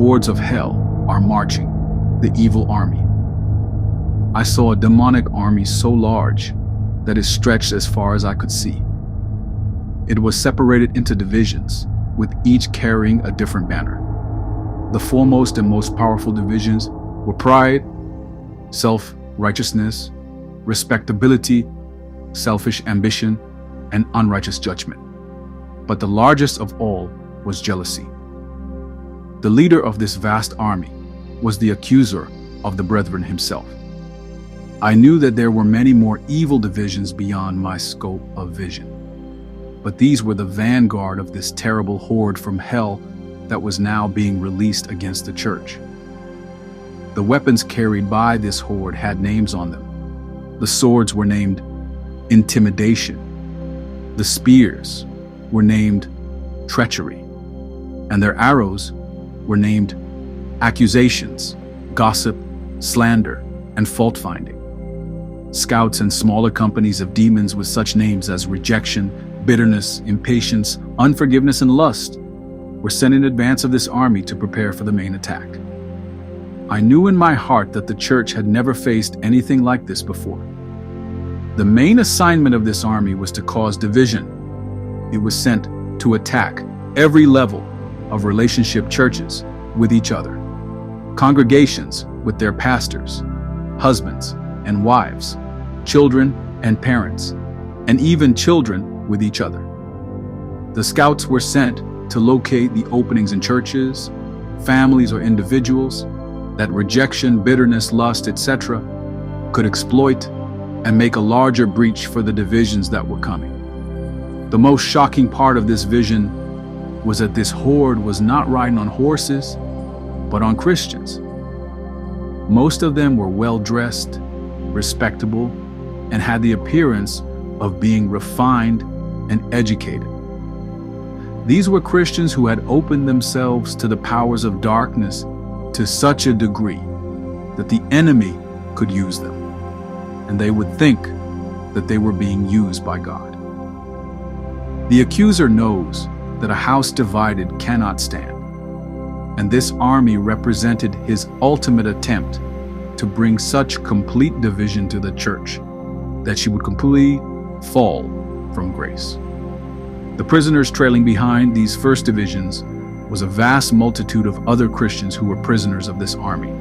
hordes of hell are marching, the evil army. I saw a demonic army so large that it stretched as far as I could see. It was separated into divisions, with each carrying a different banner. The foremost and most powerful divisions were pride, self-righteousness, respectability, selfish ambition, and unrighteous judgment. But the largest of all was jealousy. The leader of this vast army was the accuser of the brethren himself. I knew that there were many more evil divisions beyond my scope of vision. But these were the vanguard of this terrible horde from hell that was now being released against the church. The weapons carried by this horde had names on them. The swords were named intimidation. The spears were named treachery. And their arrows were named accusations, gossip, slander, and fault-finding. Scouts and smaller companies of demons with such names as rejection, bitterness, impatience, unforgiveness, and lust were sent in advance of this army to prepare for the main attack. I knew in my heart that the church had never faced anything like this before. The main assignment of this army was to cause division. It was sent to attack every level of relationship churches with each other, congregations with their pastors, husbands and wives, children and parents, and even children with each other. The scouts were sent to locate the openings in churches, families, or individuals that rejection, bitterness, lust, etc. could exploit and make a larger breach for the divisions that were coming. The most shocking part of this vision was that this horde was not riding on horses, but on Christians. Most of them were well-dressed, respectable, and had the appearance of being refined and educated. These were Christians who had opened themselves to the powers of darkness to such a degree that the enemy could use them, and they would think that they were being used by God. The accuser knows that a house divided cannot stand, and this army represented his ultimate attempt to bring such complete division to the church that she would completely fall from grace. The prisoners trailing behind these first divisions was a vast multitude of other Christians who were prisoners of this army.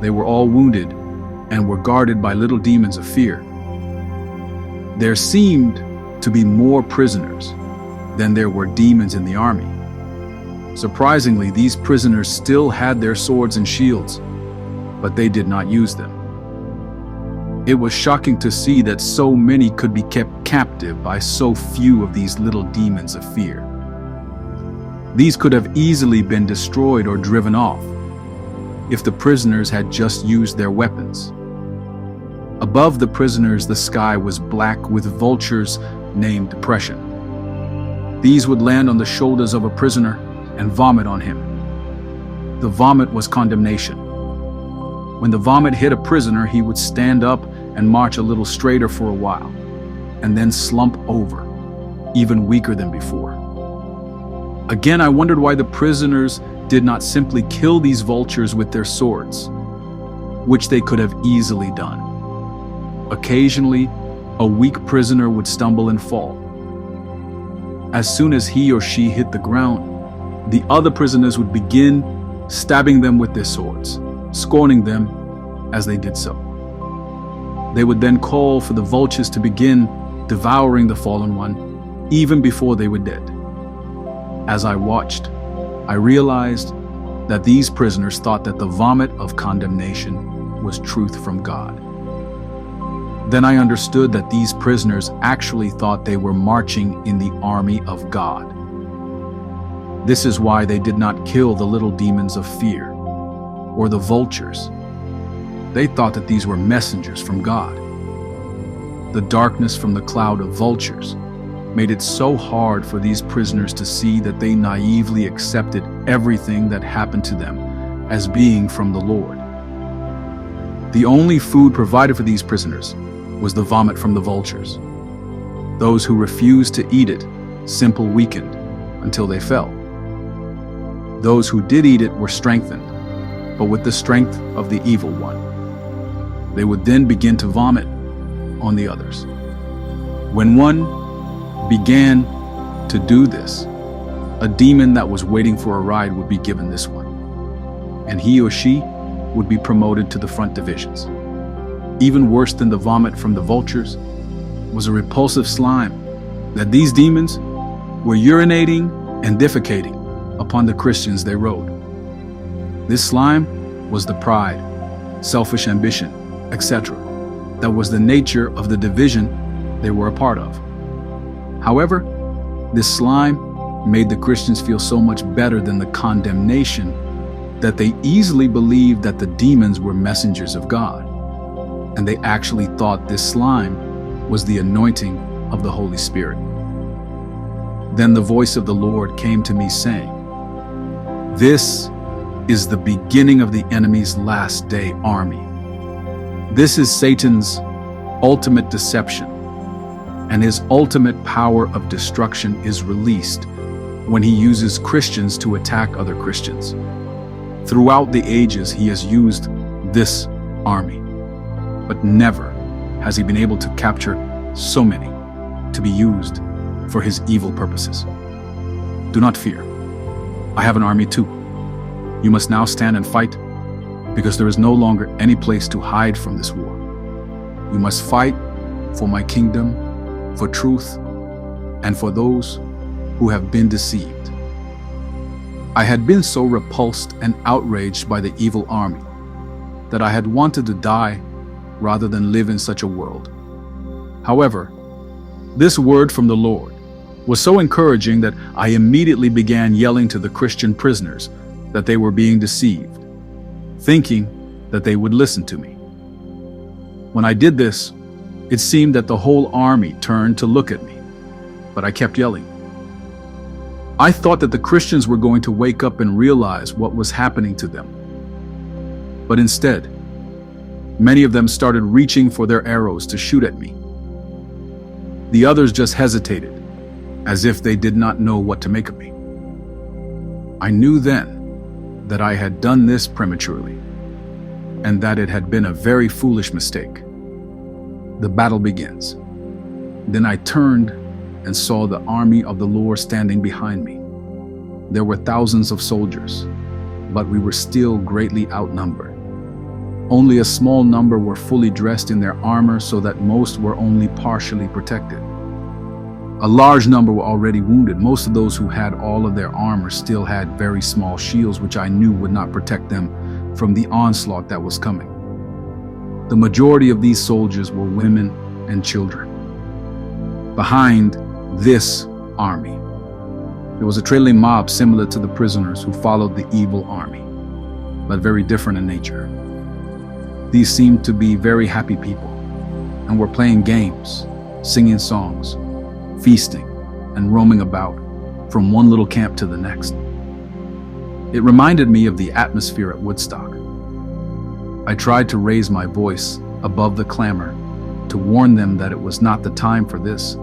They were all wounded and were guarded by little demons of fear. There seemed to be more prisoners than there were demons in the army. Surprisingly, these prisoners still had their swords and shields, but they did not use them. It was shocking to see that so many could be kept captive by so few of these little demons of fear. These could have easily been destroyed or driven off if the prisoners had just used their weapons. Above the prisoners, the sky was black with vultures named depression. These would land on the shoulders of a prisoner and vomit on him. The vomit was condemnation. When the vomit hit a prisoner, he would stand up and march a little straighter for a while, and then slump over, even weaker than before. Again, I wondered why the prisoners did not simply kill these vultures with their swords, which they could have easily done. Occasionally, a weak prisoner would stumble and fall. As soon as he or she hit the ground, the other prisoners would begin stabbing them with their swords, scorning them as they did so. They would then call for the vultures to begin devouring the fallen one, even before they were dead. As I watched, I realized that these prisoners thought that the vomit of condemnation was truth from God. Then I understood that these prisoners actually thought they were marching in the army of God. This is why they did not kill the little demons of fear or the vultures. They thought that these were messengers from God. The darkness from the cloud of vultures made it so hard for these prisoners to see that they naively accepted everything that happened to them as being from the Lord. The only food provided for these prisoners was the vomit from the vultures. Those who refused to eat it simply weakened until they fell. Those who did eat it were strengthened, but with the strength of the evil one. They would then begin to vomit on the others. When one began to do this, a demon that was waiting for a ride would be given this one, and he or she would be promoted to the front divisions. Even worse than the vomit from the vultures was a repulsive slime that these demons were urinating and defecating upon the Christians they rode. This slime was the pride, selfish ambition, etc. that was the nature of the division they were a part of. However, this slime made the Christians feel so much better than the condemnation that they easily believed that the demons were messengers of God, and they actually thought this slime was the anointing of the Holy Spirit. Then the voice of the Lord came to me saying, "This is the beginning of the enemy's last day army. This is Satan's ultimate deception, and his ultimate power of destruction is released when he uses Christians to attack other Christians. Throughout the ages, he has used this army, but never has he been able to capture so many to be used for his evil purposes. Do not fear. I have an army too. You must now stand and fight, because there is no longer any place to hide from this war. You must fight for my kingdom, for truth, and for those who have been deceived." I had been so repulsed and outraged by the evil army that I had wanted to die rather than live in such a world. However, this word from the Lord was so encouraging that I immediately began yelling to the Christian prisoners that they were being deceived, thinking that they would listen to me. When I did this, it seemed that the whole army turned to look at me, but I kept yelling. I thought that the Christians were going to wake up and realize what was happening to them. But instead, many of them started reaching for their arrows to shoot at me. The others just hesitated, as if they did not know what to make of me. I knew then that I had done this prematurely, and that it had been a very foolish mistake. The battle begins. Then I turned and saw the army of the Lord standing behind me. There were thousands of soldiers, but we were still greatly outnumbered. Only a small number were fully dressed in their armor, so that most were only partially protected. A large number were already wounded. Most of those who had all of their armor still had very small shields, which I knew would not protect them from the onslaught that was coming. The majority of these soldiers were women and children. Behind this army, there was a trailing mob similar to the prisoners who followed the evil army, but very different in nature. These seemed to be very happy people and were playing games, singing songs, feasting, and roaming about from one little camp to the next. It reminded me of the atmosphere at Woodstock. I tried to raise my voice above the clamor to warn them that it was not the time for this,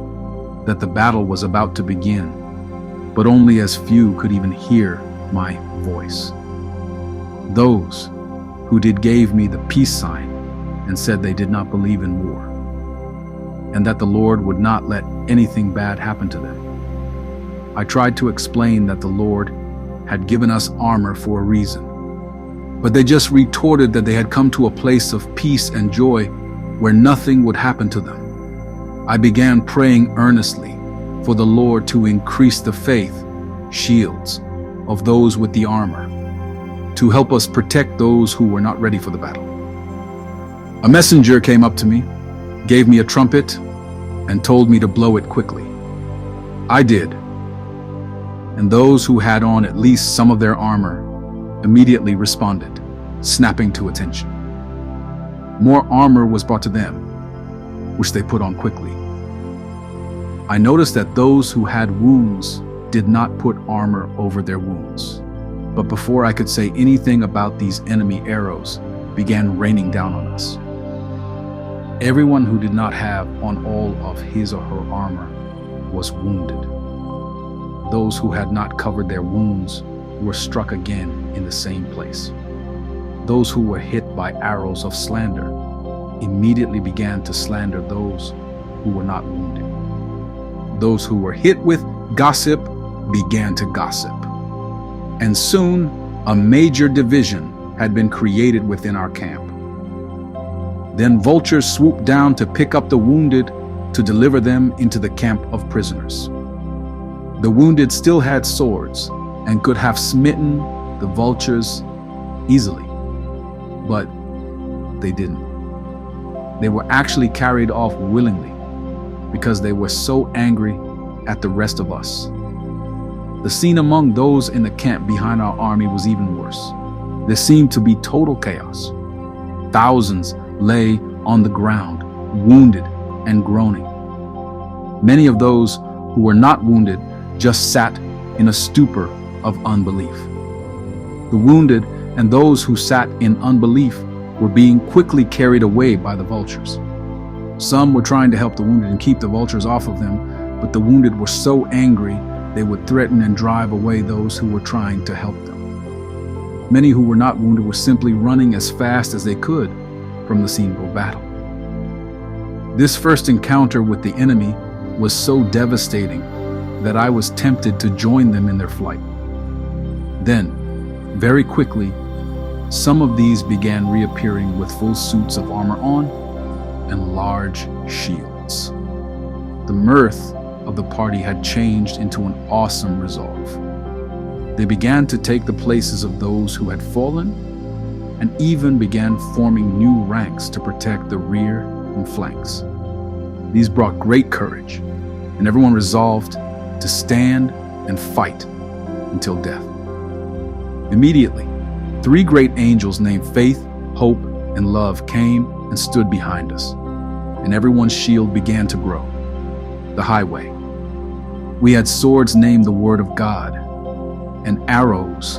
that the battle was about to begin, but only as few could even hear my voice. Those who did gave me the peace sign and said they did not believe in war, and that the Lord would not let anything bad happen to them. I tried to explain that the Lord had given us armor for a reason, but they just retorted that they had come to a place of peace and joy where nothing would happen to them. I began praying earnestly for the Lord to increase the faith shields of those with the armor, to help us protect those who were not ready for the battle. A messenger came up to me, gave me a trumpet, and told me to blow it quickly. I did, and those who had on at least some of their armor immediately responded, snapping to attention. More armor was brought to them, which they put on quickly. I noticed that those who had wounds did not put armor over their wounds, but before I could say anything about these enemy arrows began raining down on us. Everyone who did not have on all of his or her armor was wounded. Those who had not covered their wounds were struck again in the same place. Those who were hit by arrows of slander immediately began to slander those who were not wounded. Those who were hit with gossip began to gossip. And soon, a major division had been created within our camp. Then vultures swooped down to pick up the wounded to deliver them into the camp of prisoners. The wounded still had swords and could have smitten the vultures easily, but they didn't. They were actually carried off willingly because they were so angry at the rest of us. The scene among those in the camp behind our army was even worse. There seemed to be total chaos. Thousands lay on the ground, wounded and groaning. Many of those who were not wounded just sat in a stupor of unbelief. The wounded and those who sat in unbelief were being quickly carried away by the vultures. Some were trying to help the wounded and keep the vultures off of them, but the wounded were so angry they would threaten and drive away those who were trying to help them. Many who were not wounded were simply running as fast as they could from the scene of battle. This first encounter with the enemy was so devastating that I was tempted to join them in their flight. Then, very quickly, some of these began reappearing with full suits of armor on and large shields. The mirth of the party had changed into an awesome resolve. They began to take the places of those who had fallen and even began forming new ranks to protect the rear and flanks. These brought great courage, and everyone resolved to stand and fight until death. Immediately, 3 great angels named Faith, Hope, and Love came and stood behind us, and everyone's shield began to grow. The highway. We had swords named the Word of God, and arrows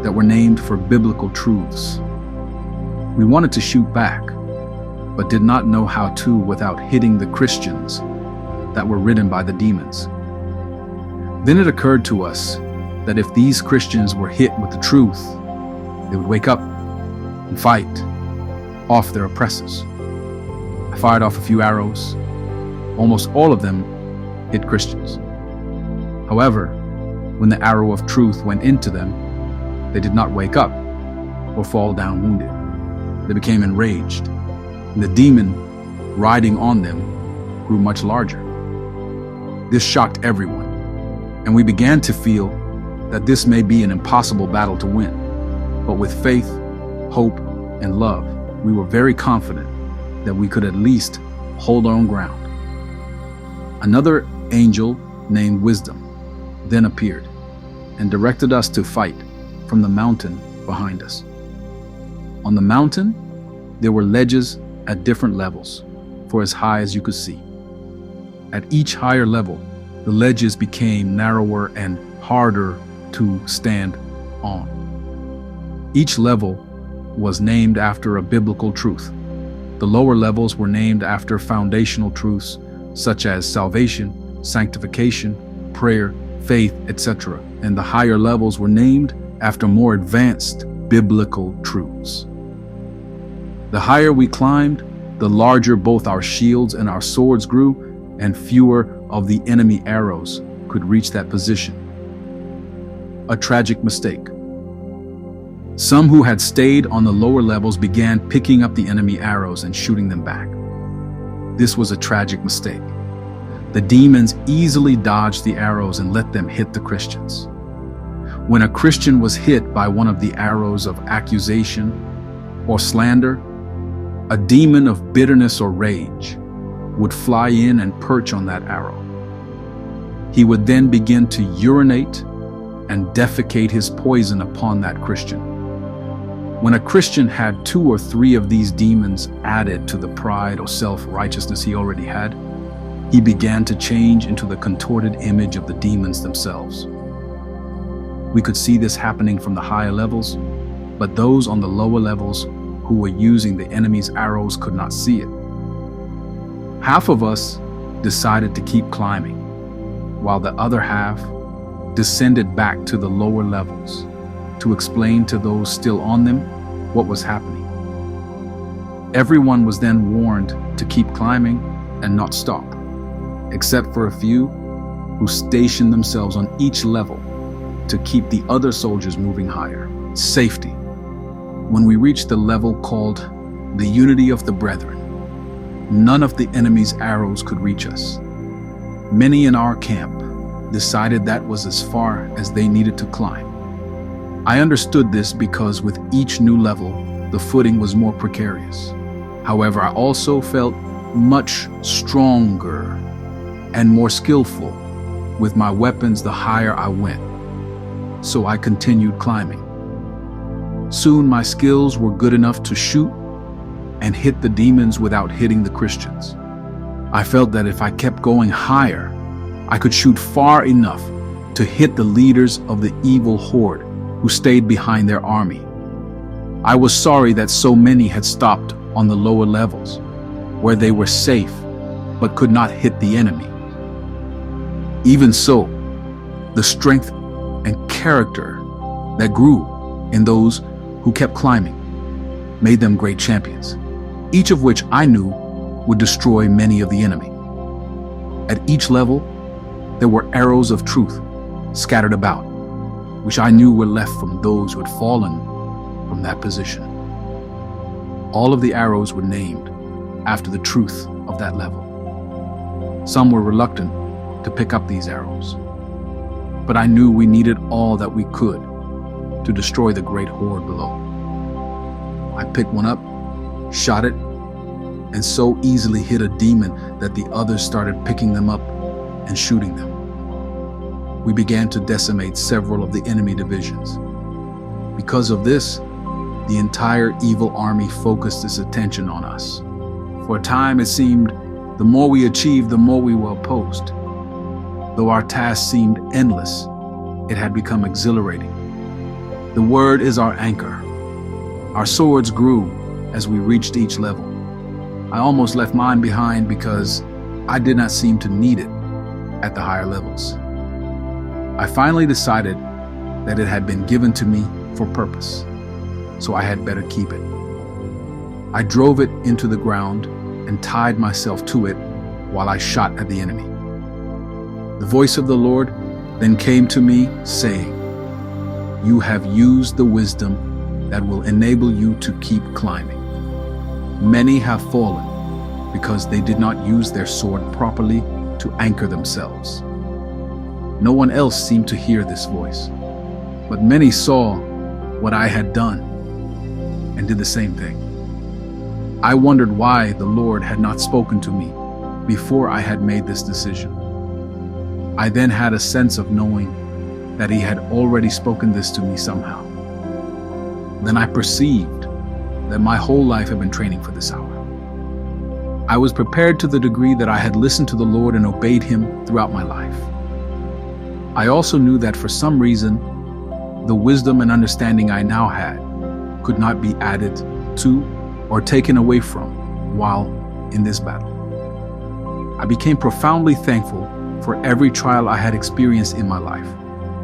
that were named for biblical truths. We wanted to shoot back, but did not know how to without hitting the Christians that were ridden by the demons. Then it occurred to us that if these Christians were hit with the truth, they would wake up and fight off their oppressors. I fired off a few arrows. Almost all of them hit Christians. However, when the arrow of truth went into them, they did not wake up or fall down wounded. They became enraged, and the demon riding on them grew much larger. This shocked everyone, and we began to feel that this may be an impossible battle to win. But with faith, hope, and love, we were very confident that we could at least hold our own ground. Another angel named Wisdom then appeared and directed us to fight from the mountain behind us. On the mountain, there were ledges at different levels, for as high as you could see. At each higher level, the ledges became narrower and harder to stand on. Each level was named after a biblical truth. The lower levels were named after foundational truths such as salvation, sanctification, prayer, faith, etc. And the higher levels were named after more advanced biblical truths. The higher we climbed, the larger both our shields and our swords grew, and fewer of the enemy arrows could reach that position. A tragic mistake. Some who had stayed on the lower levels began picking up the enemy arrows and shooting them back. This was a tragic mistake. The demons easily dodged the arrows and let them hit the Christians. When a Christian was hit by one of the arrows of accusation or slander, a demon of bitterness or rage would fly in and perch on that arrow. He would then begin to urinate and defecate his poison upon that Christian. When a Christian had 2 or 3 of these demons added to the pride or self-righteousness he already had, he began to change into the contorted image of the demons themselves. We could see this happening from the higher levels, but those on the lower levels who were using the enemy's arrows could not see it. Half of us decided to keep climbing, while the other half descended back to the lower levels to explain to those still on them what was happening. Everyone was then warned to keep climbing and not stop, except for a few who stationed themselves on each level to keep the other soldiers moving higher. Safety. When we reached the level called the unity of the brethren, none of the enemy's arrows could reach us. Many in our camp decided that was as far as they needed to climb. I understood this because with each new level, the footing was more precarious. However, I also felt much stronger and more skillful with my weapons the higher I went. So I continued climbing. Soon my skills were good enough to shoot and hit the demons without hitting the Christians. I felt that if I kept going higher, I could shoot far enough to hit the leaders of the evil horde who stayed behind their army. I was sorry that so many had stopped on the lower levels, where they were safe but could not hit the enemy. Even so, the strength and character that grew in those who kept climbing made them great champions, each of which I knew would destroy many of the enemy. At each level, there were arrows of truth scattered about, which I knew were left from those who had fallen from that position. All of the arrows were named after the truth of that level. Some were reluctant to pick up these arrows, but I knew we needed all that we could to destroy the great horde below. I picked one up, shot it, and so easily hit a demon that the others started picking them up and shooting them. We began to decimate several of the enemy divisions. Because of this, the entire evil army focused its attention on us. For a time, it seemed the more we achieved, the more we were opposed. Though our task seemed endless, it had become exhilarating. The word is our anchor. Our swords grew as we reached each level. I almost left mine behind because I did not seem to need it at the higher levels. I finally decided that it had been given to me for purpose, so I had better keep it. I drove it into the ground and tied myself to it while I shot at the enemy. The voice of the Lord then came to me, saying, "You have used the wisdom that will enable you to keep climbing. Many have fallen because they did not use their sword properly to anchor themselves." No one else seemed to hear this voice, but many saw what I had done and did the same thing. I wondered why the Lord had not spoken to me before I had made this decision. I then had a sense of knowing that He had already spoken this to me somehow. Then I perceived that my whole life had been training for this hour. I was prepared to the degree that I had listened to the Lord and obeyed Him throughout my life. I also knew that for some reason, the wisdom and understanding I now had could not be added to or taken away from while in this battle. I became profoundly thankful for every trial I had experienced in my life,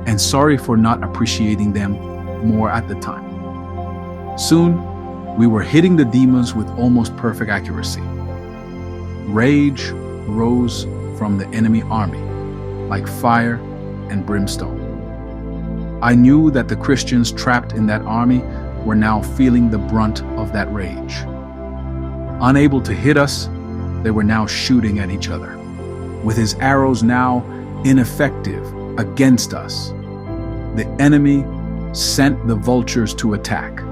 and sorry for not appreciating them more at the time. Soon, we were hitting the demons with almost perfect accuracy. Rage rose from the enemy army like fire and brimstone. I knew that the Christians trapped in that army were now feeling the brunt of that rage. Unable to hit us, they were now shooting at each other. With his arrows now ineffective against us, the enemy sent the vultures to attack.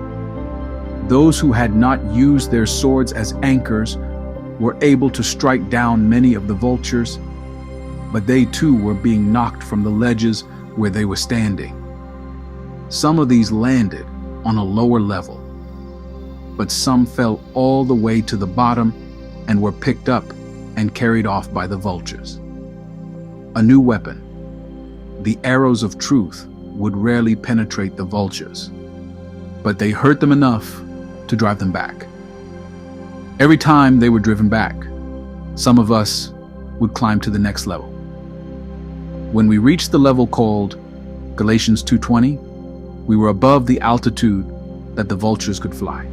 Those who had not used their swords as anchors were able to strike down many of the vultures, but they too were being knocked from the ledges where they were standing. Some of these landed on a lower level, but some fell all the way to the bottom and were picked up and carried off by the vultures. A new weapon, the arrows of truth, would rarely penetrate the vultures, but they hurt them enough to drive them back. Every time they were driven back, some of us would climb to the next level. When we reached the level called Galatians 2:20, We were above the altitude that the vultures could fly.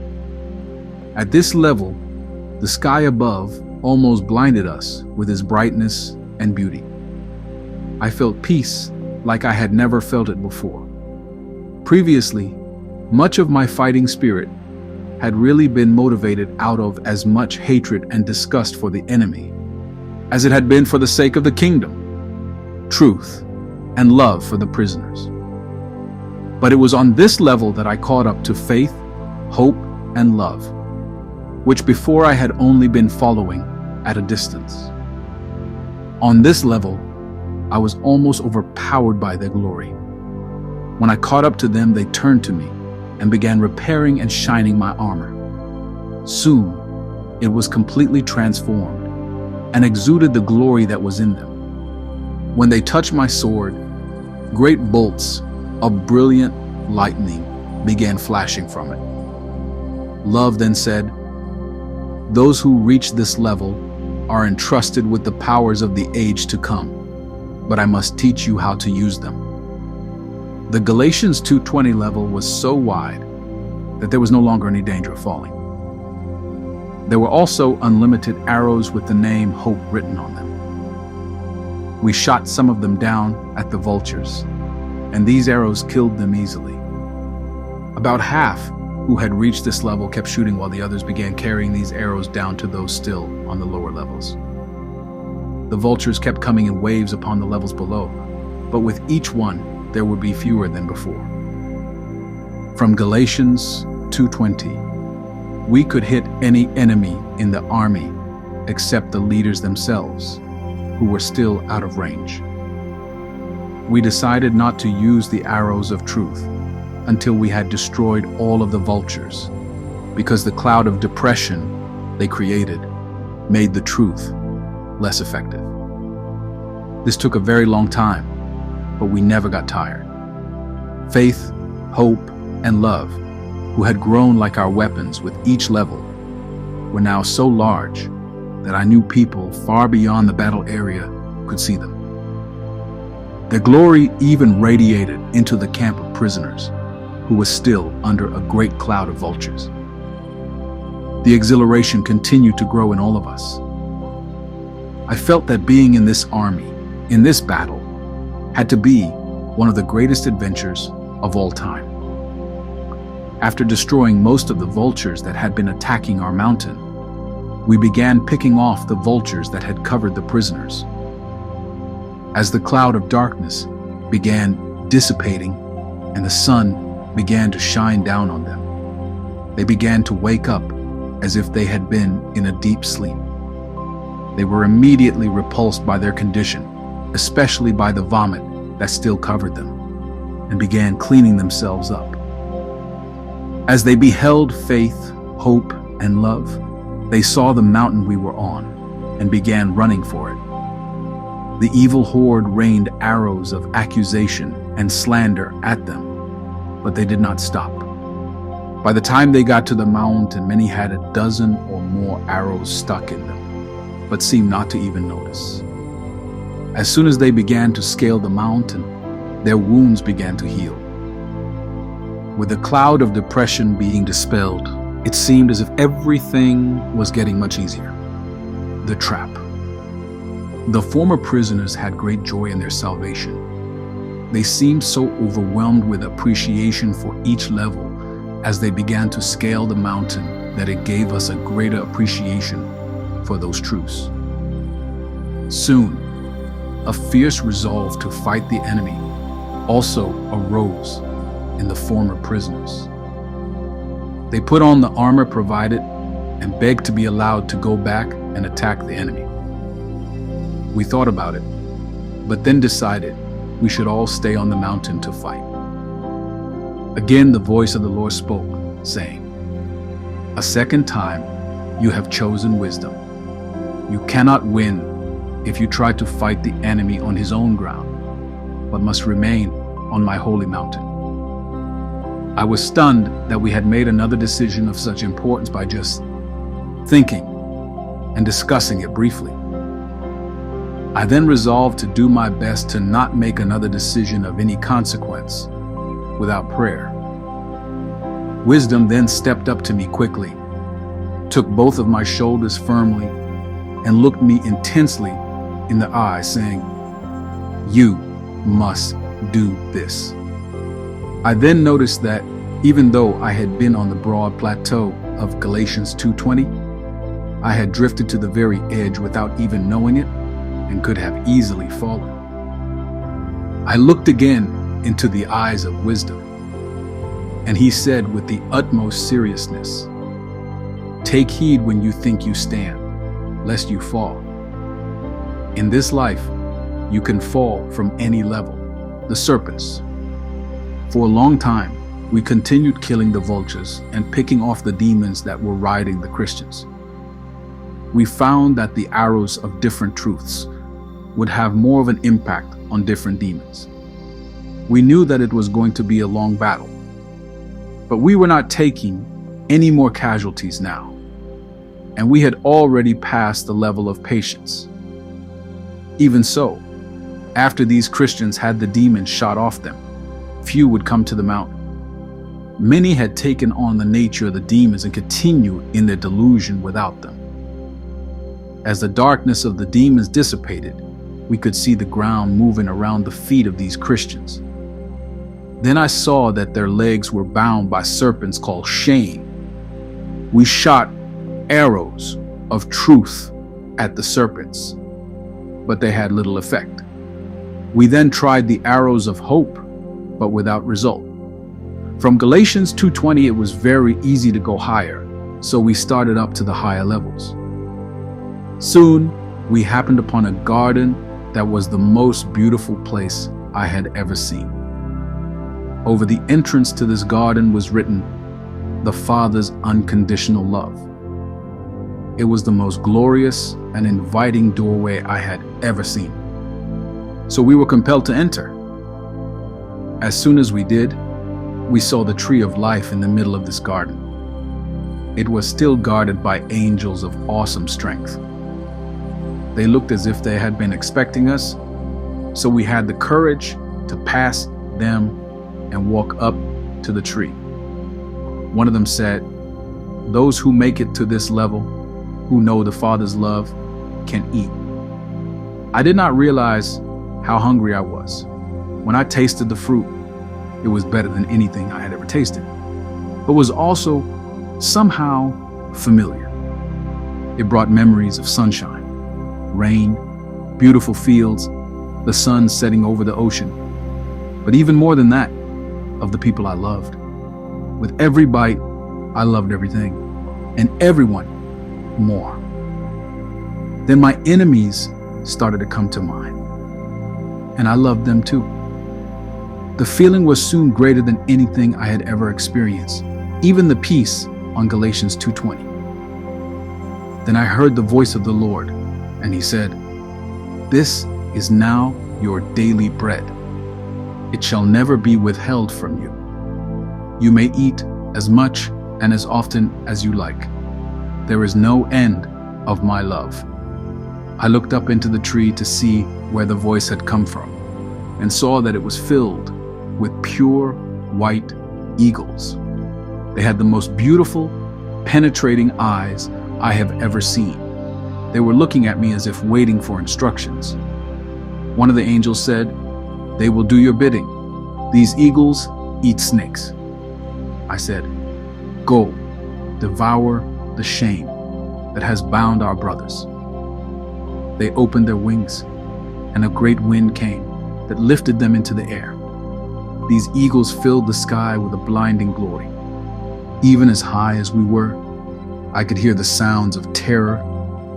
At this level, the sky above almost blinded us with its brightness and beauty. I felt peace like I had never felt it before. Previously, much of my fighting spirit had really been motivated out of as much hatred and disgust for the enemy as it had been for the sake of the kingdom, truth, and love for the prisoners. But it was on this level that I caught up to faith, hope, and love, which before I had only been following at a distance. On this level, I was almost overpowered by their glory. When I caught up to them, they turned to me and began repairing and shining my armor. Soon, it was completely transformed and exuded the glory that was in them. When they touched my sword, great bolts of brilliant lightning began flashing from it. Love then said, "Those who reach this level are entrusted with the powers of the age to come, but I must teach you how to use them." The Galatians 2:20 level was so wide that there was no longer any danger of falling. There were also unlimited arrows with the name Hope written on them. We shot some of them down at the vultures, and these arrows killed them easily. About half who had reached this level kept shooting while the others began carrying these arrows down to those still on the lower levels. The vultures kept coming in waves upon the levels below, but with each one, there would be fewer than before. From Galatians 2:20, we could hit any enemy in the army except the leaders themselves, who were still out of range. We decided not to use the arrows of truth until we had destroyed all of the vultures, because the cloud of depression they created made the truth less effective. This took a very long time, but we never got tired. Faith, hope, and love, who had grown like our weapons with each level, were now so large that I knew people far beyond the battle area could see them. Their glory even radiated into the camp of prisoners, who was still under a great cloud of vultures. The exhilaration continued to grow in all of us. I felt that being in this army, in this battle, had to be one of the greatest adventures of all time. After destroying most of the vultures that had been attacking our mountain, we began picking off the vultures that had covered the prisoners. As the cloud of darkness began dissipating and the sun began to shine down on them, they began to wake up as if they had been in a deep sleep. They were immediately repulsed by their condition, especially by the vomit that still covered them, and began cleaning themselves up. As they beheld faith, hope, and love, they saw the mountain we were on and began running for it. The evil horde rained arrows of accusation and slander at them, but they did not stop. By the time they got to the mountain, many had a dozen or more arrows stuck in them, but seemed not to even notice. As soon as they began to scale the mountain, their wounds began to heal. With the cloud of depression being dispelled, it seemed as if everything was getting much easier. The trap. The former prisoners had great joy in their salvation. They seemed so overwhelmed with appreciation for each level as they began to scale the mountain that it gave us a greater appreciation for those truths. Soon, a fierce resolve to fight the enemy also arose in the former prisoners. They put on the armor provided and begged to be allowed to go back and attack the enemy. We thought about it, but then decided we should all stay on the mountain to fight. Again, the voice of the Lord spoke, saying, "A second time, you have chosen wisdom. You cannot win if you try to fight the enemy on his own ground, but must remain on my holy mountain." I was stunned that we had made another decision of such importance by just thinking and discussing it briefly. I then resolved to do my best to not make another decision of any consequence without prayer. Wisdom then stepped up to me quickly, took both of my shoulders firmly, and looked me intensely in the eye, saying, "You must do this." I then noticed that even though I had been on the broad plateau of Galatians 2:20, I had drifted to the very edge without even knowing it and could have easily fallen. I looked again into the eyes of wisdom, and he said with the utmost seriousness, "Take heed when you think you stand, lest you fall. In this life, you can fall from any level, the serpents." For a long time, we continued killing the vultures and picking off the demons that were riding the Christians. We found that the arrows of different truths would have more of an impact on different demons. We knew that it was going to be a long battle, but we were not taking any more casualties now, and we had already passed the level of patience. Even so, after these Christians had the demons shot off them, few would come to the mountain. Many had taken on the nature of the demons and continued in their delusion without them. As the darkness of the demons dissipated, we could see the ground moving around the feet of these Christians. Then I saw that their legs were bound by serpents called shame. We shot arrows of truth at the serpents, but they had little effect. We then tried the arrows of hope, but without result. From Galatians 2:20, it was very easy to go higher, so we started up to the higher levels. Soon, we happened upon a garden that was the most beautiful place I had ever seen. Over the entrance to this garden was written, "The Father's unconditional love." It was the most glorious and inviting doorway I had ever seen. So we were compelled to enter. As soon as we did, we saw the tree of life in the middle of this garden. It was still guarded by angels of awesome strength. They looked as if they had been expecting us, so we had the courage to pass them and walk up to the tree. One of them said, "Those who make it to this level, who know the Father's love, can eat." I did not realize how hungry I was. When I tasted the fruit, it was better than anything I had ever tasted, but was also somehow familiar. It brought memories of sunshine, rain, beautiful fields, the sun setting over the ocean, but even more than that, of the people I loved. With every bite, I loved everything, and everyone more. Then my enemies started to come to mind, and I loved them too. The feeling was soon greater than anything I had ever experienced, even the peace on Galatians 2:20. Then I heard the voice of the Lord, and he said, "This is now your daily bread. It shall never be withheld from you. You may eat as much and as often as you like. There is no end of my love." I looked up into the tree to see where the voice had come from, and saw that it was filled with pure white eagles. They had the most beautiful, penetrating eyes I have ever seen. They were looking at me as if waiting for instructions. One of the angels said, "They will do your bidding. These eagles eat snakes." I said, "Go, devour the shame that has bound our brothers." They opened their wings, and a great wind came that lifted them into the air. These eagles filled the sky with a blinding glory. Even as high as we were, I could hear the sounds of terror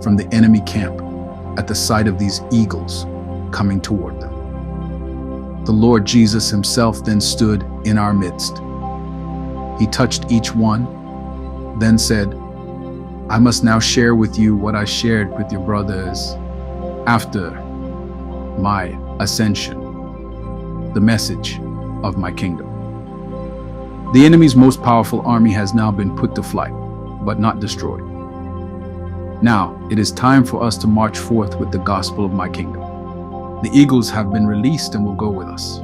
from the enemy camp at the sight of these eagles coming toward them. The Lord Jesus himself then stood in our midst. He touched each one, then said, "I must now share with you what I shared with your brothers after my ascension, the message of my kingdom." The enemy's most powerful army has now been put to flight, but not destroyed. Now it is time for us to march forth with the gospel of my kingdom. The eagles have been released and will go with us.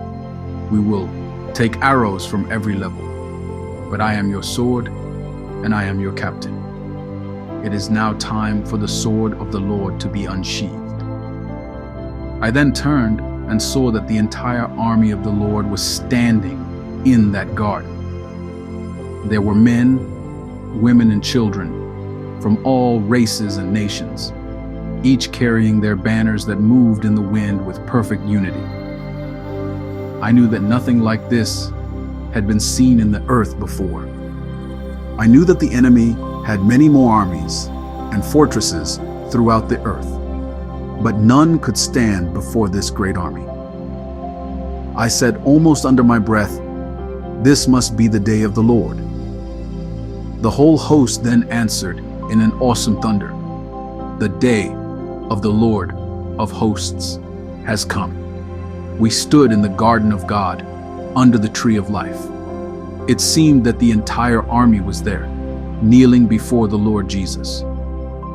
We will Take arrows from every level, but I am your sword, and I am your captain. It is now time for the sword of the Lord to be unsheathed. I then turned and saw that the entire army of the Lord was standing in that garden. There were men, women, and children from all races and nations, each carrying their banners that moved in the wind with perfect unity. I knew that nothing like this had been seen in the earth before. I knew that the enemy had many more armies and fortresses throughout the earth, but none could stand before this great army. I said almost under my breath, "This must be the day of the Lord." The whole host then answered in an awesome thunder, "The day of the Lord of hosts has come." We stood in the garden of God, under the tree of life. It seemed that the entire army was there, kneeling before the Lord Jesus.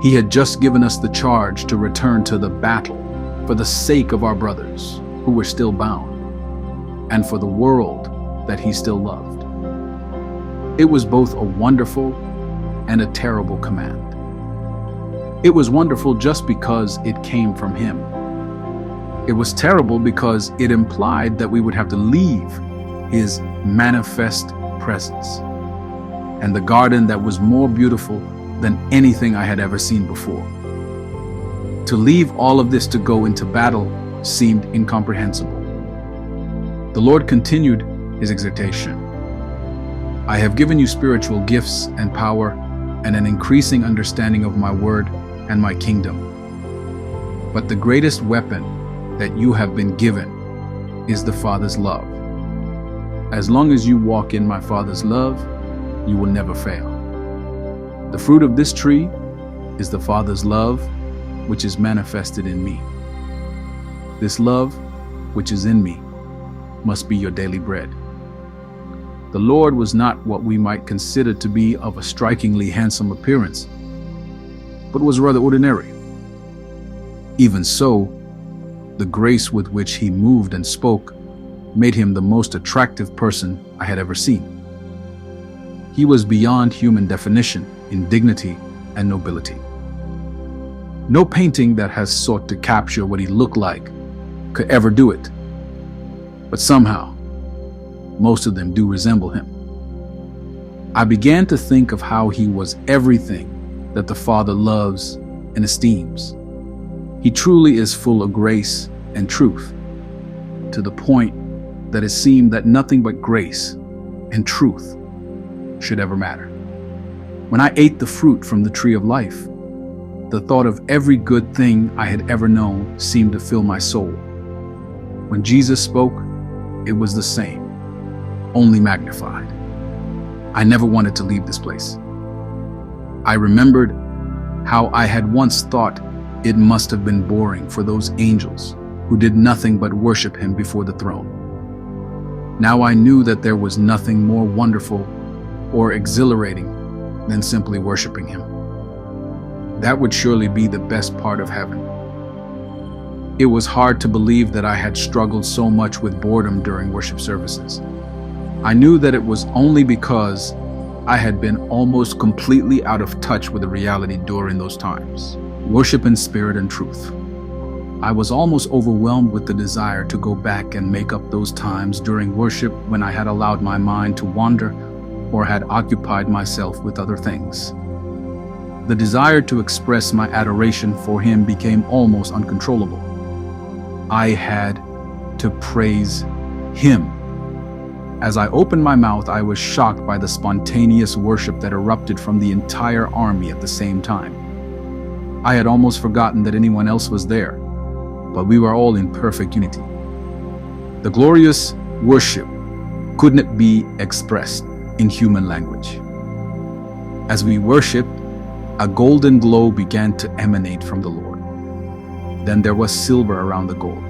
He had just given us the charge to return to the battle for the sake of our brothers who were still bound, and for the world that he still loved. It was both a wonderful and a terrible command. It was wonderful just because it came from him. It was terrible because it implied that we would have to leave his manifest presence and the garden that was more beautiful than anything I had ever seen before. To leave all of this to go into battle seemed incomprehensible. The Lord continued his exhortation. "I have given you spiritual gifts and power and an increasing understanding of my word and my kingdom. But the greatest weapon that you have been given is the Father's love. As long as you walk in my Father's love, you will never fail. The fruit of this tree is the Father's love, which is manifested in me. This love, which is in me, must be your daily bread." The Lord was not what we might consider to be of a strikingly handsome appearance, but was rather ordinary. Even so, the grace with which he moved and spoke made him the most attractive person I had ever seen. He was beyond human definition in dignity and nobility. No painting that has sought to capture what he looked like could ever do it, but somehow, most of them do resemble him. I began to think of how he was everything that the Father loves and esteems. He truly is full of grace and truth, to the point that it seemed that nothing but grace and truth should ever matter. When I ate the fruit from the tree of life, the thought of every good thing I had ever known seemed to fill my soul. When Jesus spoke, it was the same, only magnified. I never wanted to leave this place. I remembered how I had once thought it must have been boring for those angels who did nothing but worship him before the throne. Now I knew that there was nothing more wonderful or exhilarating than simply worshiping him. That would surely be the best part of heaven. It was hard to believe that I had struggled so much with boredom during worship services. I knew that it was only because I had been almost completely out of touch with the reality during those times. Worship in spirit and truth. I was almost overwhelmed with the desire to go back and make up those times during worship when I had allowed my mind to wander or had occupied myself with other things. The desire to express my adoration for him became almost uncontrollable. I had to praise him. As I opened my mouth, I was shocked by the spontaneous worship that erupted from the entire army at the same time. I had almost forgotten that anyone else was there, but we were all in perfect unity. The glorious worship couldn't be expressed in human language. As we worshiped, a golden glow began to emanate from the Lord. Then there was silver around the gold.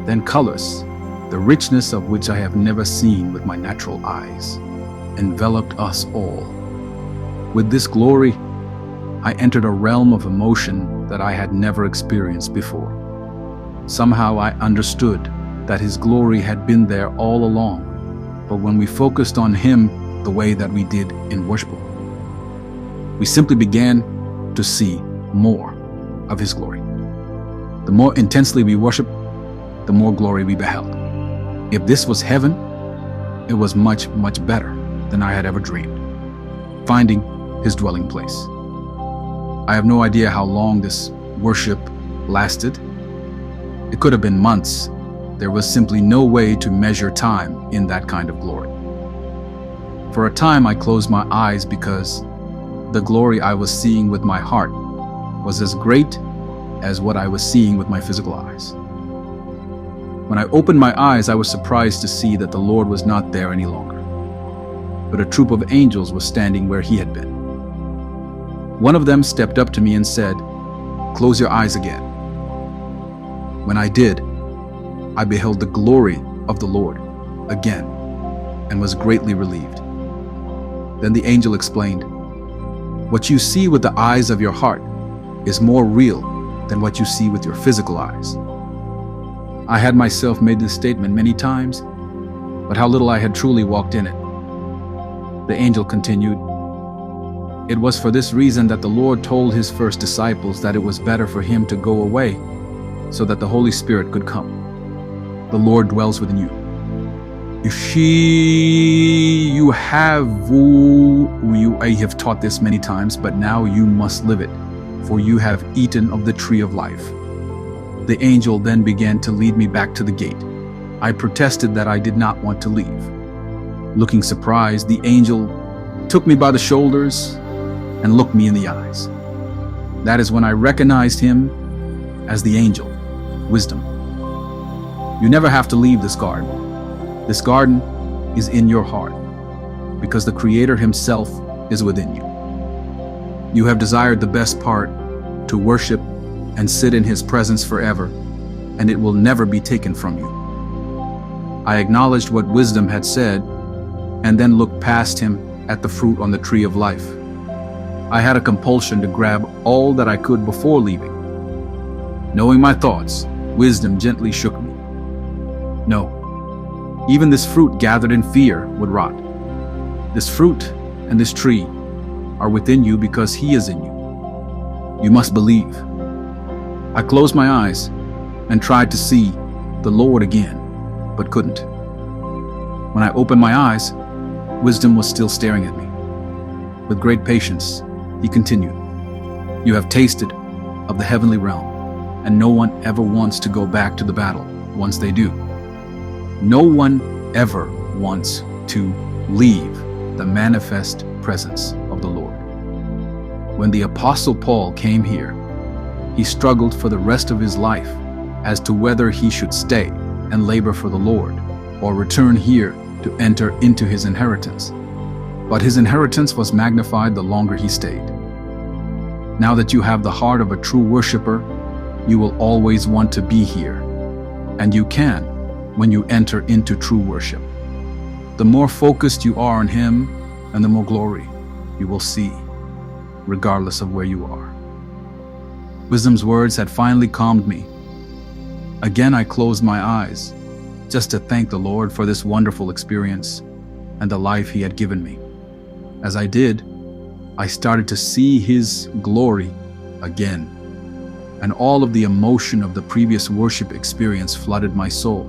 Then colors, the richness of which I have never seen with my natural eyes, enveloped us all. With this glory, I entered a realm of emotion that I had never experienced before. Somehow I understood that his glory had been there all along, but when we focused on Him the way that we did in worship, we simply began to see more of His glory. The more intensely we worshiped, the more glory we beheld. If this was heaven, it was much, much better than I had ever dreamed, finding His dwelling place. I have no idea how long this worship lasted. It could have been months. There was simply no way to measure time in that kind of glory. For a time, I closed my eyes because the glory I was seeing with my heart was as great as what I was seeing with my physical eyes. When I opened my eyes, I was surprised to see that the Lord was not there any longer, but a troop of angels was standing where He had been. One of them stepped up to me and said, "Close your eyes again." When I did, I beheld the glory of the Lord again and was greatly relieved. Then the angel explained, "What you see with the eyes of your heart is more real than what you see with your physical eyes." I had myself made this statement many times, but how little I had truly walked in it. The angel continued, "It was for this reason that the Lord told His first disciples that it was better for Him to go away so that the Holy Spirit could come. The Lord dwells within you. I have taught this many times, but now you must live it, for you have eaten of the tree of life." The angel then began to lead me back to the gate. I protested that I did not want to leave. Looking surprised, the angel took me by the shoulders and looked me in the eyes. That is when I recognized him as the angel, wisdom. You never have to leave this garden. This garden is in your heart because the Creator Himself is within you. You have desired the best part, to worship and sit in His presence forever, and it will never be taken from you. I acknowledged what wisdom had said and then looked past him at the fruit on the tree of life. I had a compulsion to grab all that I could before leaving. Knowing my thoughts, wisdom gently shook me. No, even this fruit gathered in fear would rot. This fruit and this tree are within you because He is in you. You must believe. I closed my eyes and tried to see the Lord again, but couldn't. When I opened my eyes, wisdom was still staring at me. With great patience, he continued, "You have tasted of the heavenly realm, and no one ever wants to go back to the battle once they do. No one ever wants to leave the manifest presence of the Lord. When the Apostle Paul came here, he struggled for the rest of his life as to whether he should stay and labor for the Lord or return here to enter into his inheritance. But his inheritance was magnified the longer he stayed. Now that you have the heart of a true worshiper, you will always want to be here, and you can when you enter into true worship. The more focused you are on Him, and the more glory you will see, regardless of where you are." Wisdom's words had finally calmed me. Again, I closed my eyes just to thank the Lord for this wonderful experience and the life He had given me. As I did, I started to see His glory again, and all of the emotion of the previous worship experience flooded my soul.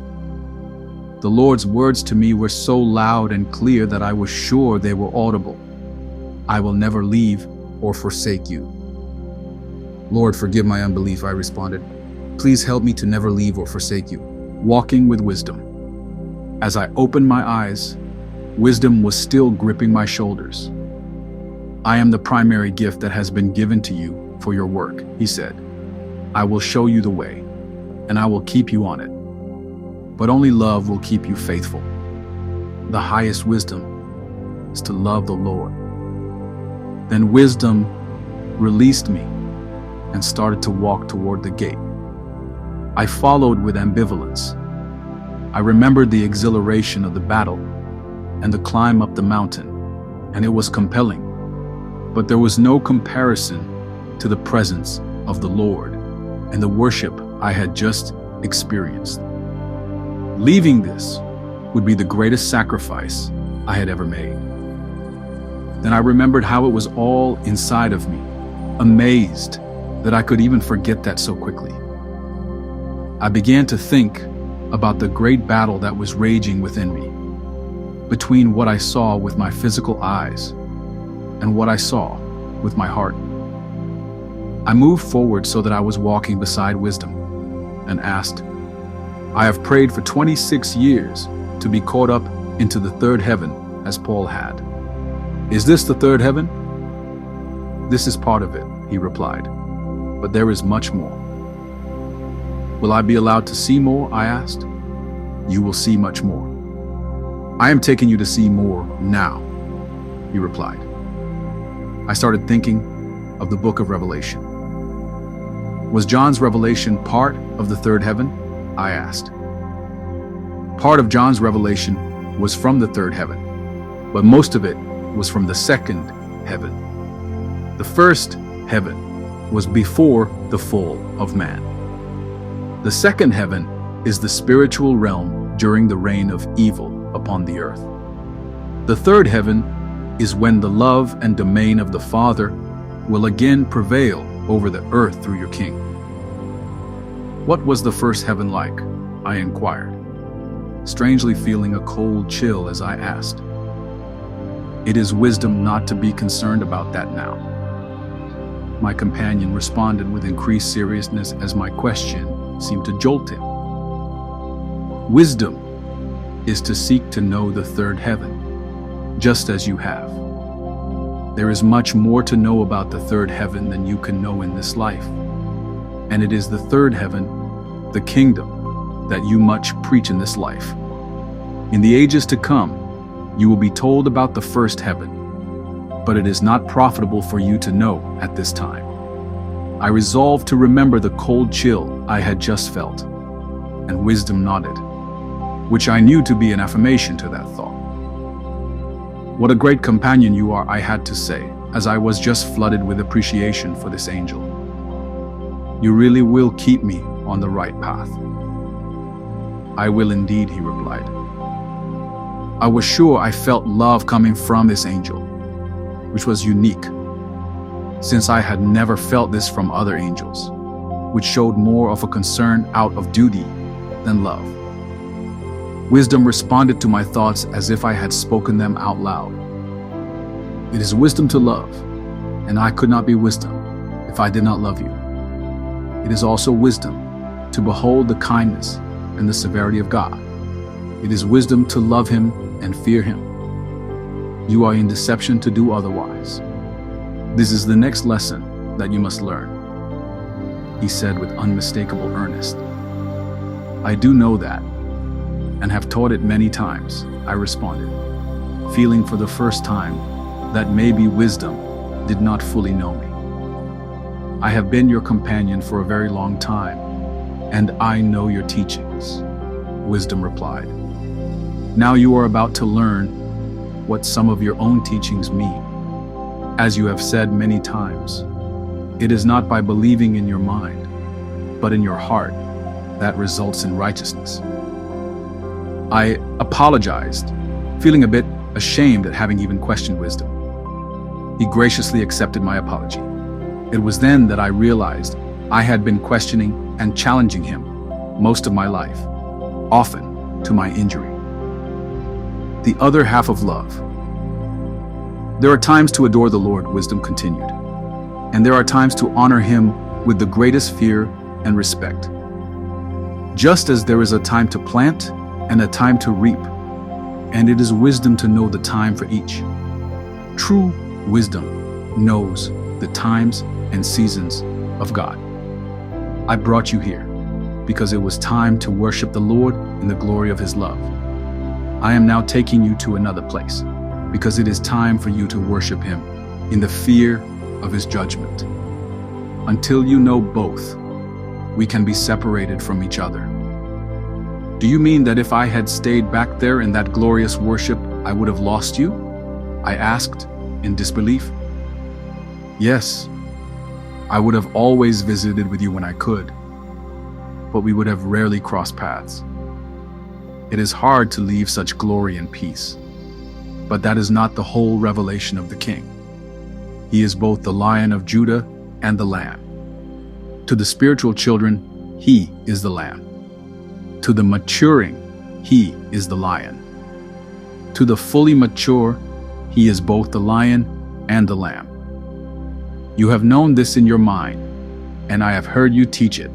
The Lord's words to me were so loud and clear that I was sure they were audible. "I will never leave or forsake you." "Lord, forgive my unbelief," I responded. "Please help me to never leave or forsake you." Walking with wisdom. As I opened my eyes, wisdom was still gripping my shoulders. "I am the primary gift that has been given to you for your work," he said. "I will show you the way, and I will keep you on it. But only love will keep you faithful. The highest wisdom is to love the Lord." Then wisdom released me and started to walk toward the gate. I followed with ambivalence. I remembered the exhilaration of the battle and the climb up the mountain, and it was compelling. But there was no comparison to the presence of the Lord and the worship I had just experienced. Leaving this would be the greatest sacrifice I had ever made. Then I remembered how it was all inside of me, amazed that I could even forget that so quickly. I began to think about the great battle that was raging within me, between what I saw with my physical eyes and what I saw with my heart. I moved forward so that I was walking beside wisdom and asked, "I have prayed for 26 years to be caught up into the third heaven as Paul had. Is this the third heaven?" "This is part of it," he replied, "but there is much more." "Will I be allowed to see more?" I asked. "You will see much more. I am taking you to see more now," he replied. I started thinking of the book of Revelation. Was John's revelation part of the third heaven? I asked. Part of John's revelation was from the third heaven, but most of it was from the second heaven. The first heaven was before the fall of man. The second heaven is the spiritual realm during the reign of evil upon the earth. The third heaven is when the love and domain of the Father will again prevail over the earth through your King. What was the first heaven like? I inquired, strangely feeling a cold chill as I asked. It is wisdom not to be concerned about that now. My companion responded with increased seriousness as my question seemed to jolt him. Wisdom is to seek to know the third heaven, just as you have. There is much more to know about the third heaven than you can know in this life. And it is the third heaven, the kingdom, that you much preach in this life. In the ages to come, you will be told about the first heaven, but it is not profitable for you to know at this time. I resolved to remember the cold chill I had just felt, and wisdom nodded, which I knew to be an affirmation to that thought. What a great companion you are, I had to say, as I was just flooded with appreciation for this angel. You really will keep me on the right path. I will indeed, he replied. I was sure I felt love coming from this angel, which was unique, since I had never felt this from other angels, which showed more of a concern out of duty than love. Wisdom responded to my thoughts as if I had spoken them out loud. It is wisdom to love, and I could not be wisdom if I did not love you. It is also wisdom to behold the kindness and the severity of God. It is wisdom to love him and fear him. You are in deception to do otherwise. This is the next lesson that you must learn, he said with unmistakable earnest. I do know that, and have taught it many times, I responded, feeling for the first time that maybe wisdom did not fully know me. I have been your companion for a very long time, and I know your teachings, wisdom replied. Now you are about to learn what some of your own teachings mean. As you have said many times, it is not by believing in your mind, but in your heart that results in righteousness. I apologized, feeling a bit ashamed at having even questioned wisdom. He graciously accepted my apology. It was then that I realized I had been questioning and challenging him most of my life, often to my injury. The other half of love. There are times to adore the Lord, wisdom continued, and there are times to honor him with the greatest fear and respect. Just as there is a time to plant and a time to reap, and it is wisdom to know the time for each. True wisdom knows the times and seasons of God. I brought you here because it was time to worship the Lord in the glory of his love. I am now taking you to another place because it is time for you to worship him in the fear of his judgment. Until you know both, we can be separated from each other. Do you mean that if I had stayed back there in that glorious worship, I would have lost you? I asked in disbelief. Yes, I would have always visited with you when I could, but we would have rarely crossed paths. It is hard to leave such glory and peace. But that is not the whole revelation of the King. He is both the Lion of Judah and the Lamb. To the spiritual children, he is the Lamb. To the maturing, he is the Lion. To the fully mature, he is both the Lion and the Lamb. You have known this in your mind, and I have heard you teach it,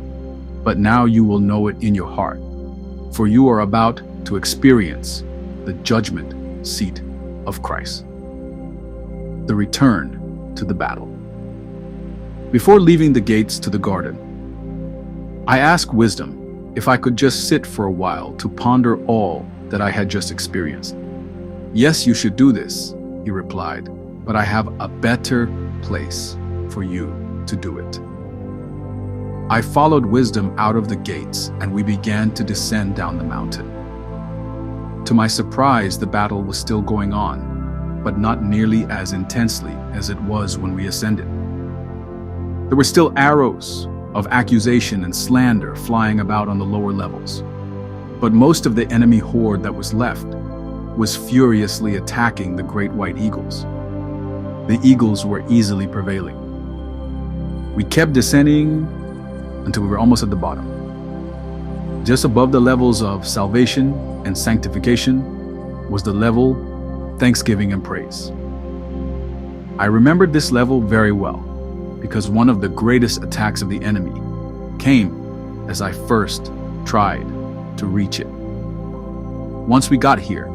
but now you will know it in your heart, for you are about to experience the judgment seat of Christ. The return to the battle. Before leaving the gates to the garden, I asked Wisdom if I could just sit for a while to ponder all that I had just experienced. "Yes, you should do this," he replied, "but I have a better place for you to do it." I followed Wisdom out of the gates, and we began to descend down the mountain. To my surprise, the battle was still going on, but not nearly as intensely as it was when we ascended. There were still arrows of accusation and slander flying about on the lower levels, but most of the enemy horde that was left was furiously attacking the great white eagles. The eagles were easily prevailing. We kept descending until we were almost at the bottom. Just above the levels of salvation and sanctification was the level thanksgiving and praise. I remembered this level very well because one of the greatest attacks of the enemy came as I first tried to reach it. Once we got here,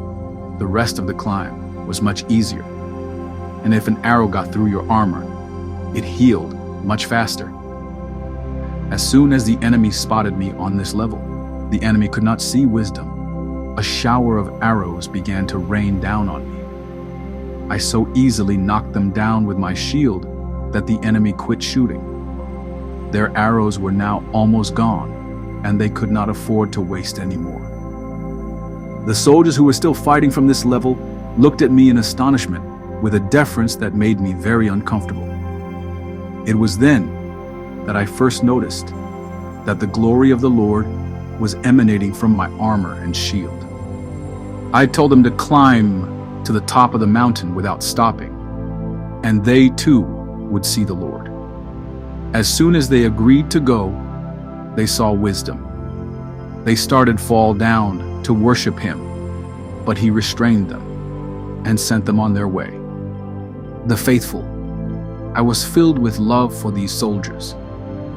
the rest of the climb was much easier, and if an arrow got through your armor, it healed much faster. As soon as the enemy spotted me on this level, the enemy could not see Wisdom. A shower of arrows began to rain down on me. I so easily knocked them down with my shield that the enemy quit shooting. Their arrows were now almost gone, and they could not afford to waste any more. The soldiers who were still fighting from this level looked at me in astonishment with a deference that made me very uncomfortable. It was then that I first noticed that the glory of the Lord was emanating from my armor and shield. I told them to climb to the top of the mountain without stopping, and they too would see the Lord. As soon as they agreed to go, they saw Wisdom. They started fall down to worship him, but he restrained them and sent them on their way. The faithful. I was filled with love for these soldiers,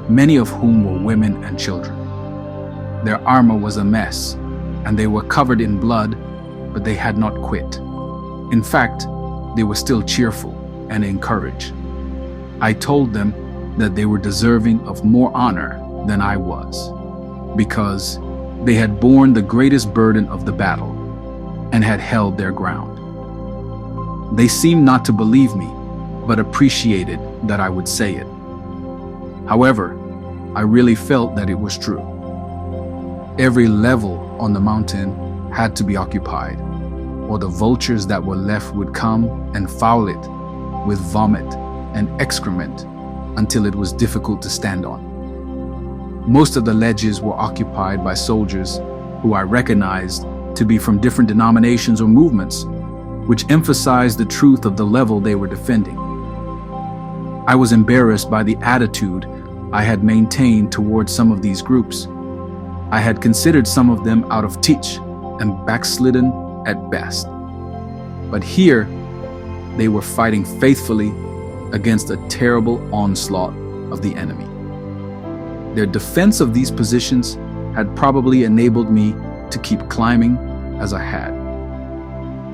many of whom were women and children. Their armor was a mess, and they were covered in blood, but they had not quit. In fact, they were still cheerful and encouraged. I told them that they were deserving of more honor than I was, because they had borne the greatest burden of the battle and had held their ground. They seemed not to believe me, but appreciated that I would say it. However, I really felt that it was true. Every level on the mountain had to be occupied, or the vultures that were left would come and foul it with vomit and excrement until it was difficult to stand on. Most of the ledges were occupied by soldiers who I recognized to be from different denominations or movements, which emphasized the truth of the level they were defending. I was embarrassed by the attitude I had maintained towards some of these groups. I had considered some of them out of touch and backslidden at best. But here, they were fighting faithfully against a terrible onslaught of the enemy. Their defense of these positions had probably enabled me to keep climbing as I had.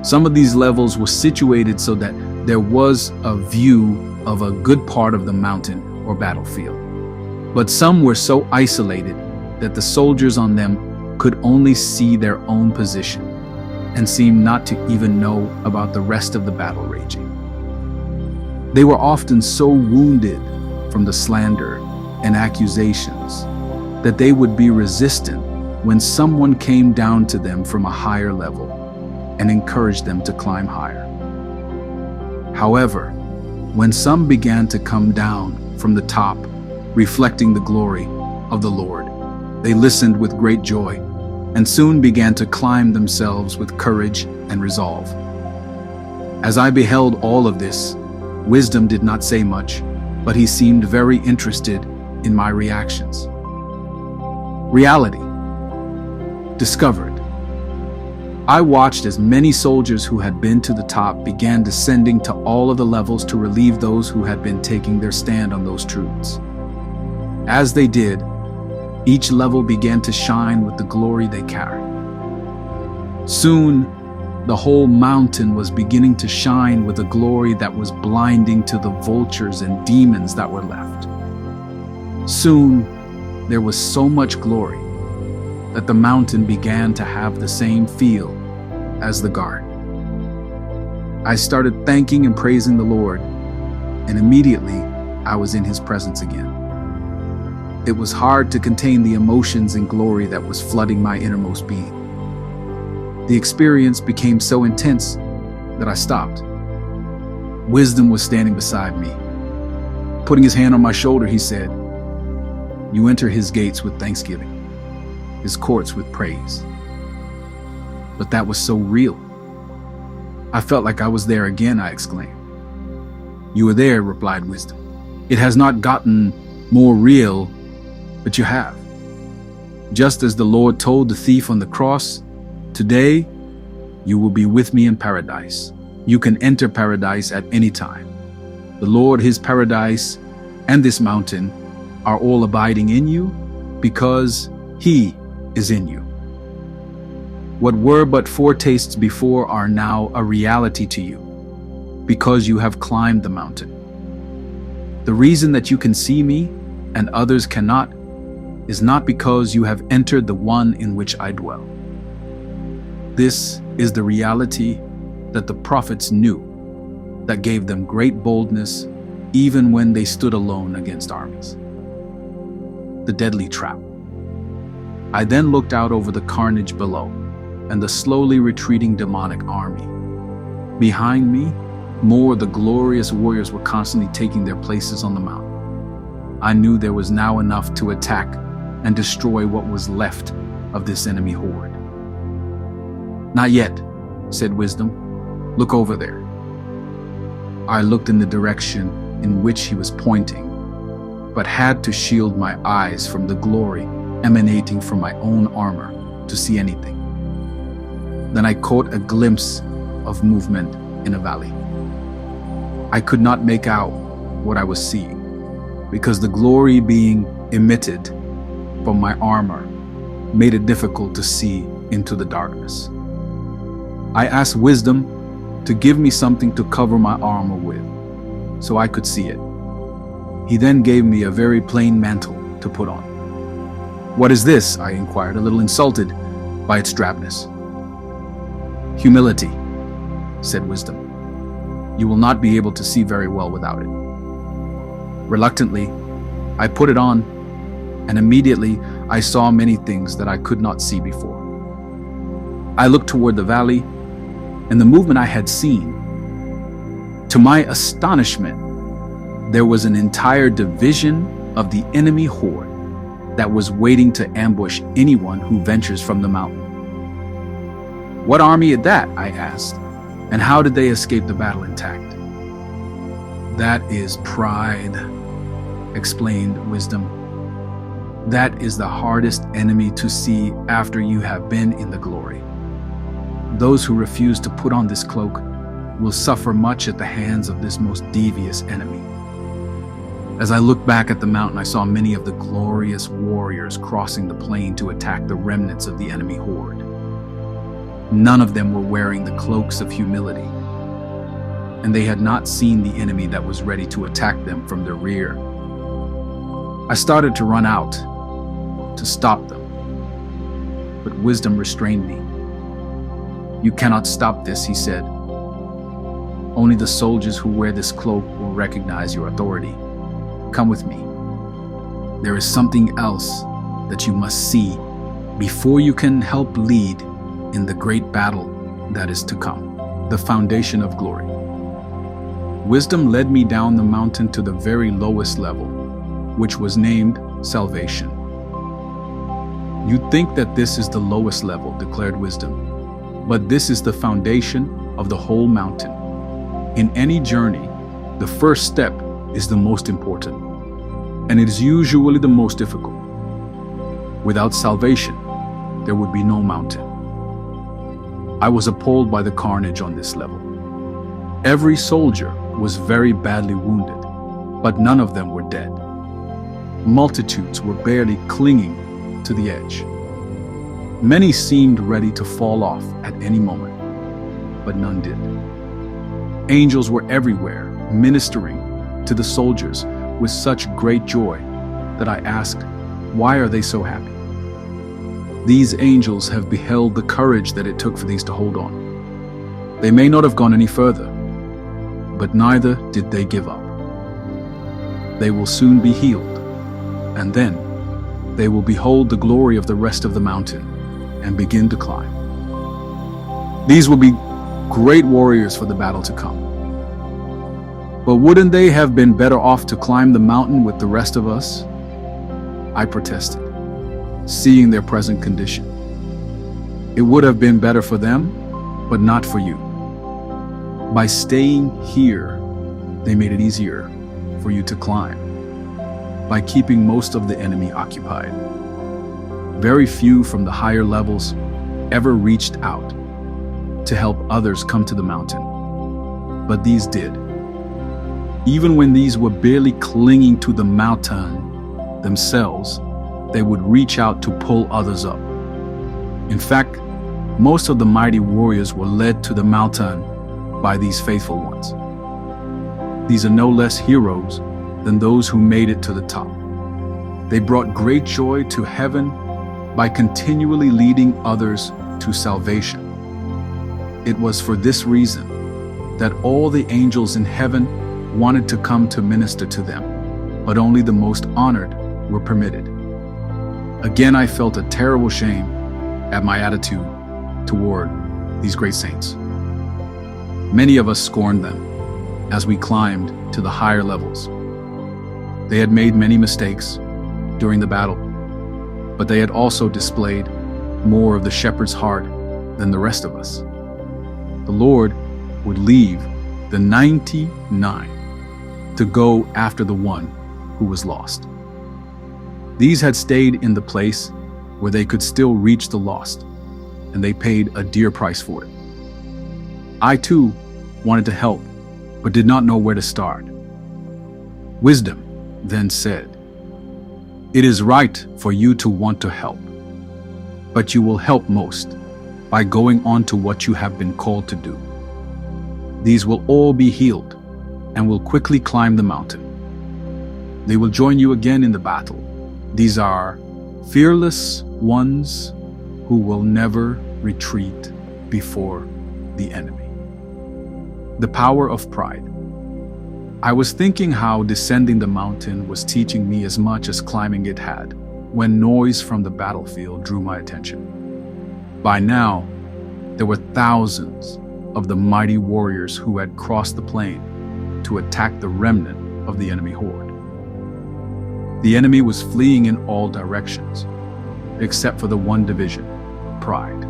Some of these levels were situated so that there was a view of a good part of the mountain or battlefield. But some were so isolated that the soldiers on them could only see their own position and seemed not to even know about the rest of the battle raging. They were often so wounded from the slander and accusations that they would be resistant when someone came down to them from a higher level and encouraged them to climb higher. However, when some began to come down from the top, reflecting the glory of the Lord, they listened with great joy and soon began to climb themselves with courage and resolve. As I beheld all of this, Wisdom did not say much, but he seemed very interested in my reactions. Reality. Discovered. I watched as many soldiers who had been to the top began descending to all of the levels to relieve those who had been taking their stand on those truths. As they did, each level began to shine with the glory they carried. Soon, the whole mountain was beginning to shine with a glory that was blinding to the vultures and demons that were left. Soon, there was so much glory that the mountain began to have the same feel as the garden. I started thanking and praising the Lord, and immediately I was in His presence again. It was hard to contain the emotions and glory that was flooding my innermost being. The experience became so intense that I stopped. Wisdom was standing beside me. Putting his hand on my shoulder, he said, "You enter His gates with thanksgiving, His courts with praise." But that was so real. I felt like I was there again, I exclaimed. "You were there," replied Wisdom. "It has not gotten more real, but you have. Just as the Lord told the thief on the cross, today you will be with me in paradise. You can enter paradise at any time. The Lord, His paradise, and this mountain are all abiding in you because He is in you. What were but foretastes before are now a reality to you because you have climbed the mountain. The reason that you can see me and others cannot is not because you have entered the one in which I dwell. This is the reality that the prophets knew, that gave them great boldness even when they stood alone against armies. The deadly trap. I then looked out over the carnage below and the slowly retreating demonic army. Behind me, more of the glorious warriors were constantly taking their places on the mountain. I knew there was now enough to attack and destroy what was left of this enemy horde. "Not yet," said Wisdom. "Look over there." I looked in the direction in which he was pointing, but had to shield my eyes from the glory emanating from my own armor to see anything. Then I caught a glimpse of movement in a valley. I could not make out what I was seeing because the glory being emitted from my armor made it difficult to see into the darkness. I asked Wisdom to give me something to cover my armor with so I could see it. He then gave me a very plain mantle to put on. "What is this?" I inquired, a little insulted by its drabness. "Humility," said Wisdom. "You will not be able to see very well without it." Reluctantly, I put it on, and immediately I saw many things that I could not see before. I looked toward the valley, and the movement I had seen. To my astonishment, there was an entire division of the enemy horde that was waiting to ambush anyone who ventures from the mountain. "What army is that?" I asked, "and how did they escape the battle intact?" "That is pride," explained Wisdom. "That is the hardest enemy to see after you have been in the glory. Those who refuse to put on this cloak will suffer much at the hands of this most devious enemy." As I looked back at the mountain, I saw many of the glorious warriors crossing the plain to attack the remnants of the enemy horde. None of them were wearing the cloaks of humility, and they had not seen the enemy that was ready to attack them from their rear. I started to run out to stop them, but Wisdom restrained me. "You cannot stop this," he said. "Only the soldiers who wear this cloak will recognize your authority. Come with me. There is something else that you must see before you can help lead in the great battle that is to come, the foundation of glory." Wisdom led me down the mountain to the very lowest level, which was named salvation. You think that this is the lowest level, declared wisdom, but this is the foundation of the whole mountain. In any journey, the first step is the most important, and it is usually the most difficult. Without salvation, there would be no mountain. I was appalled by the carnage on this level. Every soldier was very badly wounded, but none of them were dead. Multitudes were barely clinging to the edge. Many seemed ready to fall off at any moment, but none did. Angels were everywhere, ministering to the soldiers with such great joy that I asked, why are they so happy? These angels have beheld the courage that it took for these to hold on. They may not have gone any further, but neither did they give up. They will soon be healed, and then they will behold the glory of the rest of the mountain and begin to climb. These will be great warriors for the battle to come. But wouldn't they have been better off to climb the mountain with the rest of us? I protested, seeing their present condition. It would have been better for them, but not for you. By staying here, they made it easier for you to climb, by keeping most of the enemy occupied. Very few from the higher levels ever reached out to help others come to the mountain, but these did. Even when these were barely clinging to the mountain themselves, they would reach out to pull others up. In fact, most of the mighty warriors were led to the mountain by these faithful ones. These are no less heroes than those who made it to the top. They brought great joy to heaven by continually leading others to salvation. It was for this reason that all the angels in heaven wanted to come to minister to them, but only the most honored were permitted. Again, I felt a terrible shame at my attitude toward these great saints. Many of us scorned them as we climbed to the higher levels. They had made many mistakes during the battle, but they had also displayed more of the shepherd's heart than the rest of us. The Lord would leave the 99 to go after the one who was lost. These had stayed in the place where they could still reach the lost, and they paid a dear price for it. I too wanted to help, but did not know where to start. Wisdom then said, "It is right for you to want to help, but you will help most by going on to what you have been called to do. These will all be healed and will quickly climb the mountain. They will join you again in the battle. These are fearless ones who will never retreat before the enemy." The power of pride. I was thinking how descending the mountain was teaching me as much as climbing it had, when noise from the battlefield drew my attention. By now, there were thousands of the mighty warriors who had crossed the plain to attack the remnant of the enemy horde. The enemy was fleeing in all directions, except for the one division, pride.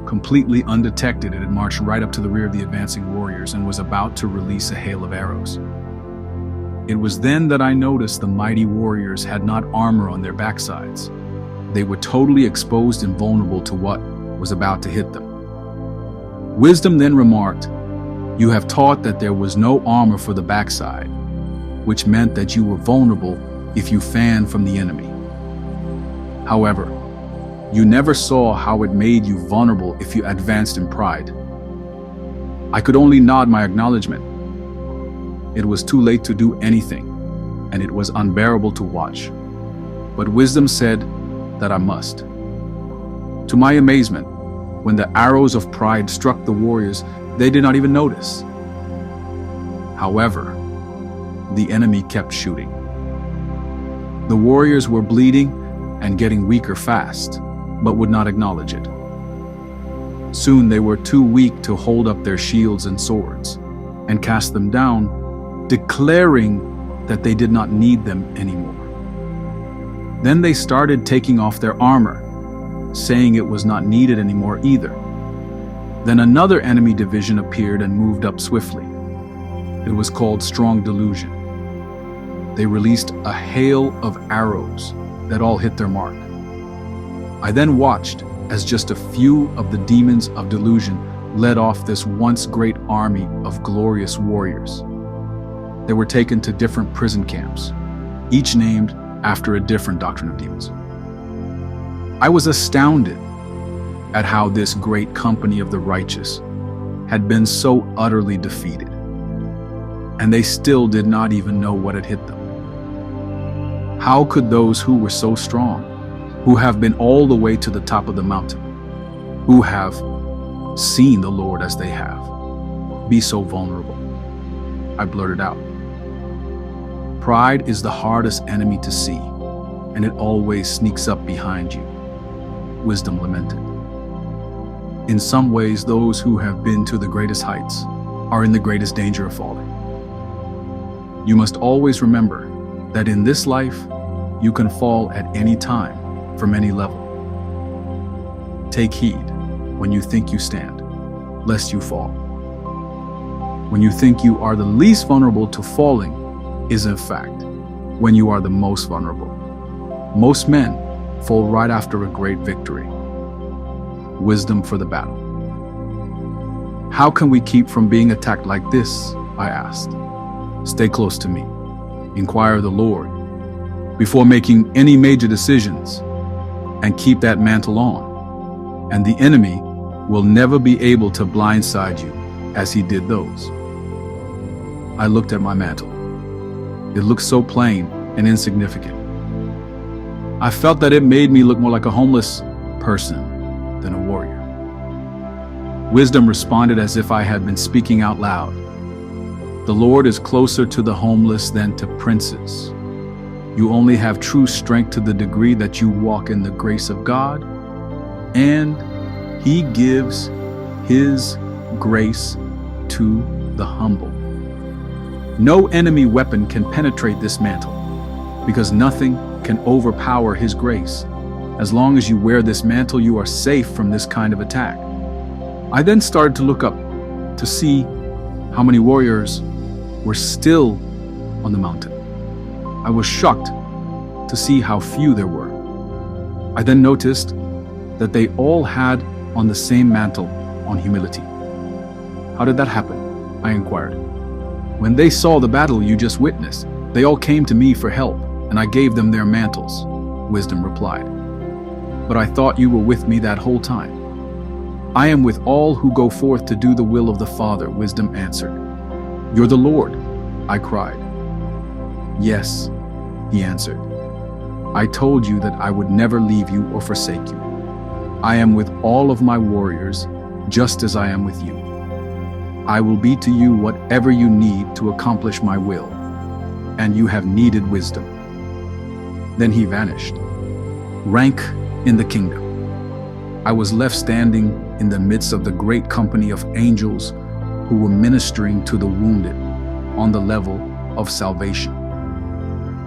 Completely undetected, it had marched right up to the rear of the advancing warriors and was about to release a hail of arrows. It was then that I noticed the mighty warriors had not armor on their backsides. They were totally exposed and vulnerable to what was about to hit them. Wisdom then remarked, "You have taught that there was no armor for the backside, which meant that you were vulnerable if you fanned from the enemy. However, you never saw how it made you vulnerable if you advanced in pride." I could only nod my acknowledgement. It was too late to do anything, and it was unbearable to watch. But wisdom said that I must. To my amazement, when the arrows of pride struck the warriors, they did not even notice. However, the enemy kept shooting. The warriors were bleeding and getting weaker fast, but would not acknowledge it. Soon they were too weak to hold up their shields and swords, and cast them down, declaring that they did not need them anymore. Then they started taking off their armor, saying it was not needed anymore either. Then another enemy division appeared and moved up swiftly. It was called Strong Delusion. They released a hail of arrows that all hit their mark. I then watched as just a few of the demons of delusion led off this once great army of glorious warriors. They were taken to different prison camps, each named after a different doctrine of demons. I was astounded at how this great company of the righteous had been so utterly defeated, and they still did not even know what had hit them. How could those who were so strong, who have been all the way to the top of the mountain, who have seen the Lord as they have, be so vulnerable? I blurted out. Pride is the hardest enemy to see, and it always sneaks up behind you, Wisdom lamented. In some ways, those who have been to the greatest heights are in the greatest danger of falling. You must always remember that in this life, you can fall at any time from any level. Take heed when you think you stand, lest you fall. When you think you are the least vulnerable to falling is in fact when you are the most vulnerable. Most men fall right after a great victory. Wisdom for the battle. How can we keep from being attacked like this? I asked. Stay close to me. Inquire of the Lord before making any major decisions, and keep that mantle on, and the enemy will never be able to blindside you as he did those. I looked at my mantle. It looked so plain and insignificant. I felt that it made me look more like a homeless person than a warrior. Wisdom responded as if I had been speaking out loud. The Lord is closer to the homeless than to princes. You only have true strength to the degree that you walk in the grace of God, and He gives His grace to the humble. No enemy weapon can penetrate this mantle, because nothing can overpower His grace. As long as you wear this mantle, you are safe from this kind of attack. I then started to look up to see how many warriors were still on the mountain. I was shocked to see how few there were. I then noticed that they all had on the same mantle on humility. How did that happen? I inquired. When they saw the battle you just witnessed, they all came to me for help, and I gave them their mantles, Wisdom replied. But I thought you were with me that whole time. I am with all who go forth to do the will of the Father, Wisdom answered. You're the Lord, I cried. Yes, he answered. I told you that I would never leave you or forsake you. I am with all of my warriors, just as I am with you. I will be to you whatever you need to accomplish my will, and you have needed wisdom. Then he vanished. Rank in the kingdom. I was left standing in the midst of the great company of angels who were ministering to the wounded on the level of salvation.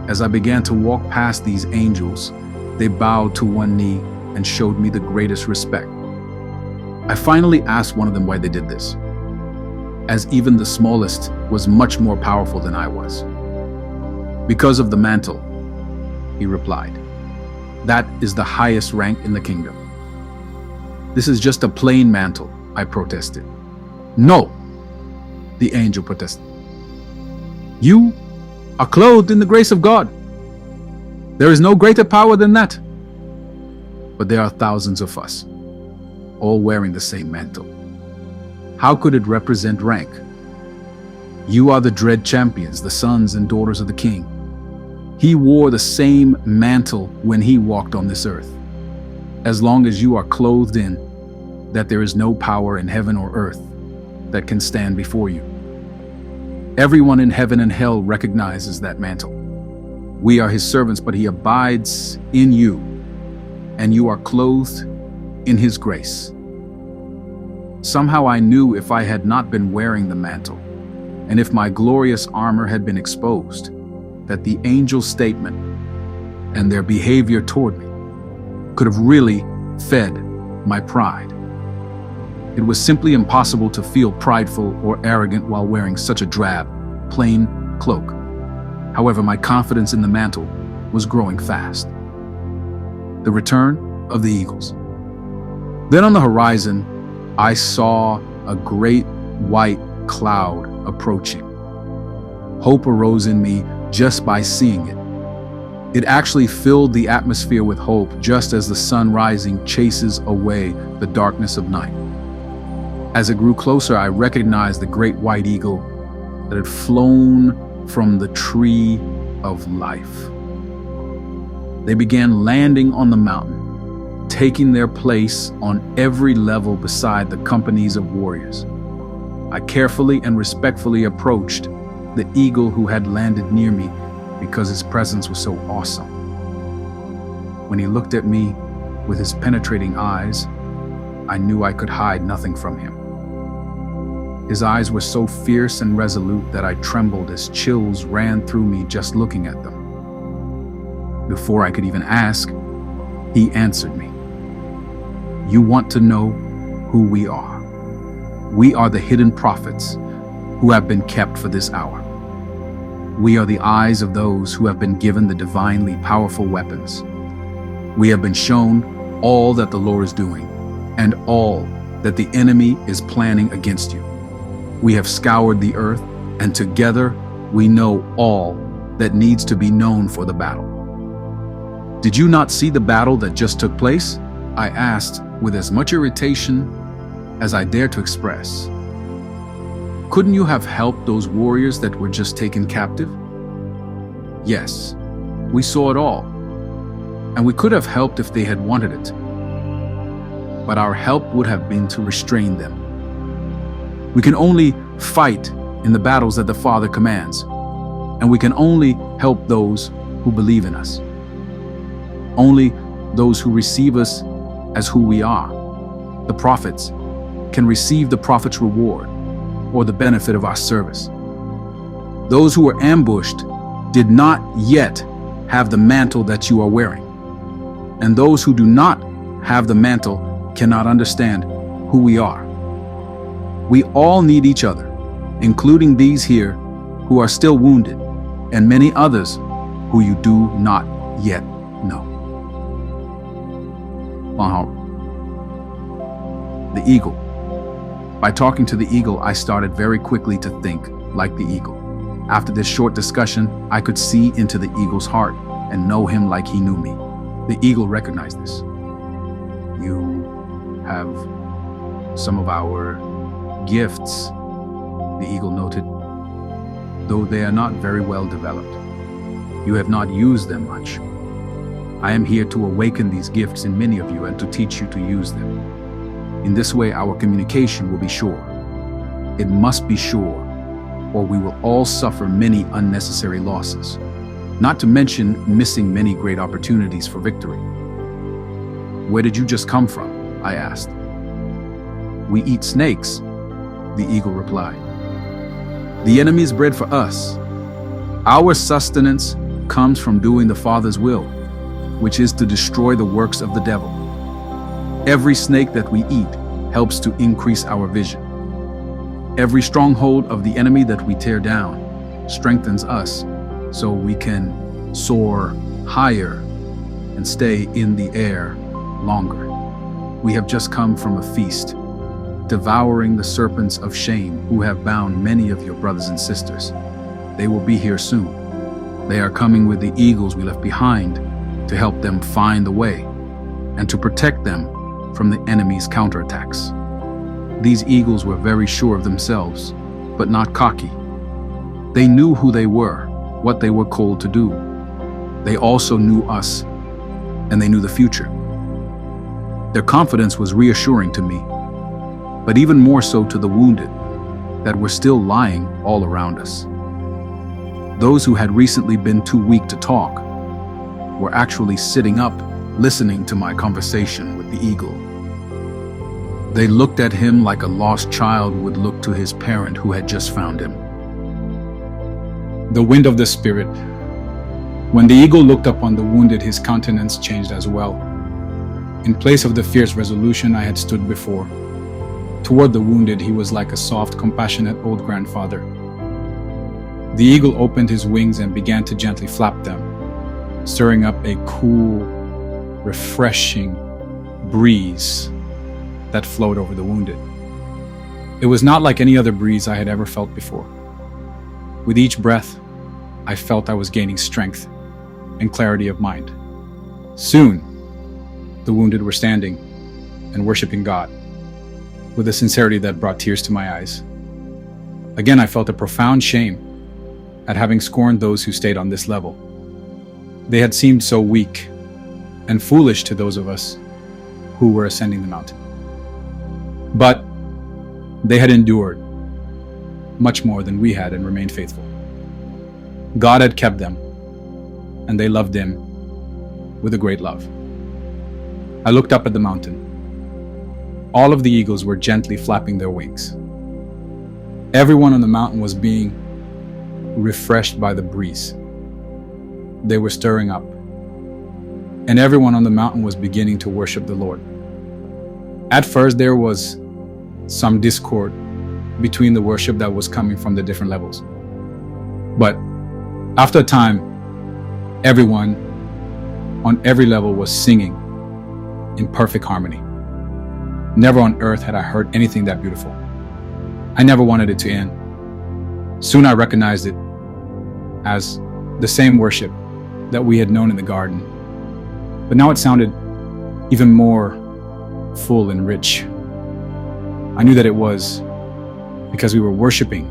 As I began to walk past these angels, they bowed to one knee and showed me the greatest respect. I finally asked one of them why they did this, as even the smallest was much more powerful than I was. Because of the mantle, he replied. That is the highest rank in the kingdom. This is just a plain mantle, I protested. No, the angel protested. You are clothed in the grace of God. There is no greater power than that. But there are thousands of us, all wearing the same mantle. How could it represent rank? You are the dread champions, the sons and daughters of the King. He wore the same mantle when he walked on this earth. As long as you are clothed in, that there is no power in heaven or earth that can stand before you. Everyone in heaven and hell recognizes that mantle. We are his servants, but he abides in you, and you are clothed in his grace. Somehow I knew if I had not been wearing the mantle, and if my glorious armor had been exposed, that the angel's statement, and their behavior toward me could have really fed my pride. It was simply impossible to feel prideful or arrogant while wearing such a drab, plain cloak. However, my confidence in the mantle was growing fast. The return of the eagles. Then on the horizon, I saw a great white cloud approaching. Hope arose in me just by seeing it. It actually filled the atmosphere with hope, just as the sun rising chases away the darkness of night. As it grew closer, I recognized the great white eagle that had flown from the tree of life. They began landing on the mountain, taking their place on every level beside the companies of warriors. I carefully and respectfully approached the eagle who had landed near me because his presence was so awesome. When he looked at me with his penetrating eyes, I knew I could hide nothing from him. His eyes were so fierce and resolute that I trembled as chills ran through me just looking at them. Before I could even ask, he answered me. You want to know who we are. We are the hidden prophets who have been kept for this hour. We are the eyes of those who have been given the divinely powerful weapons. We have been shown all that the Lord is doing and all that the enemy is planning against you. We have scoured the earth, and together we know all that needs to be known for the battle. Did you not see the battle that just took place? I asked with as much irritation as I dared to express. Couldn't you have helped those warriors that were just taken captive? Yes, we saw it all, and we could have helped if they had wanted it. But our help would have been to restrain them. We can only fight in the battles that the Father commands, and we can only help those who believe in us. Only those who receive us as who we are, the prophets, can receive the prophet's reward or the benefit of our service. Those who were ambushed did not yet have the mantle that you are wearing, and those who do not have the mantle cannot understand who we are. We all need each other, including these here who are still wounded, and many others who you do not yet know. The eagle. By talking to the eagle, I started very quickly to think like the eagle. After this short discussion, I could see into the eagle's heart and know him like he knew me. The eagle recognized this. You have some of our gifts, the eagle noted, though they are not very well developed. You have not used them much. I am here to awaken these gifts in many of you and to teach you to use them. In this way, our communication will be sure. It must be sure, or we will all suffer many unnecessary losses, not to mention missing many great opportunities for victory. Where did you just come from? I asked. We eat snakes, the eagle replied. The enemy is bread for us. Our sustenance comes from doing the Father's will, which is to destroy the works of the devil. Every snake that we eat helps to increase our vision. Every stronghold of the enemy that we tear down strengthens us so we can soar higher and stay in the air longer. We have just come from a feast, devouring the serpents of shame who have bound many of your brothers and sisters. They will be here soon. They are coming with the eagles we left behind to help them find the way and to protect them from the enemy's counterattacks. These eagles were very sure of themselves, but not cocky. They knew who they were, what they were called to do. They also knew us, and they knew the future. Their confidence was reassuring to me, but even more so to the wounded that were still lying all around us. Those who had recently been too weak to talk were actually sitting up, listening to my conversation with the eagle. They looked at him like a lost child would look to his parent who had just found him. The wind of the Spirit. When the eagle looked upon the wounded, his countenance changed as well. In place of the fierce resolution I had stood before, toward the wounded he was like a soft, compassionate old grandfather. The eagle opened his wings and began to gently flap them, stirring up a cool, refreshing breeze that flowed over the wounded. It was not like any other breeze I had ever felt before. With each breath, I felt I was gaining strength and clarity of mind. Soon, the wounded were standing and worshiping God with a sincerity that brought tears to my eyes. Again, I felt a profound shame at having scorned those who stayed on this level. They had seemed so weak and foolish to those of us who were ascending the mountain. But they had endured much more than we had and remained faithful. God had kept them, and they loved Him with a great love. I looked up at the mountain. All of the eagles were gently flapping their wings. Everyone on the mountain was being refreshed by the breeze. They were stirring up, and everyone on the mountain was beginning to worship the Lord. At first, there was some discord between the worship that was coming from the different levels. But after a time, everyone on every level was singing in perfect harmony. Never on earth had I heard anything that beautiful. I never wanted it to end. Soon I recognized it as the same worship that we had known in the garden. But now it sounded even more full and rich. I knew that it was because we were worshiping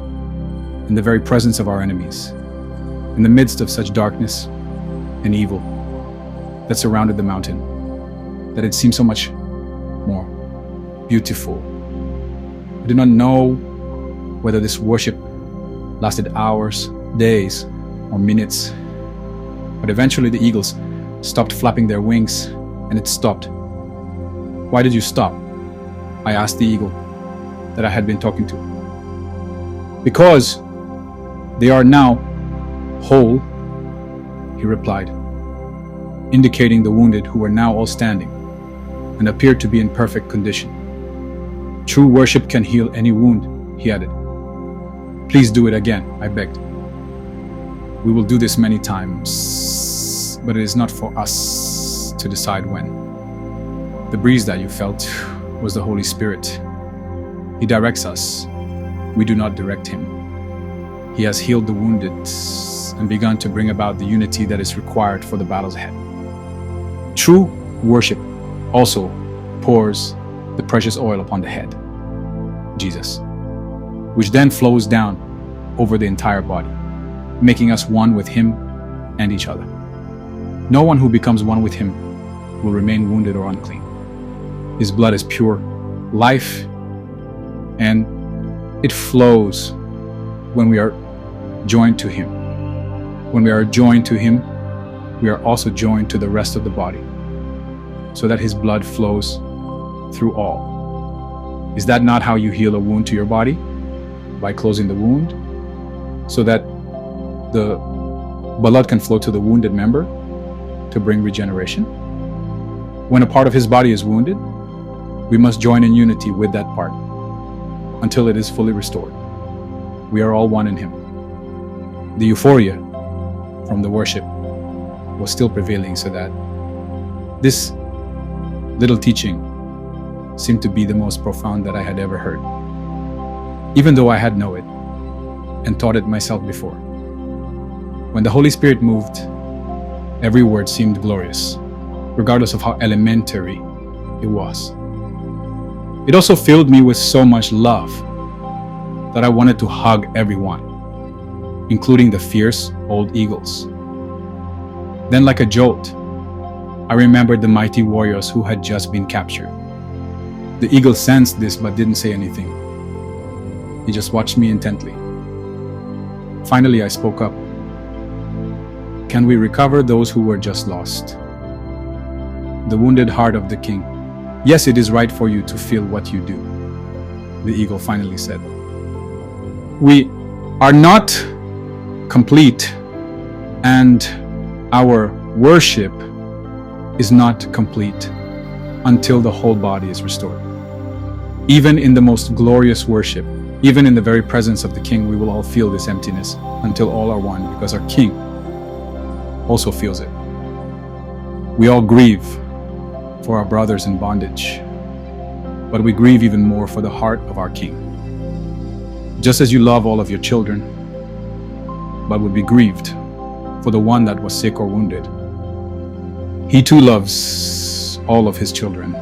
in the very presence of our enemies, in the midst of such darkness and evil that surrounded the mountain, that it seemed so much more beautiful. I do not know whether this worship lasted hours, days, or minutes, but eventually the eagles stopped flapping their wings, and it stopped. Why did you stop? I asked the eagle that I had been talking to. Because they are now whole, he replied, indicating the wounded who were now all standing and appeared to be in perfect condition. True worship can heal any wound, he added. Please do it again, I begged. We will do this many times, but it is not for us to decide when. The breeze that you felt was the Holy Spirit. He directs us. We do not direct Him. He has healed the wounded and begun to bring about the unity that is required for the battles ahead. True worship also pours the precious oil upon the head, Jesus, which then flows down over the entire body, making us one with Him and each other. No one who becomes one with Him will remain wounded or unclean. His blood is pure life, and it flows when we are joined to Him. When we are joined to Him, we are also joined to the rest of the body, so that His blood flows through all. Is that not how you heal a wound to your body? By closing the wound, so that the blood can flow to the wounded member to bring regeneration? When a part of His body is wounded, we must join in unity with that part until it is fully restored. We are all one in Him. The euphoria from the worship was still prevailing, so that this little teaching seemed to be the most profound that I had ever heard, even though I had known it and taught it myself before. When the Holy Spirit moved, every word seemed glorious, regardless of how elementary it was. It also filled me with so much love that I wanted to hug everyone, including the fierce old eagles. Then, like a jolt, I remembered the mighty warriors who had just been captured. The eagle sensed this but didn't say anything. He just watched me intently. Finally, I spoke up. Can we recover those who were just lost? The wounded heart of the king. Yes, it is right for you to feel what you do, the eagle finally said. We are not complete and Our worship is not complete until the whole body is restored. Even in the most glorious worship, even in the very presence of the King, we will all feel this emptiness until all are one, because our King also feels it. We all grieve for our brothers in bondage, but we grieve even more for the heart of our King. Just as you love all of your children, but would be grieved for the one that was sick or wounded, He too loves all of His children,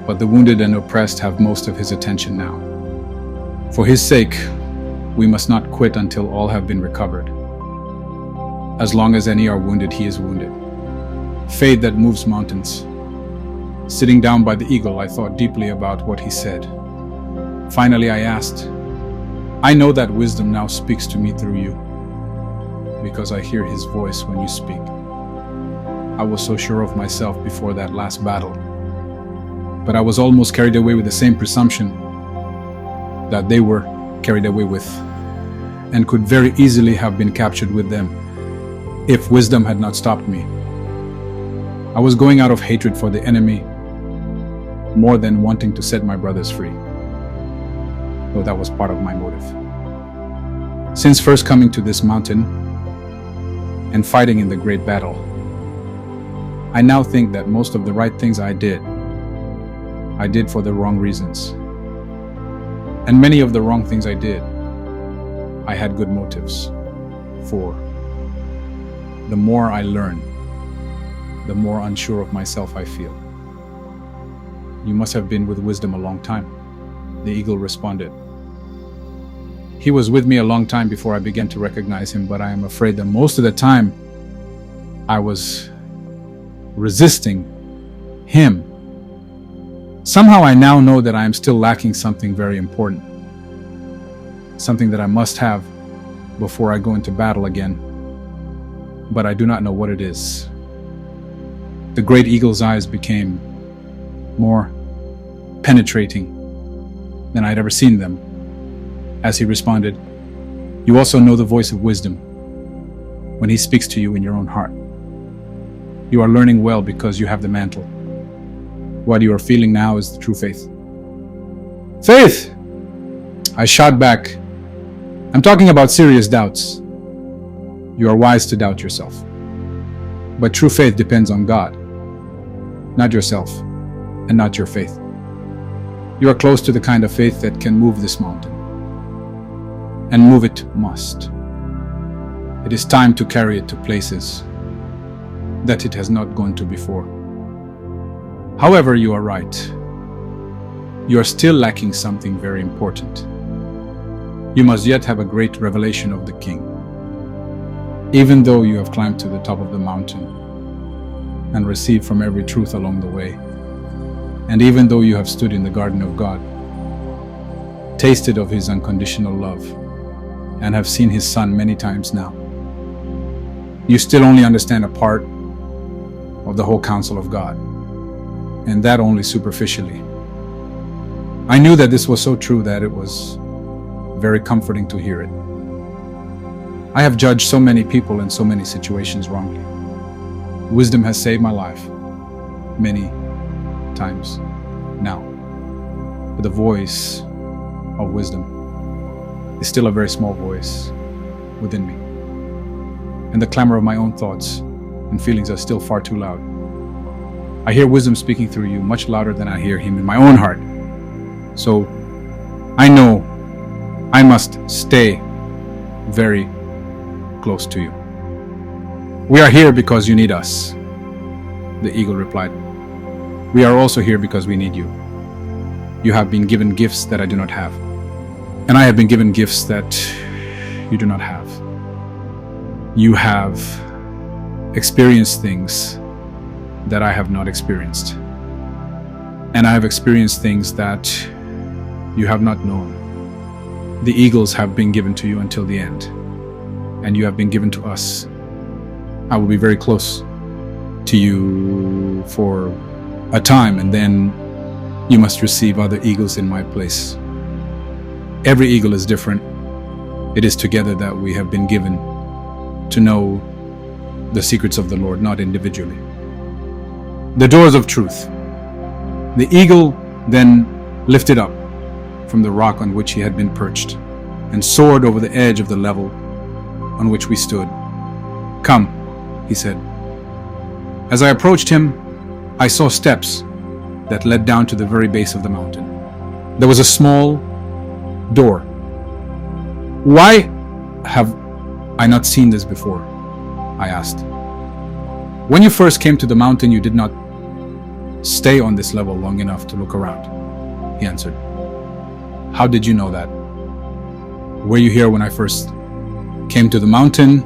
but the wounded and oppressed have most of His attention now. For His sake, we must not quit until all have been recovered. As long as any are wounded, He is wounded. Faith that moves mountains. Sitting down by the eagle, I thought deeply about what he said. Finally, I asked, I know that wisdom now speaks to me through you, because I hear His voice when you speak. I was so sure of myself before that last battle, but I was almost carried away with the same presumption that they were carried away with, and could very easily have been captured with them if wisdom had not stopped me. I was going out of hatred for the enemy more than wanting to set my brothers free, though that was part of my motive. Since first coming to this mountain and fighting in the great battle, I now think that most of the right things I did for the wrong reasons. And many of the wrong things I did, I had good motives for. The more I learn, the more unsure of myself I feel. You must have been with wisdom a long time, the eagle responded. He was with me a long time before I began to recognize him, but I am afraid that most of the time I was resisting him. Somehow I now know that I am still lacking something very important, something that I must have before I go into battle again, but I do not know what it is. The great eagle's eyes became more penetrating than I had ever seen them as he responded, you also know the voice of wisdom when he speaks to you in your own heart. You are learning well because you have the mantle. What you are feeling now is the true faith. Faith! I shot back. I'm talking about serious doubts. You are wise to doubt yourself. But true faith depends on God, not yourself, and not your faith. You are close to the kind of faith that can move this mountain. And move it must. It is time to carry it to places that it has not gone to before. However, you are right. You are still lacking something very important. You must yet have a great revelation of the King. Even though you have climbed to the top of the mountain and received from every truth along the way, and even though you have stood in the garden of God, tasted of His unconditional love, and have seen His Son many times now, you still only understand a part of the whole counsel of God, and that only superficially. I knew that this was so true that it was very comforting to hear it. I have judged so many people in so many situations wrongly. Wisdom has saved my life many times now, but the voice of wisdom is still a very small voice within me, and the clamor of my own thoughts and feelings are still far too loud. I hear wisdom speaking through you much louder than I hear Him in my own heart. So I know I must stay very close to you. We are here because you need us, the eagle replied. We are also here because we need you. You have been given gifts that I do not have, and I have been given gifts that you do not have. You have experienced things that I have not experienced, and I have experienced things that you have not known. The eagles have been given to you until the end, and you have been given to us. I will be very close to you for a time, and then you must receive other eagles in my place. Every eagle is different. It is together that we have been given to know the secrets of the Lord, not individually. The doors of truth. The eagle then lifted up from the rock on which he had been perched and soared over the edge of the level on which we stood. "Come," he said. As I approached him, I saw steps that led down to the very base of the mountain. There was a small door. "Why have I not seen this before?" I asked. "When you first came to the mountain, you did not stay on this level long enough to look around," he answered. "How did you know that? Were you here when I first came to the mountain?"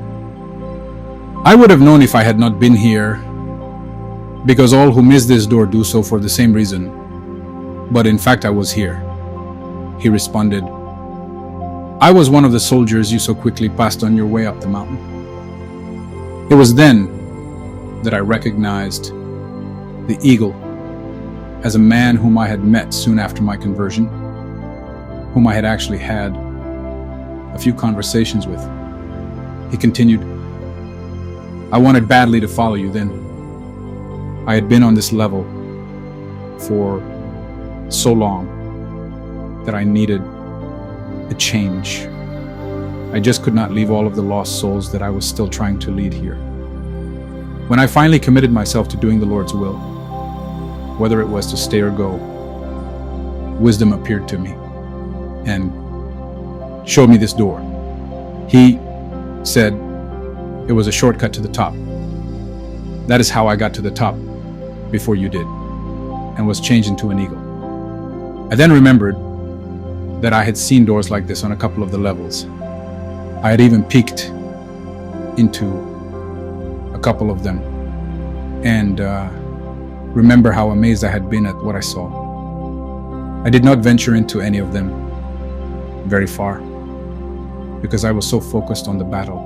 "I would have known if I had not been here, because all who miss this door do so for the same reason. But in fact, I was here," he responded. "I was one of the soldiers you so quickly passed on your way up the mountain." It was then that I recognized the eagle as a man whom I had met soon after my conversion, whom I had actually had a few conversations with. He continued, "I wanted badly to follow you then. I had been on this level for so long that I needed a change. I just could not leave all of the lost souls that I was still trying to lead here. When I finally committed myself to doing the Lord's will, whether it was to stay or go, wisdom appeared to me and showed me this door. He said it was a shortcut to the top. That is how I got to the top before you did, and was changed into an eagle." I then remembered that I had seen doors like this on a couple of the levels. I had even peeked into a couple of them, and remember how amazed I had been at what I saw. I did not venture into any of them very far, because I was so focused on the battle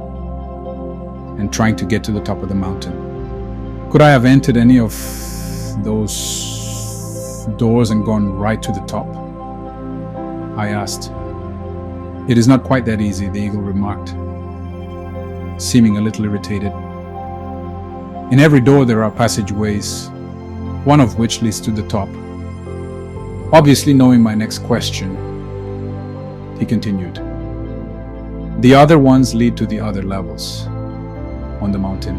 and trying to get to the top of the mountain. Could I have entered any of those doors and gone right to the top? I asked. "It is not quite that easy," the eagle remarked, seeming a little irritated. "In every door there are passageways, one of which leads to the top." Obviously knowing my next question, he continued, "The other ones lead to the other levels on the mountain.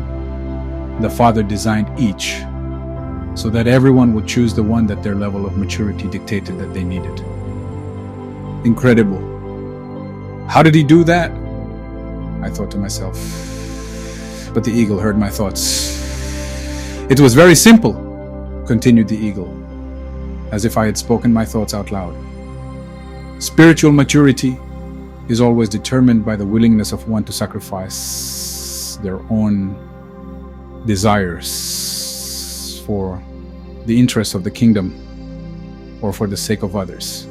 The Father designed each so that everyone would choose the one that their level of maturity dictated that they needed." Incredible. How did he do that? I thought to myself. But the eagle heard my thoughts. "It was very simple," continued the eagle, as if I had spoken my thoughts out loud. "Spiritual maturity is always determined by the willingness of one to sacrifice their own desires for the interests of the kingdom or for the sake of others."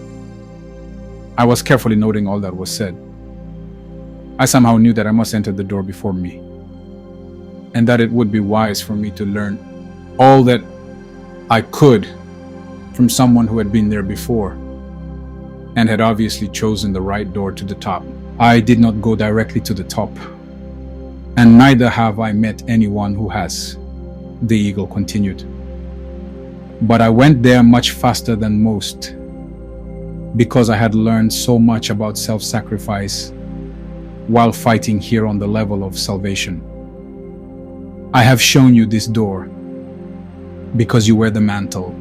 I was carefully noting all that was said. I somehow knew that I must enter the door before me, and that it would be wise for me to learn all that I could from someone who had been there before and had obviously chosen the right door to the top. I did not go directly to the top, and neither have I met anyone who has, the eagle continued. But I went there much faster than most, because I had learned so much about self-sacrifice while fighting here on the level of salvation. I have shown you this door because you wear the mantle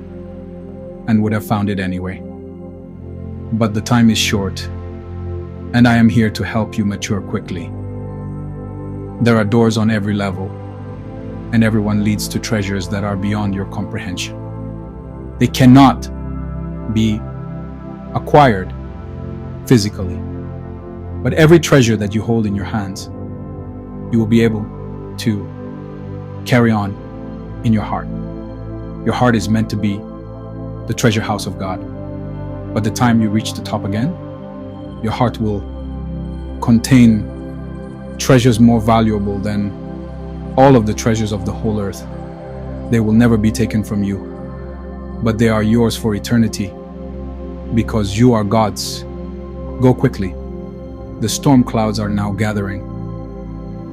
and would have found it anyway. But the time is short, and I am here to help you mature quickly. There are doors on every level, and everyone leads to treasures that are beyond your comprehension. They cannot be acquired physically, but every treasure that you hold in your hands, you will be able to carry on in your heart. Your heart is meant to be the treasure house of God. But the time you reach the top again, your heart will contain treasures more valuable than all of the treasures of the whole earth. They will never be taken from you, but they are yours for eternity because you are God's. Go quickly. The storm clouds are now gathering,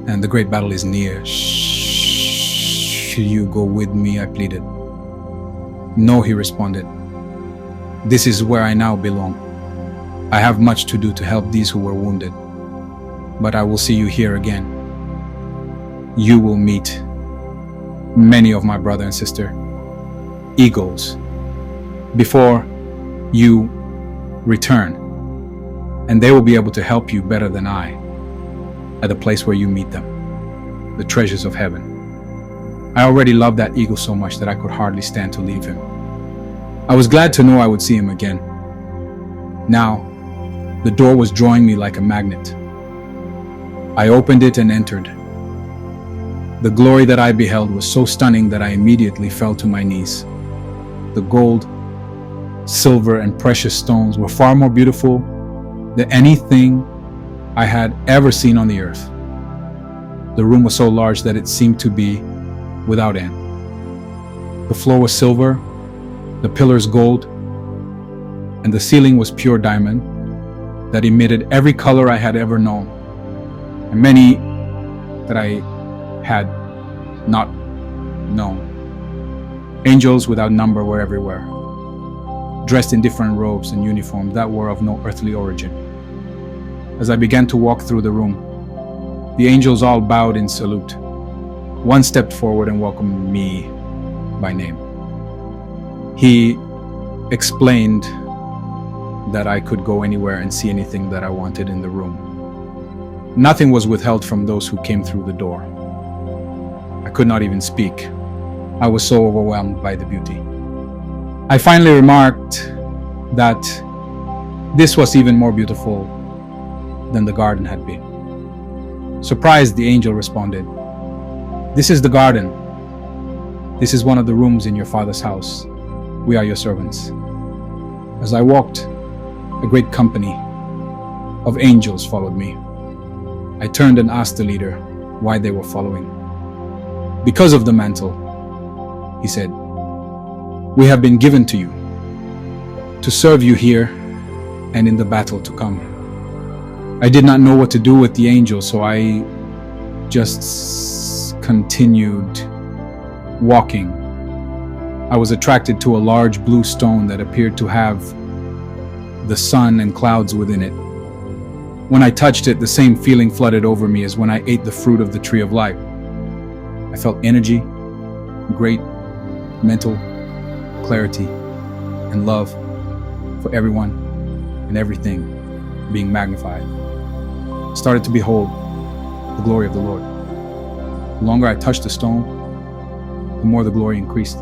and the great battle is near. Should you go with me? I pleaded. No, he responded. This is where I now belong. I have much to do to help these who were wounded, but I will see you here again. You will meet many of my brother and sister eagles before you return, and they will be able to help you better than I at the place where you meet them, the treasures of heaven. I already loved that eagle so much that I could hardly stand to leave him. I was glad to know I would see him again. Now, the door was drawing me like a magnet. I opened it and entered. The glory that I beheld was so stunning that I immediately fell to my knees. The gold, silver, and precious stones were far more beautiful than anything I had ever seen on the earth. The room was so large that it seemed to be without end. The floor was silver, the pillars gold, and the ceiling was pure diamond that emitted every color I had ever known, and many that I had not known. Angels without number were everywhere, dressed in different robes and uniforms that were of no earthly origin. As I began to walk through the room, the angels all bowed in salute. One stepped forward and welcomed me by name. He explained that I could go anywhere and see anything that I wanted in the room. Nothing was withheld from those who came through the door. I could not even speak. I was so overwhelmed by the beauty. I finally remarked that this was even more beautiful than the garden had been. Surprised, the angel responded, "This is the garden. This is one of the rooms in your father's house. We are your servants." As I walked, a great company of angels followed me. I turned and asked the leader why they were following. "Because of the mantle," he said. "We have been given to you to serve you here and in the battle to come." I did not know what to do with the angel, so I just continued walking. I was attracted to a large blue stone that appeared to have the sun and clouds within it. When I touched it, the same feeling flooded over me as when I ate the fruit of the tree of life. I felt energy, great mental clarity, and love for everyone and everything being magnified. I started to behold the glory of the Lord. The longer I touched the stone, the more the glory increased.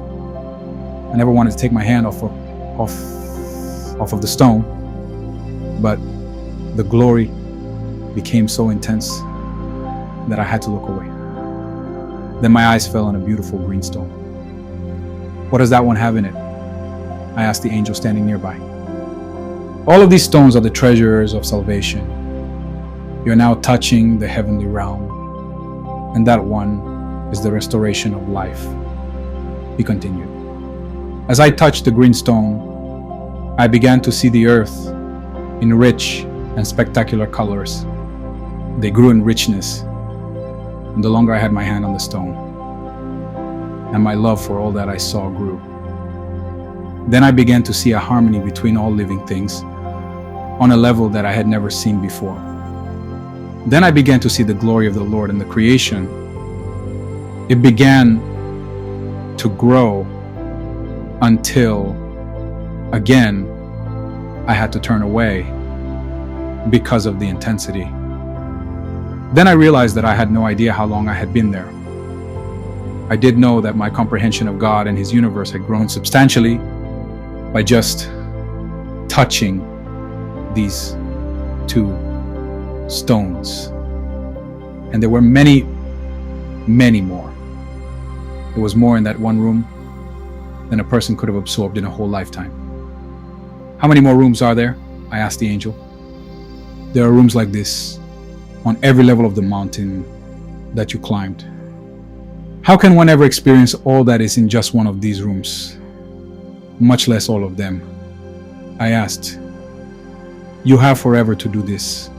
I never wanted to take my hand off of the stone, but the glory became so intense that I had to look away. Then my eyes fell on a beautiful green stone. "What does that one have in it?" I asked the angel standing nearby. "All of these stones are the treasures of salvation. You're now touching the heavenly realm, and that one is the restoration of life," he continued. As I touched the green stone, I began to see the earth in rich and spectacular colors. They grew in richness, and the longer I had my hand on the stone, and my love for all that I saw grew. Then I began to see a harmony between all living things on a level that I had never seen before. Then I began to see the glory of the Lord in the creation. It began to grow until, again, I had to turn away because of the intensity. Then I realized that I had no idea how long I had been there. I did know that my comprehension of God and His universe had grown substantially by just touching these two stones. And there were many, many more. There was more in that one room than a person could have absorbed in a whole lifetime. "How many more rooms are there?" I asked the angel. "There are rooms like this on every level of the mountain that you climbed." "How can one ever experience all that is in just one of these rooms, much less all of them?" I asked. "You have forever to do this.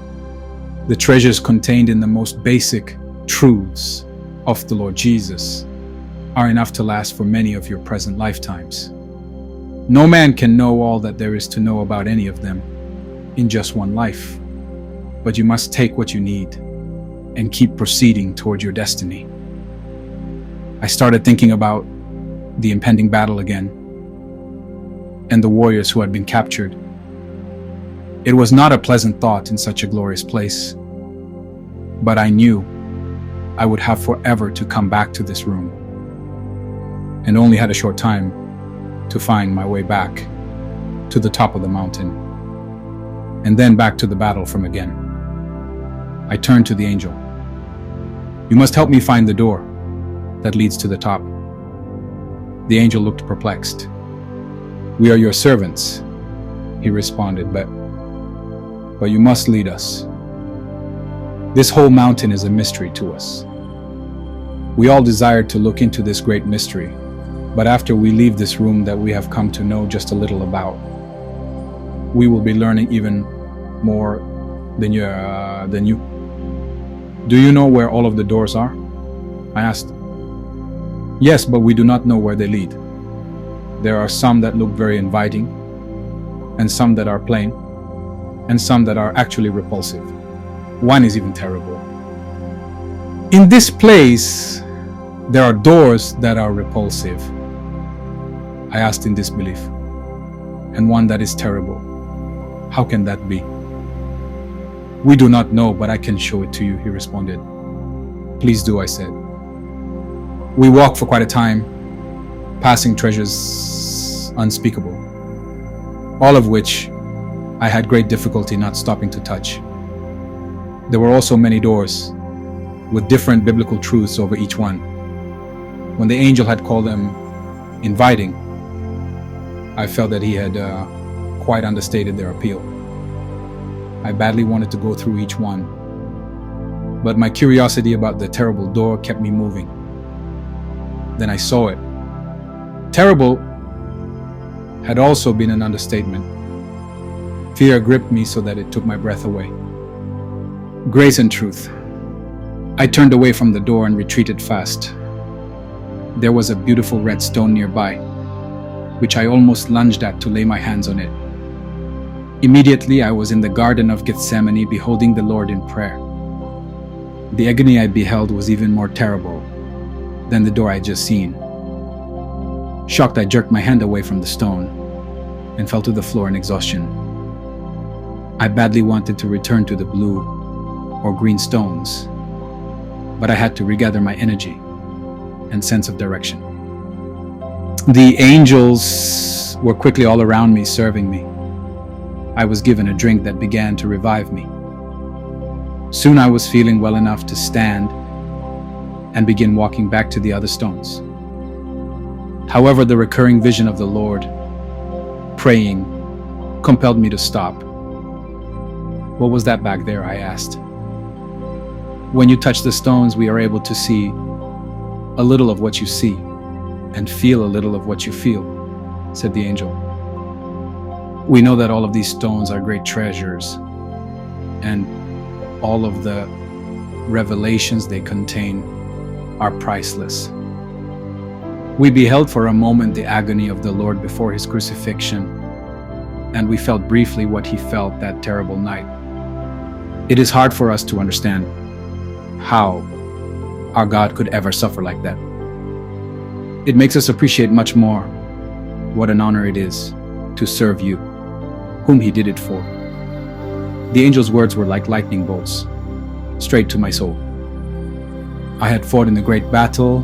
The treasures contained in the most basic truths of the Lord Jesus are enough to last for many of your present lifetimes. No man can know all that there is to know about any of them in just one life, but you must take what you need and keep proceeding toward your destiny. I started thinking about the impending battle again and the warriors who had been captured. It was not a pleasant thought in such a glorious place, but I knew I would have forever to come back to this room, and only had a short time to find my way back to the top of the mountain, and then back to the battle from again. I turned to the angel. "You must help me find the door that leads to the top." The angel looked perplexed. "We are your servants," he responded, but you must lead us. This whole mountain is a mystery to us. We all desire to look into this great mystery, but after we leave this room that we have come to know just a little about, we will be learning even more than you. "Do you know where all of the doors are?" I asked. "Yes, but we do not know where they lead. There are some that look very inviting, and some that are plain, and some that are actually repulsive. One is even terrible. In this place, there are doors that are repulsive." I asked in disbelief. "And one that is terrible. How can that be?" "We do not know, but I can show it to you," he responded. "Please do," I said. We walked for quite a time, passing treasures unspeakable, all of which I had great difficulty not stopping to touch. There were also many doors, with different biblical truths over each one. When the angel had called them inviting, I felt that he had quite understated their appeal. I badly wanted to go through each one, but my curiosity about the terrible door kept me moving. Then I saw it. Terrible had also been an understatement. Fear gripped me so that it took my breath away. Grace and truth. I turned away from the door and retreated fast. There was a beautiful red stone nearby, which I almost lunged at to lay my hands on it. Immediately I was in the Garden of Gethsemane, beholding the Lord in prayer. The agony I beheld was even more terrible than the door I had just seen. Shocked, I jerked my hand away from the stone and fell to the floor in exhaustion. I badly wanted to return to the blue or green stones, but I had to regather my energy and sense of direction. The angels were quickly all around me, serving me. I was given a drink that began to revive me. Soon I was feeling well enough to stand and begin walking back to the other stones. However, the recurring vision of the Lord praying compelled me to stop. "What was that back there?" I asked. "When you touch the stones, we are able to see a little of what you see and feel a little of what you feel," said the angel. "We know that all of these stones are great treasures, and all of the revelations they contain are priceless. We beheld for a moment the agony of the Lord before his crucifixion, and we felt briefly what he felt that terrible night. It is hard for us to understand how our God could ever suffer like that. It makes us appreciate much more what an honor it is to serve you, whom he did it for." The angel's words were like lightning bolts, straight to my soul. I had fought in the great battle.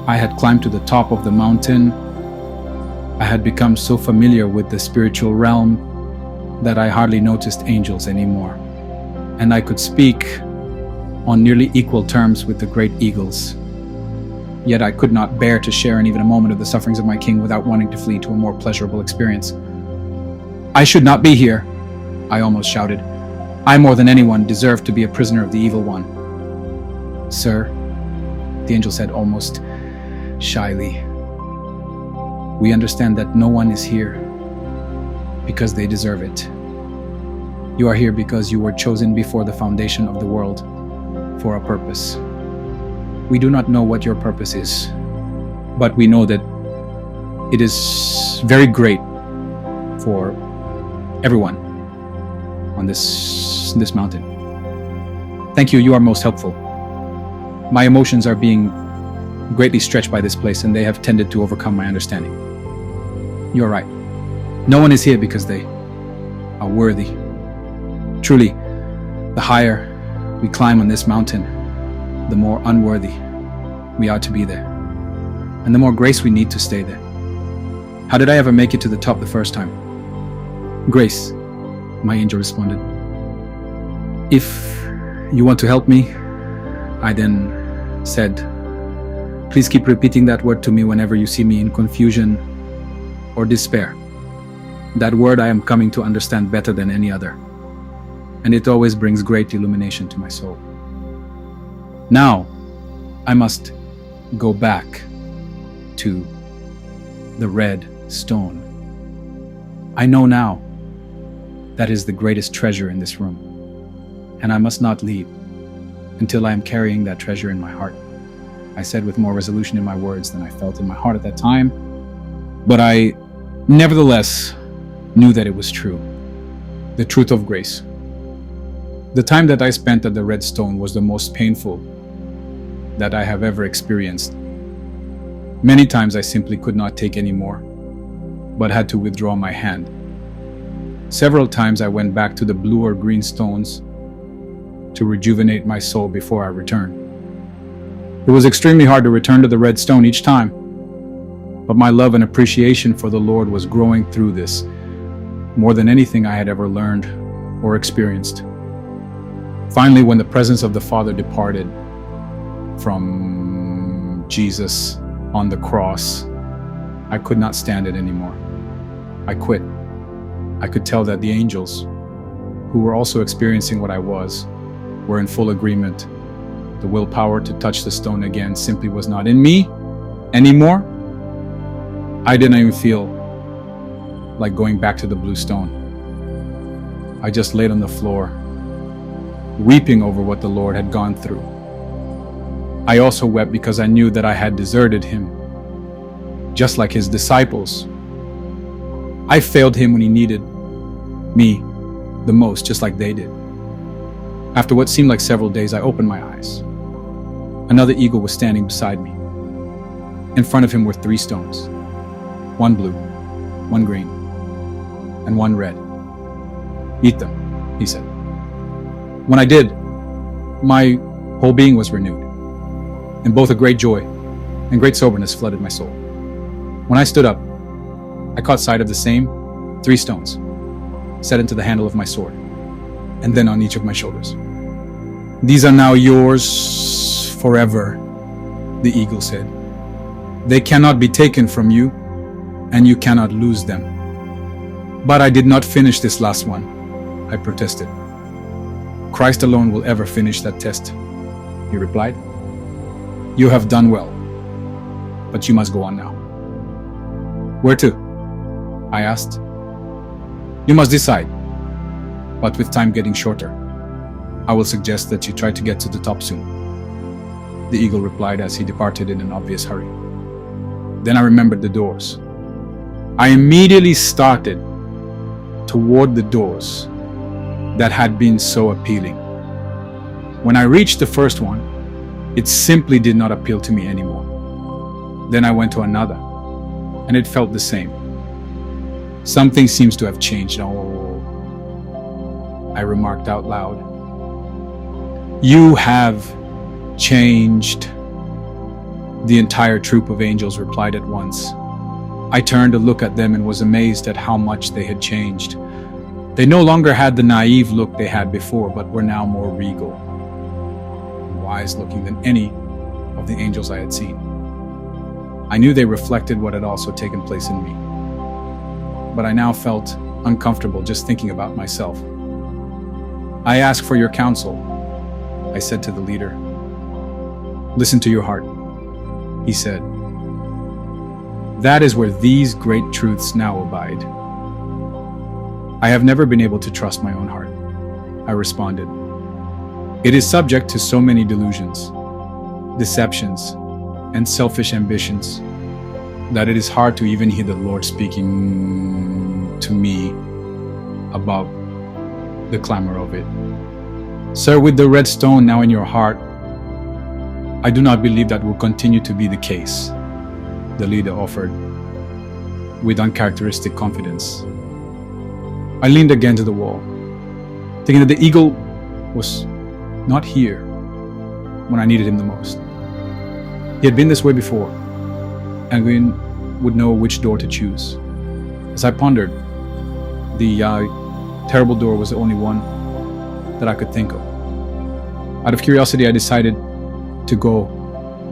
I had climbed to the top of the mountain. I had become so familiar with the spiritual realm that I hardly noticed angels anymore, and I could speak on nearly equal terms with the great eagles. Yet I could not bear to share in even a moment of the sufferings of my King without wanting to flee to a more pleasurable experience. "I should not be here," I almost shouted. "I more than anyone deserve to be a prisoner of the evil one." "Sir," the angel said almost shyly, "we understand that no one is here because they deserve it. You are here because you were chosen before the foundation of the world for a purpose. We do not know what your purpose is, but we know that it is very great for everyone on this mountain. Thank you, you are most helpful. My emotions are being greatly stretched by this place, and they have tended to overcome my understanding. You are right. No one is here because they are worthy. Truly, the higher we climb on this mountain, the more unworthy we are to be there, and the more grace we need to stay there. How did I ever make it to the top the first time? Grace, my angel responded. If you want to help me, I then said, please keep repeating that word to me whenever you see me in confusion or despair. That word I am coming to understand better than any other, and it always brings great illumination to my soul. Now, I must go back to the red stone. I know now that is the greatest treasure in this room, and I must not leave until I am carrying that treasure in my heart. I said with more resolution in my words than I felt in my heart at that time, but I nevertheless knew that it was true, the truth of grace. The time that I spent at the red stone was the most painful that I have ever experienced. Many times I simply could not take any more, but had to withdraw my hand. Several times I went back to the blue or green stones to rejuvenate my soul before I returned. It was extremely hard to return to the red stone each time, but my love and appreciation for the Lord was growing through this, more than anything I had ever learned or experienced. Finally, when the presence of the Father departed from Jesus on the cross, I could not stand it anymore. I quit. I could tell that the angels, who were also experiencing what I was, were in full agreement. The willpower to touch the stone again simply was not in me anymore. I didn't even feel like going back to the blue stone. I just laid on the floor, weeping over what the Lord had gone through. I also wept because I knew that I had deserted him, just like his disciples. I failed him when he needed me the most, just like they did. After what seemed like several days, I opened my eyes. Another eagle was standing beside me. In front of him were 3 stones, one blue, one green, and one red. Eat them, he said. When I did, my whole being was renewed, and both a great joy and great soberness flooded my soul. When I stood up, I caught sight of the same 3 stones, set into the handle of my sword, and then on each of my shoulders. These are now yours forever, the eagle said. They cannot be taken from you, and you cannot lose them. But I did not finish this last one, I protested. Christ alone will ever finish that test, he replied. You have done well, but you must go on now. Where to? I asked. You must decide, but with time getting shorter, I will suggest that you try to get to the top soon, the eagle replied as he departed in an obvious hurry. Then I remembered the doors. I immediately started toward the doors that had been so appealing. When I reached the first one, it simply did not appeal to me anymore. Then I went to another, and it felt the same. Something seems to have changed. Oh, I remarked out loud. You have changed. The entire troop of angels replied at once. I turned to look at them and was amazed at how much they had changed. They no longer had the naive look they had before, but were now more regal, wise looking than any of the angels I had seen. I knew they reflected what had also taken place in me, but I now felt uncomfortable just thinking about myself. I ask for your counsel, I said to the leader. Listen to your heart, he said. That is where these great truths now abide. I have never been able to trust my own heart, I responded. It is subject to so many delusions. deceptions, and selfish ambitions that it is hard to even hear the Lord speaking to me about the clamor of it. Sir, with the red stone now in your heart, I do not believe that will continue to be the case, the leader offered with uncharacteristic confidence. I leaned again to the wall, thinking that the eagle was not here when I needed him the most. He had been this way before, and we would know which door to choose. As I pondered, the terrible door was the only one that I could think of. Out of curiosity, I decided to go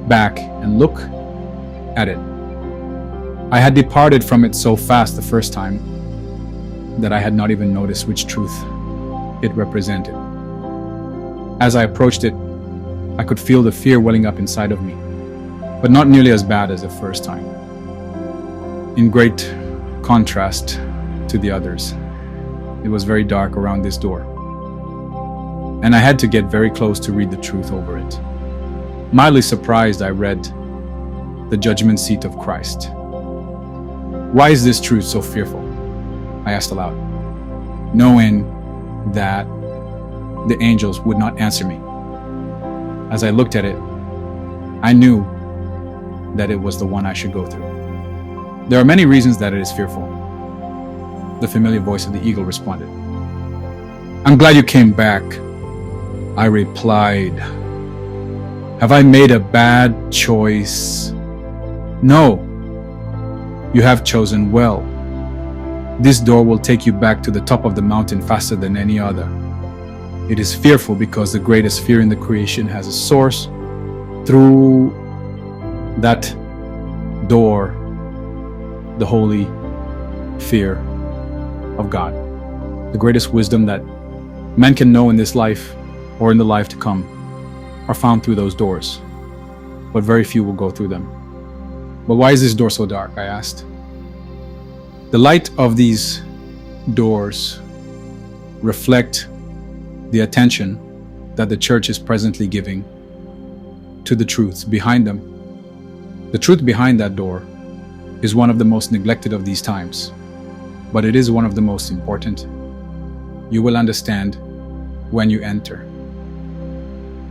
back and look at it. I had departed from it so fast the first time that I had not even noticed which truth it represented. As I approached it, I could feel the fear welling up inside of me, but not nearly as bad as the first time. In great contrast to the others, it was very dark around this door, and I had to get very close to read the truth over it. Mildly surprised, I read the judgment seat of Christ. Why is this truth so fearful? I asked aloud, knowing that the angels would not answer me. As I looked at it, I knew that it was the one I should go through. There are many reasons that it is fearful. The familiar voice of the eagle responded. I'm glad you came back. I replied, have I made a bad choice? No, you have chosen well. This door will take you back to the top of the mountain faster than any other. It is fearful because the greatest fear in the creation has a source through that door, the holy fear of God. The greatest wisdom that men can know in this life or in the life to come are found through those doors, but very few will go through them. But why is this door so dark? I asked. The light of these doors reflect the attention that the church is presently giving to the truths behind them. The truth behind that door is one of the most neglected of these times, but it is one of the most important. You will understand when you enter.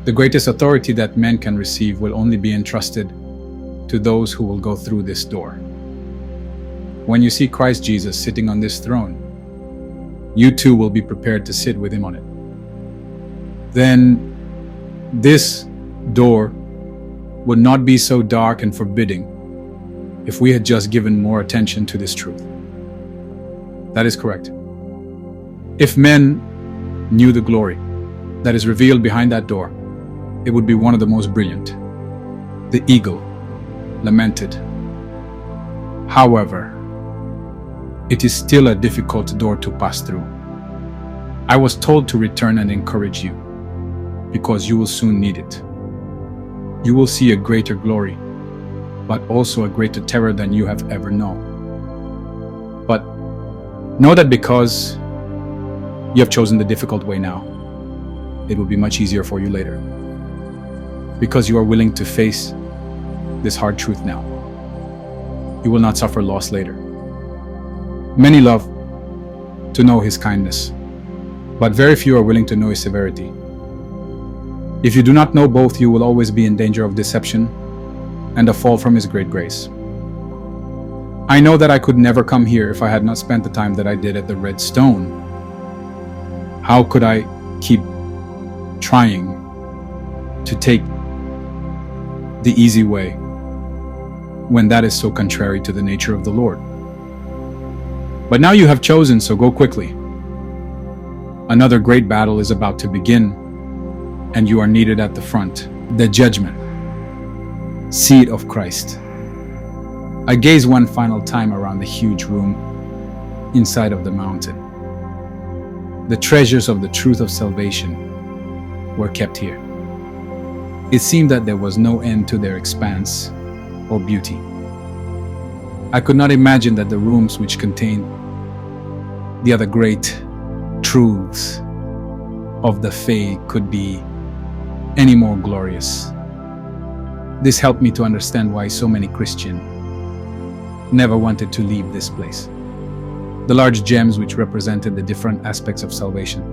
The greatest authority that men can receive will only be entrusted to those who will go through this door. When you see Christ Jesus sitting on this throne, you too will be prepared to sit with him on it. Then this door would not be so dark and forbidding if we had just given more attention to this truth. That is correct. If men knew the glory that is revealed behind that door, it would be one of the most brilliant. The eagle lamented. However, it is still a difficult door to pass through. I was told to return and encourage you, because you will soon need it. You will see a greater glory, but also a greater terror than you have ever known. But know that because you have chosen the difficult way now, it will be much easier for you later. Because you are willing to face this hard truth now, you will not suffer loss later. Many love to know his kindness, but very few are willing to know his severity. If you do not know both, you will always be in danger of deception and a fall from his great grace. I know that I could never come here if I had not spent the time that I did at the Red Stone. How could I keep trying to take the easy way when that is so contrary to the nature of the Lord? But now you have chosen, so go quickly. Another great battle is about to begin, and you are needed at the front. The judgment seat of Christ. I gazed one final time around the huge room inside of the mountain. The treasures of the truth of salvation were kept here. It seemed that there was no end to their expanse or beauty. I could not imagine that the rooms which contained the other great truths of the faith could be any more glorious. This helped me to understand why so many Christians never wanted to leave this place. The large gems which represented the different aspects of salvation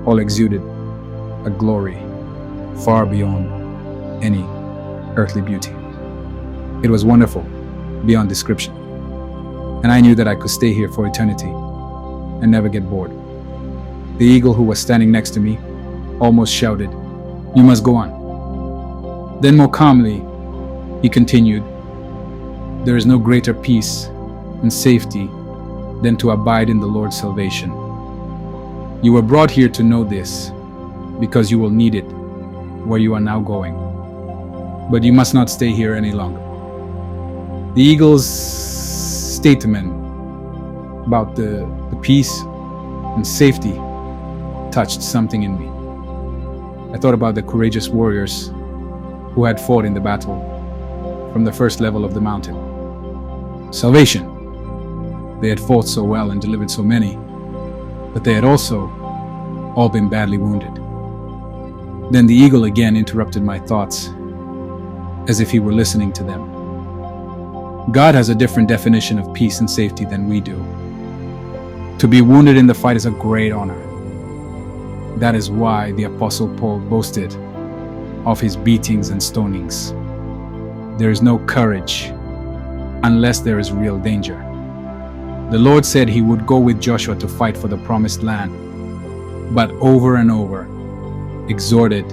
all exuded a glory far beyond any earthly beauty. It was wonderful, beyond description, and I knew that I could stay here for eternity and never get bored. The eagle who was standing next to me almost shouted, "You must go on." Then more calmly, he continued, "There is no greater peace and safety than to abide in the Lord's salvation. You were brought here to know this because you will need it where you are now going. But you must not stay here any longer." The eagle's statement about the peace and safety touched something in me. I thought about the courageous warriors who had fought in the battle from the first level of the mountain. Salvation. They had fought so well and delivered so many, but they had also all been badly wounded. Then the eagle again interrupted my thoughts, as if he were listening to them. God has a different definition of peace and safety than we do. To be wounded in the fight is a great honor. That is why the Apostle Paul boasted of his beatings and stonings. There is no courage unless there is real danger. The Lord said he would go with Joshua to fight for the promised land, but over and over exhorted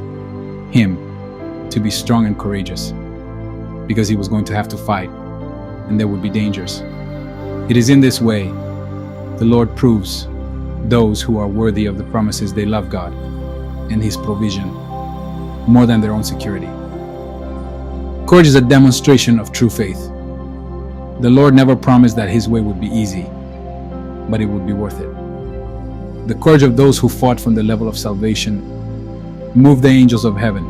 him to be strong and courageous, because he was going to have to fight and there would be dangers. It is in this way the Lord proves those who are worthy of the promises they love God and his provision more than their own security. Courage is a demonstration of true faith. The Lord never promised that his way would be easy, but it would be worth it. The courage of those who fought from the level of salvation moved the angels of heaven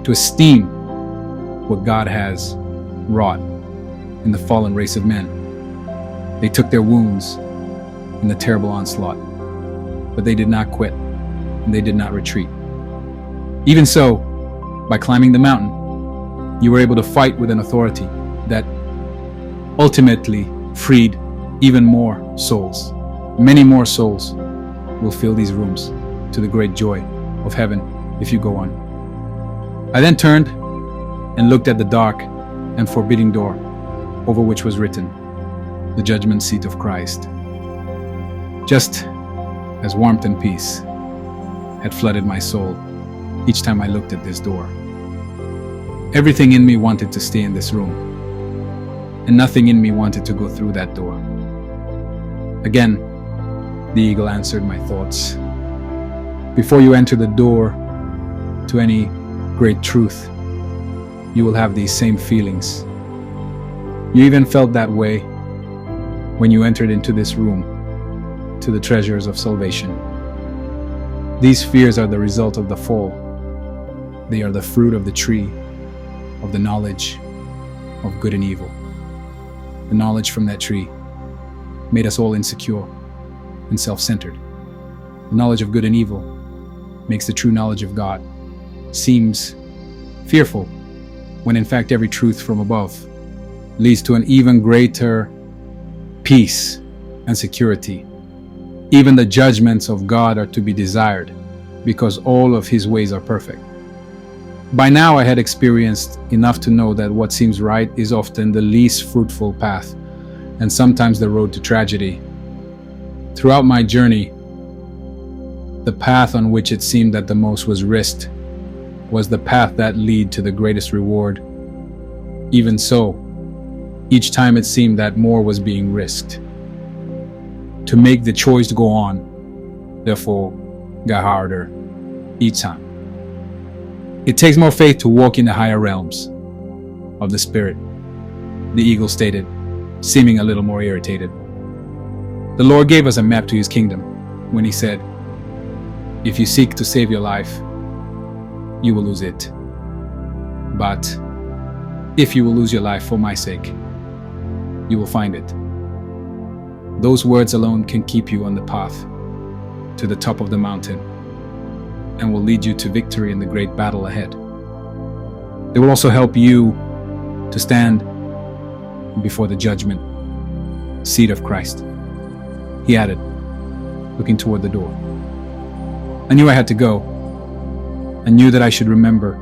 to esteem what God has wrought in the fallen race of men. They took their wounds in the terrible onslaught, but they did not quit and they did not retreat. Even so, by climbing the mountain, you were able to fight with an authority that ultimately freed even more souls. Many more souls will fill these rooms to the great joy of heaven if you go on. I then turned and looked at the dark and forbidding door over which was written, "The Judgment Seat of Christ." Just as warmth and peace had flooded my soul each time I looked at this door. Everything in me wanted to stay in this room, and nothing in me wanted to go through that door. Again, the eagle answered my thoughts. Before you enter the door to any great truth, you will have these same feelings. You even felt that way when you entered into this room to the treasures of salvation. These fears are the result of the fall. They are the fruit of the tree of the knowledge of good and evil. The knowledge from that tree made us all insecure and self-centered. The knowledge of good and evil makes the true knowledge of God seems fearful, when in fact every truth from above leads to an even greater peace and security. Even the judgments of God are to be desired, because all of his ways are perfect. By now I had experienced enough to know that what seems right is often the least fruitful path, and sometimes the road to tragedy. Throughout my journey, the path on which it seemed that the most was risked was the path that led to the greatest reward. Even so, each time it seemed that more was being risked. To make the choice to go on, therefore, got harder each time. It takes more faith to walk in the higher realms of the Spirit, the eagle stated, seeming a little more irritated. The Lord gave us a map to his kingdom when he said, "If you seek to save your life, you will lose it. But if you will lose your life for my sake, you will find it." Those words alone can keep you on the path to the top of the mountain and will lead you to victory in the great battle ahead. They will also help you to stand before the judgment seat of Christ," he added, looking toward the door. I knew I had to go. I knew that I should remember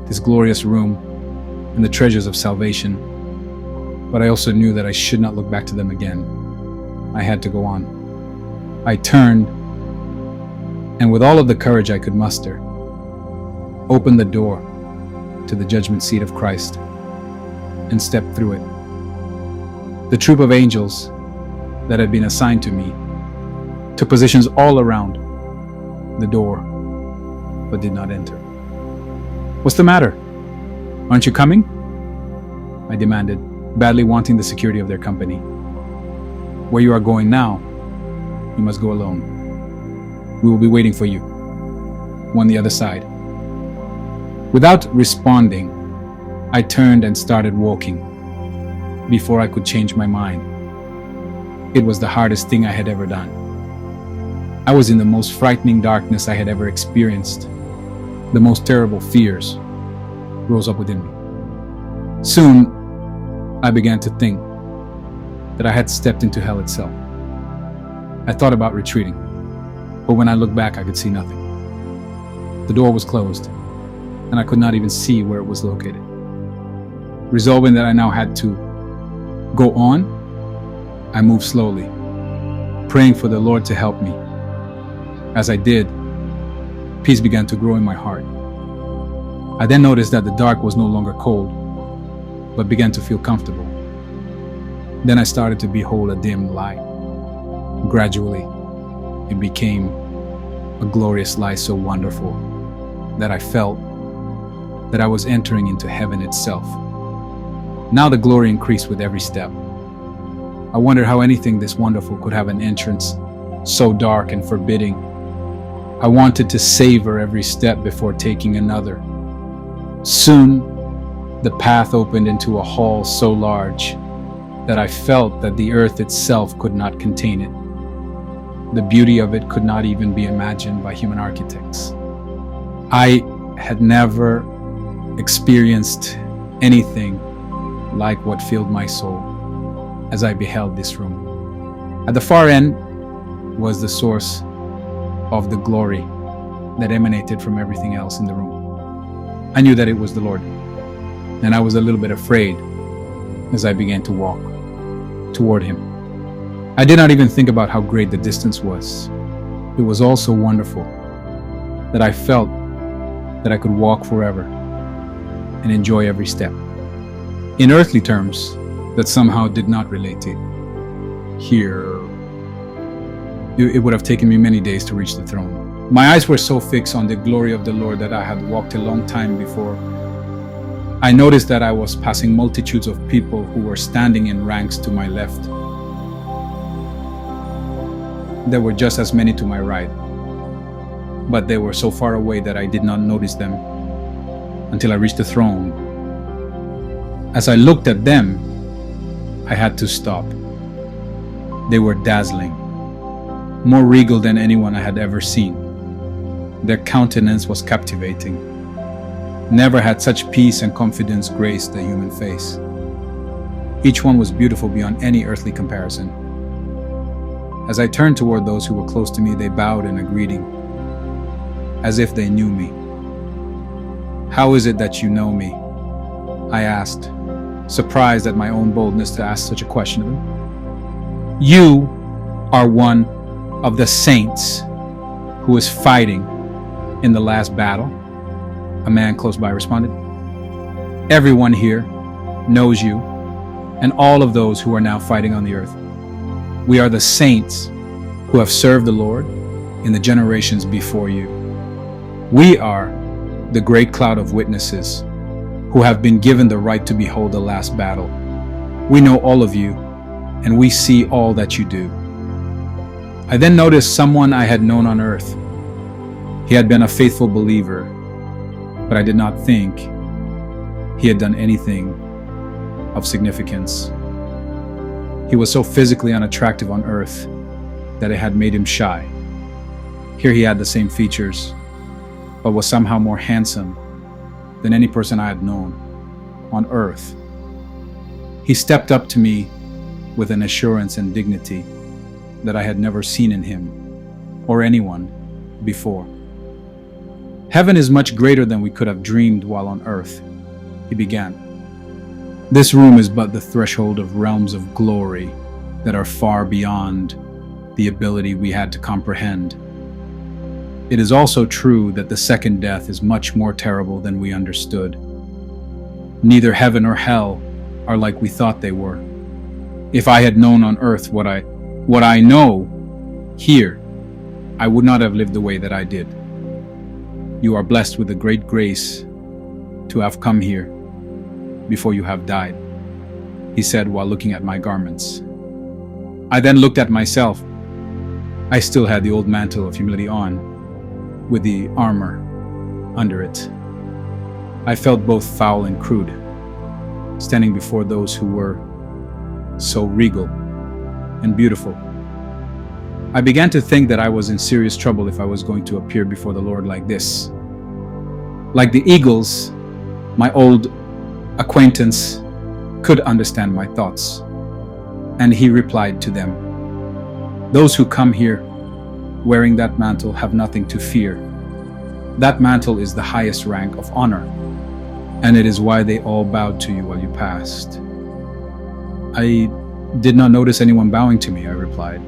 this glorious room and the treasures of salvation, but I also knew that I should not look back to them again. I had to go on. I turned, and with all of the courage I could muster, opened the door to the judgment seat of Christ and stepped through it. The troop of angels that had been assigned to me took positions all around the door, but did not enter. "What's the matter? Aren't you coming?" I demanded, badly wanting the security of their company. "Where you are going now, you must go alone. We will be waiting for you on the other side." Without responding, I turned and started walking before I could change my mind. It was the hardest thing I had ever done. I was in the most frightening darkness I had ever experienced. The most terrible fears rose up within me. Soon, I began to think that I had stepped into hell itself. I thought about retreating, but when I looked back, I could see nothing. The door was closed, and I could not even see where it was located. Resolving that I now had to go on, I moved slowly, praying for the Lord to help me. As I did, peace began to grow in my heart. I then noticed that the dark was no longer cold, but began to feel comfortable. Then I started to behold a dim light. Gradually, it became a glorious light so wonderful that I felt that I was entering into heaven itself. Now the glory increased with every step. I wondered how anything this wonderful could have an entrance so dark and forbidding. I wanted to savor every step before taking another. Soon, the path opened into a hall so large that I felt that the earth itself could not contain it. The beauty of it could not even be imagined by human architects. I had never experienced anything like what filled my soul as I beheld this room. At the far end was the source of the glory that emanated from everything else in the room. I knew that it was the Lord, and I was a little bit afraid as I began to walk toward Him. I did not even think about how great the distance was. It was all so wonderful that I felt that I could walk forever and enjoy every step. In earthly terms, that somehow did not relate to here. It would have taken me many days to reach the throne. My eyes were so fixed on the glory of the Lord that I had walked a long time before I noticed that I was passing multitudes of people who were standing in ranks to my left. There were just as many to my right, but they were so far away that I did not notice them until I reached the throne. As I looked at them, I had to stop. They were dazzling, more regal than anyone I had ever seen. Their countenance was captivating. Never had such peace and confidence graced the human face. Each one was beautiful beyond any earthly comparison. As I turned toward those who were close to me, they bowed in a greeting, as if they knew me. "How is it that you know me?" I asked, surprised at my own boldness to ask such a question of them. "You are one of the saints who is fighting in the last battle," a man close by responded. "Everyone here knows you and all of those who are now fighting on the earth. We are the saints who have served the Lord in the generations before you. We are the great cloud of witnesses who have been given the right to behold the last battle. We know all of you, and we see all that you do." I then noticed someone I had known on earth. He had been a faithful believer, but I did not think he had done anything of significance. He was so physically unattractive on earth that it had made him shy. Here he had the same features, but was somehow more handsome than any person I had known on earth. He stepped up to me with an assurance and dignity that I had never seen in him or anyone before. Heaven is much greater than we could have dreamed while on earth, he began. This room is but the threshold of realms of glory that are far beyond the ability we had to comprehend. It is also true that the second death is much more terrible than we understood. Neither heaven or hell are like we thought they were. If I had known on earth what I know here, I would not have lived the way that I did. You are blessed with a great grace to have come here before you have died, he said while looking at my garments. I then looked at myself. I still had the old mantle of humility on, with the armor under it. I felt both foul and crude, standing before those who were so regal and beautiful. I began to think that I was in serious trouble if I was going to appear before the Lord like this. Like the eagles, my old acquaintance could understand my thoughts, and he replied to them, "Those who come here wearing that mantle have nothing to fear. That mantle is the highest rank of honor, and it is why they all bowed to you while you passed." "I did not notice anyone bowing to me," I replied,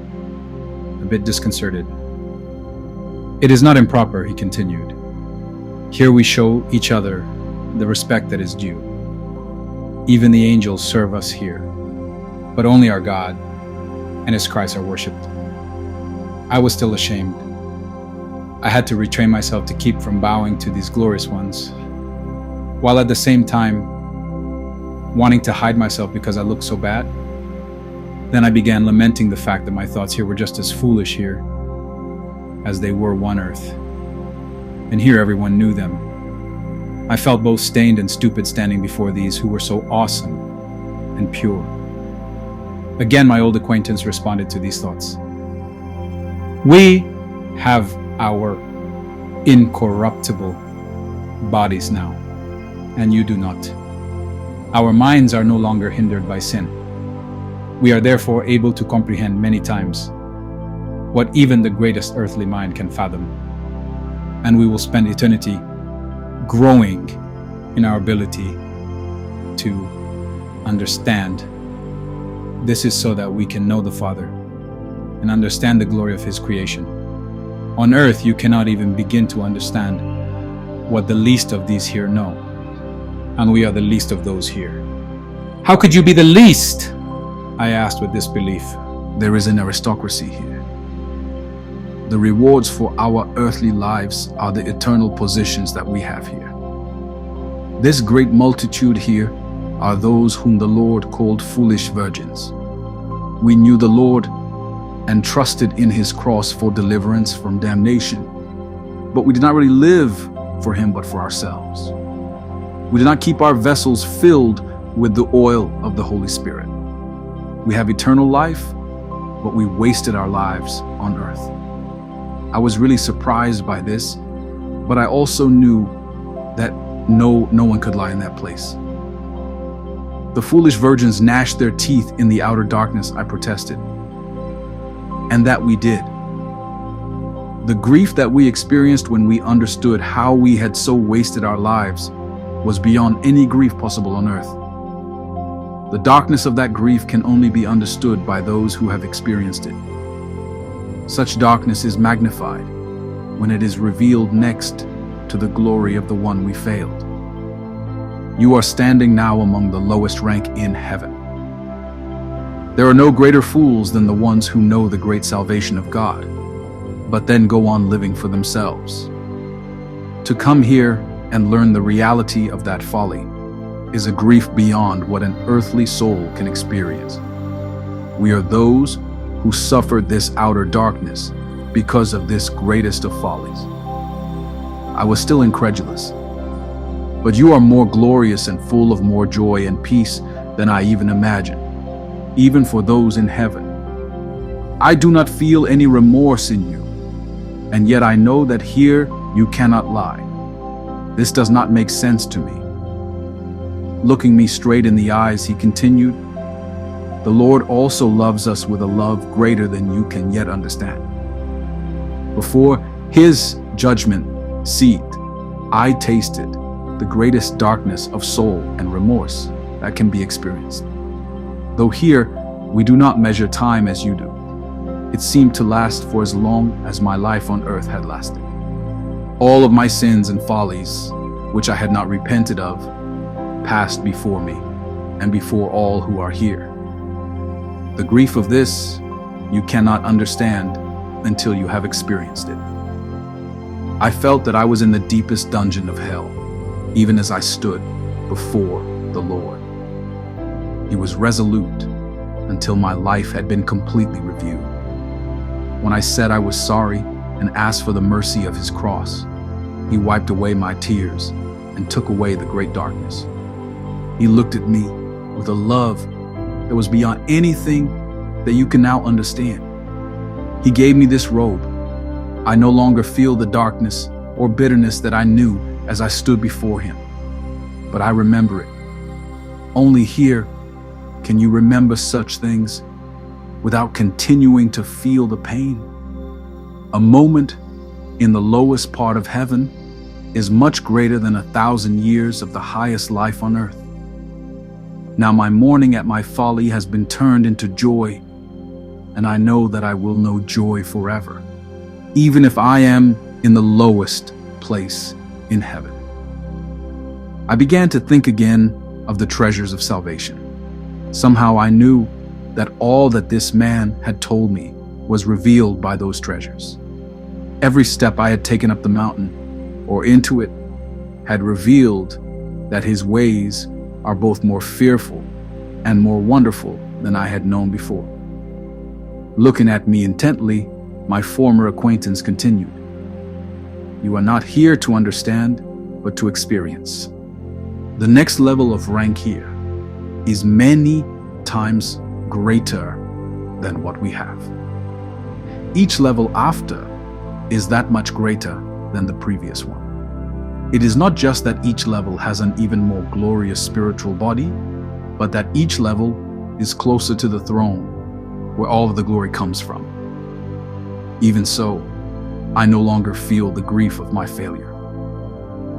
a bit disconcerted. "It is not improper," he continued. "Here we show each other the respect that is due. Even the angels serve us here, but only our God and His Christ are worshipped." I was still ashamed. I had to retrain myself to keep from bowing to these glorious ones, while at the same time wanting to hide myself because I looked so bad. Then I began lamenting the fact that my thoughts here were just as foolish here as they were on earth, and here everyone knew them. I felt both stained and stupid standing before these who were so awesome and pure. Again, my old acquaintance responded to these thoughts. "We have our incorruptible bodies now, and you do not. Our minds are no longer hindered by sin. We are therefore able to comprehend many times what even the greatest earthly mind can fathom, and we will spend eternity growing in our ability to understand. This is so that we can know the Father and understand the glory of His creation. On earth, you cannot even begin to understand what the least of these here know, and we are the least of those here." "How could you be the least?" I asked with disbelief. There is an aristocracy here. The rewards for our earthly lives are the eternal positions that we have here. This great multitude here are those whom the Lord called foolish virgins. We knew the Lord and trusted in His cross for deliverance from damnation, but we did not really live for Him but for ourselves. We did not keep our vessels filled with the oil of the Holy Spirit. We have eternal life, but we wasted our lives on earth. I was really surprised by this, but I also knew that no one could lie in that place. The foolish virgins gnashed their teeth in the outer darkness, I protested. And that we did. The grief that we experienced when we understood how we had so wasted our lives was beyond any grief possible on earth. The darkness of that grief can only be understood by those who have experienced it. Such darkness is magnified when it is revealed next to the glory of the one we failed. You are standing now among the lowest rank in heaven. There are no greater fools than the ones who know the great salvation of God, but then go on living for themselves. To come here and learn the reality of that folly is a grief beyond what an earthly soul can experience. We are those who suffered this outer darkness because of this greatest of follies. I was still incredulous, but you are more glorious and full of more joy and peace than I even imagined, even for those in heaven. I do not feel any remorse in you, and yet I know that here you cannot lie. This does not make sense to me. Looking me straight in the eyes, he continued, "The Lord also loves us with a love greater than you can yet understand. Before his judgment seat, I tasted the greatest darkness of soul and remorse that can be experienced. Though here, we do not measure time as you do. It seemed to last for as long as my life on earth had lasted. All of my sins and follies, which I had not repented of, passed before me and before all who are here. The grief of this you cannot understand until you have experienced it. I felt that I was in the deepest dungeon of hell, even as I stood before the Lord. He was resolute until my life had been completely reviewed. When I said I was sorry and asked for the mercy of his cross, he wiped away my tears and took away the great darkness. He looked at me with a love that was beyond anything that you can now understand. He gave me this robe. I no longer feel the darkness or bitterness that I knew as I stood before him, but I remember it. Only here can you remember such things without continuing to feel the pain. A moment in the lowest part of heaven is much greater than 1,000 years of the highest life on earth. Now my mourning at my folly has been turned into joy, and I know that I will know joy forever, even if I am in the lowest place in heaven. I began to think again of the treasures of salvation. Somehow I knew that all that this man had told me was revealed by those treasures. Every step I had taken up the mountain or into it had revealed that his ways are both more fearful and more wonderful than I had known before. Looking at me intently, my former acquaintance continued, "You are not here to understand, but to experience. The next level of rank here is many times greater than what we have. Each level after is that much greater than the previous one. It is not just that each level has an even more glorious spiritual body, but that each level is closer to the throne where all of the glory comes from. Even so, I no longer feel the grief of my failure.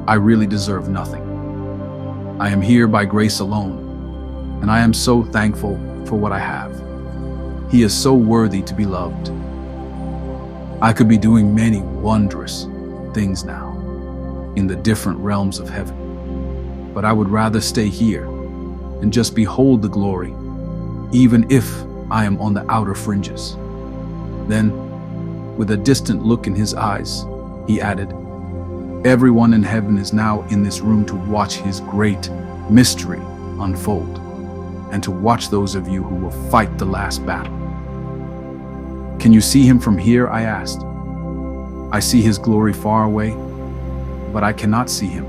I really deserve nothing. I am here by grace alone, and I am so thankful for what I have. He is so worthy to be loved. I could be doing many wondrous things now in the different realms of heaven, but I would rather stay here and just behold the glory, even if I am on the outer fringes." Then, with a distant look in his eyes, he added, "Everyone in heaven is now in this room to watch his great mystery unfold, and to watch those of you who will fight the last battle." "Can you see him from here?" I asked. "I see his glory far away, but I cannot see him."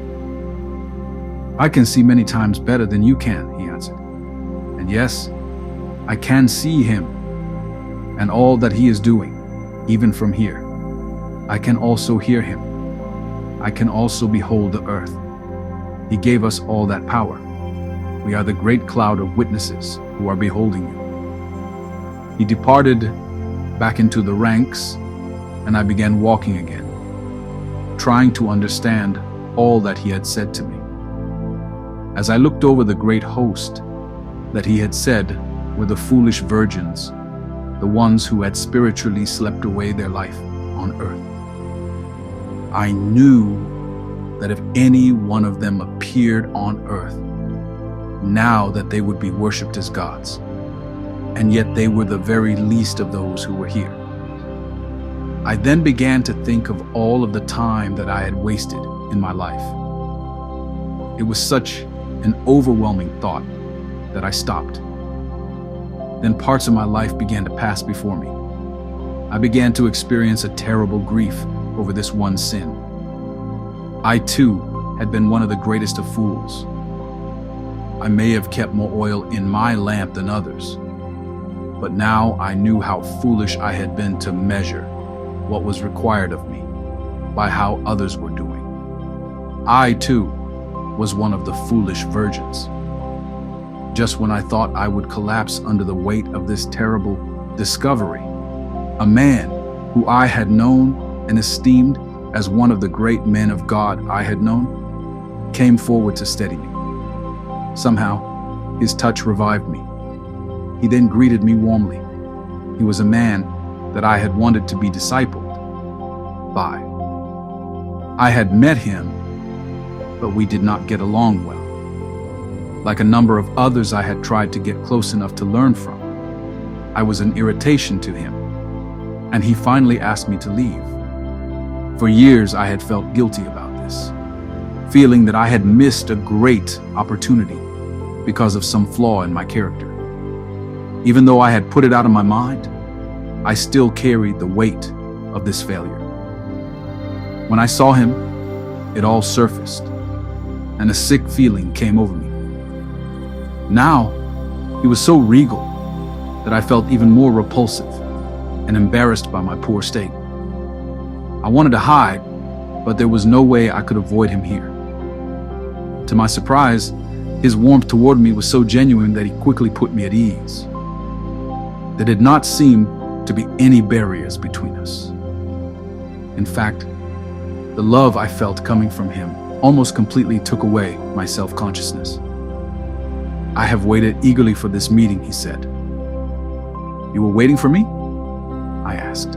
"I can see many times better than you can," he answered. "And yes, I can see him and all that he is doing, even from here. I can also hear him. I can also behold the earth. He gave us all that power. We are the great cloud of witnesses who are beholding you." He departed back into the ranks, and I began walking again, trying to understand all that he had said to me. As I looked over the great host that he had said were the foolish virgins, the ones who had spiritually slept away their life on earth, I knew that if any one of them appeared on earth, now that they would be worshipped as gods, and yet they were the very least of those who were here. I then began to think of all of the time that I had wasted in my life. It was such an overwhelming thought that I stopped. Then parts of my life began to pass before me. I began to experience a terrible grief over this one sin. I too had been one of the greatest of fools. I may have kept more oil in my lamp than others, but now I knew how foolish I had been to measure what was required of me by how others were doing. I, too, was one of the foolish virgins. Just when I thought I would collapse under the weight of this terrible discovery, a man who I had known and esteemed as one of the great men of God I had known, came forward to steady me. Somehow, his touch revived me. He then greeted me warmly. He was a man that I had wanted to be discipled by. I had met him, but we did not get along well. Like a number of others I had tried to get close enough to learn from, I was an irritation to him, and he finally asked me to leave. For years I had felt guilty about this, feeling that I had missed a great opportunity because of some flaw in my character. Even though I had put it out of my mind, I still carried the weight of this failure. When I saw him, it all surfaced, and a sick feeling came over me. Now, he was so regal that I felt even more repulsive and embarrassed by my poor state. I wanted to hide, but there was no way I could avoid him here. To my surprise, his warmth toward me was so genuine that he quickly put me at ease. There did not seem to be any barriers between us. In fact, the love I felt coming from him almost completely took away my self-consciousness. I have waited eagerly for this meeting, he said. You were waiting for me? I asked.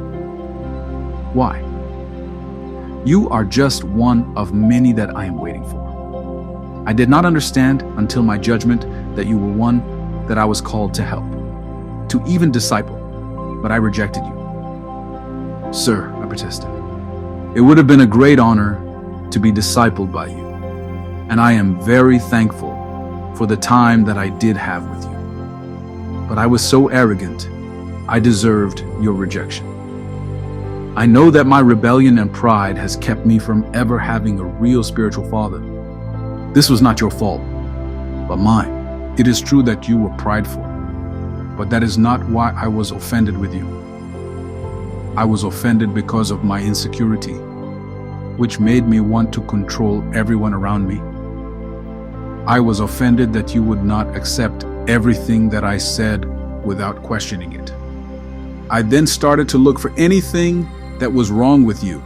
Why? You are just one of many that I am waiting for. I did not understand until my judgment that you were one that I was called to help, to even disciple, but I rejected you. Sir, I protested, it would have been a great honor to be discipled by you, and I am very thankful for the time that I did have with you. But I was so arrogant, I deserved your rejection. I know that my rebellion and pride has kept me from ever having a real spiritual father. This was not your fault, but mine. It is true that you were prideful, but that is not why I was offended with you. I was offended because of my insecurity, which made me want to control everyone around me. I was offended that you would not accept everything that I said without questioning it. I then started to look for anything that was wrong with you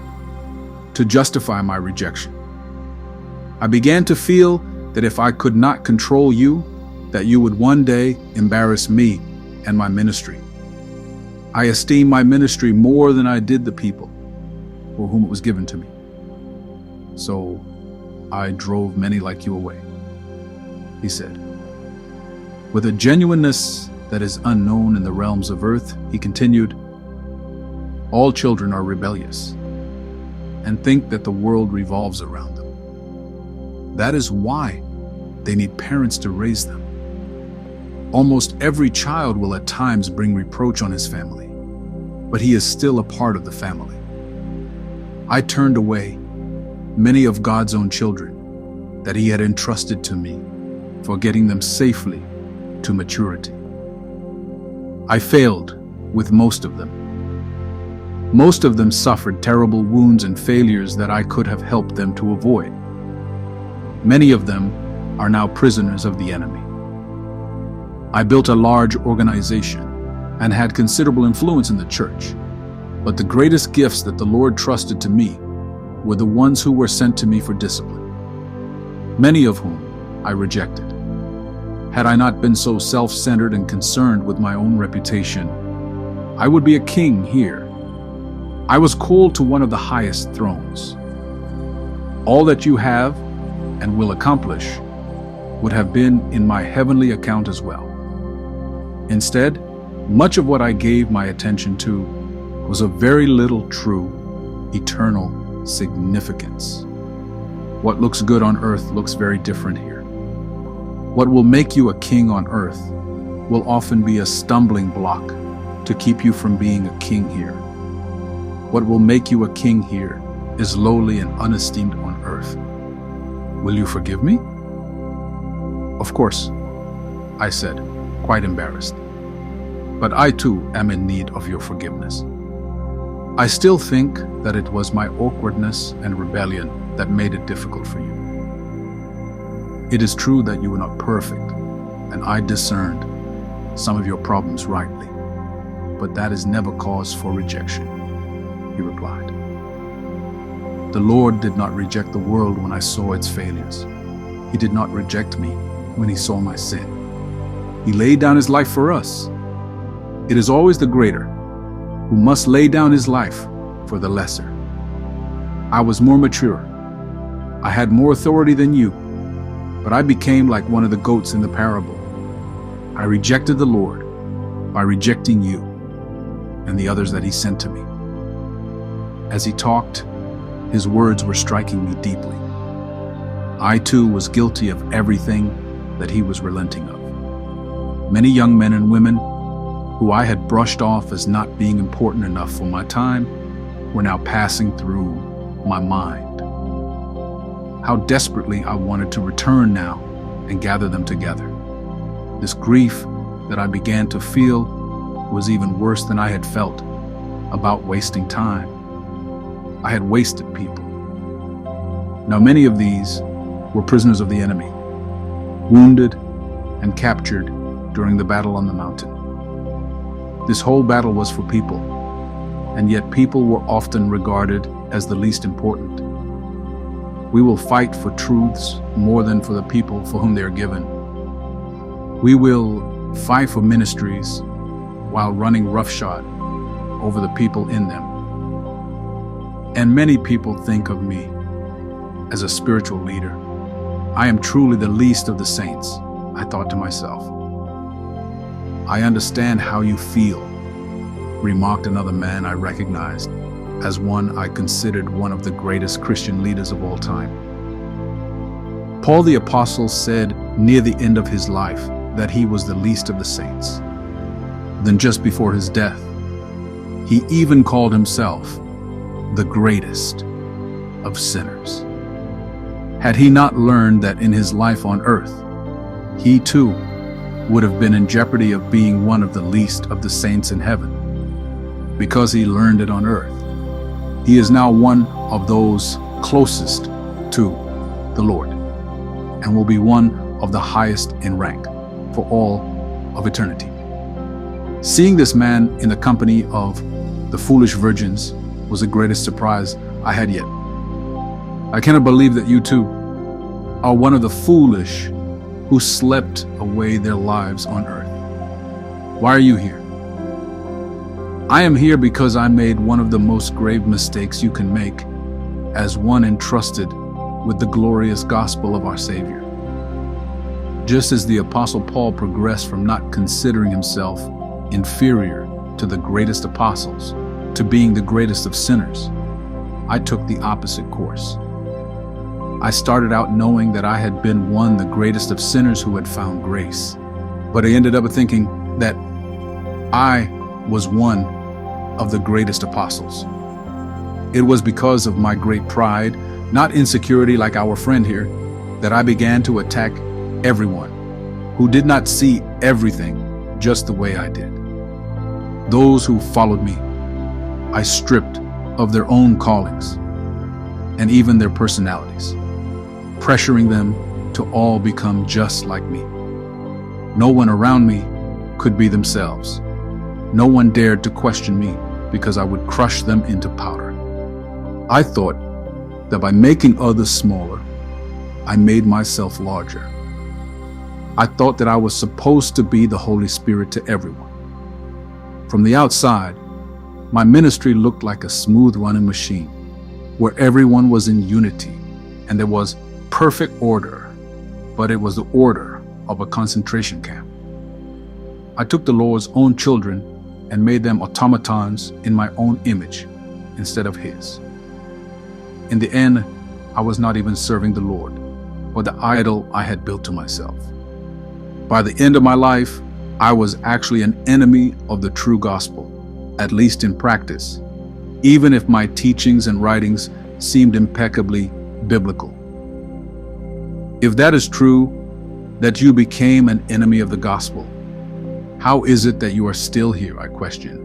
to justify my rejection. I began to feel that if I could not control you, that you would one day embarrass me and my ministry. I esteem my ministry more than I did the people for whom it was given to me. So I drove many like you away, he said. With a genuineness that is unknown in the realms of earth, he continued, all children are rebellious and think that the world revolves around them. That is why they need parents to raise them. Almost every child will at times bring reproach on his family, but he is still a part of the family. I turned away many of God's own children that he had entrusted to me for getting them safely to maturity. I failed with most of them. Most of them suffered terrible wounds and failures that I could have helped them to avoid. Many of them are now prisoners of the enemy. I built a large organization and had considerable influence in the church, but the greatest gifts that the Lord trusted to me were the ones who were sent to me for discipline, many of whom I rejected. Had I not been so self-centered and concerned with my own reputation, I would be a king here. I was called to one of the highest thrones. All that you have and will accomplish would have been in my heavenly account as well. Instead, much of what I gave my attention to was of very little true, eternal significance. What looks good on earth looks very different here. What will make you a king on earth will often be a stumbling block to keep you from being a king here. What will make you a king here is lowly and unesteemed on earth. Will you forgive me? Of course, I said, quite embarrassed. But I too am in need of your forgiveness. I still think that it was my awkwardness and rebellion that made it difficult for you. It is true that you were not perfect, and I discerned some of your problems rightly, but that is never cause for rejection, he replied. The Lord did not reject the world when I saw its failures. He did not reject me when he saw my sin. He laid down his life for us. It is always the greater who must lay down his life for the lesser. I was more mature. I had more authority than you, but I became like one of the goats in the parable. I rejected the Lord by rejecting you and the others that he sent to me. As he talked, his words were striking me deeply. I too was guilty of everything that he was relenting of. Many young men and women who I had brushed off as not being important enough for my time were now passing through my mind. How desperately I wanted to return now and gather them together. This grief that I began to feel was even worse than I had felt about wasting time. I had wasted people. Now many of these were prisoners of the enemy, wounded and captured during the battle on the mountain. This whole battle was for people, and yet people were often regarded as the least important. We will fight for truths more than for the people for whom they are given. We will fight for ministries while running roughshod over the people in them. And many people think of me as a spiritual leader. I am truly the least of the saints, I thought to myself. I understand how you feel, remarked another man I recognized as one I considered one of the greatest Christian leaders of all time. Paul the Apostle said near the end of his life that he was the least of the saints. Then just before his death, he even called himself the greatest of sinners. Had he not learned that in his life on earth, he too would have been in jeopardy of being one of the least of the saints in heaven? Because he learned it on earth, he is now one of those closest to the Lord and will be one of the highest in rank for all of eternity. Seeing this man in the company of the foolish virgins was the greatest surprise I had yet. I cannot believe that you too are one of the foolish who slept away their lives on earth. Why are you here? I am here because I made one of the most grave mistakes you can make as one entrusted with the glorious gospel of our Savior. Just as the Apostle Paul progressed from not considering himself inferior to the greatest apostles to being the greatest of sinners, I took the opposite course. I started out knowing that I had been one the greatest of sinners who had found grace, but I ended up thinking that I was one of the greatest apostles. It was because of my great pride, not insecurity like our friend here, that I began to attack everyone who did not see everything just the way I did. Those who followed me, I stripped of their own callings and even their personalities, pressuring them to all become just like me. No one around me could be themselves. No one dared to question me because I would crush them into powder. I thought that by making others smaller, I made myself larger. I thought that I was supposed to be the Holy Spirit to everyone. From the outside, my ministry looked like a smooth running machine where everyone was in unity and there was perfect order, but it was the order of a concentration camp. I took the Lord's own children and made them automatons in my own image instead of his. In the end, I was not even serving the Lord, but the idol I had built to myself. By the end of my life, I was actually an enemy of the true gospel, at least in practice, even if my teachings and writings seemed impeccably biblical. If that is true, that you became an enemy of the gospel, how is it that you are still here, I question?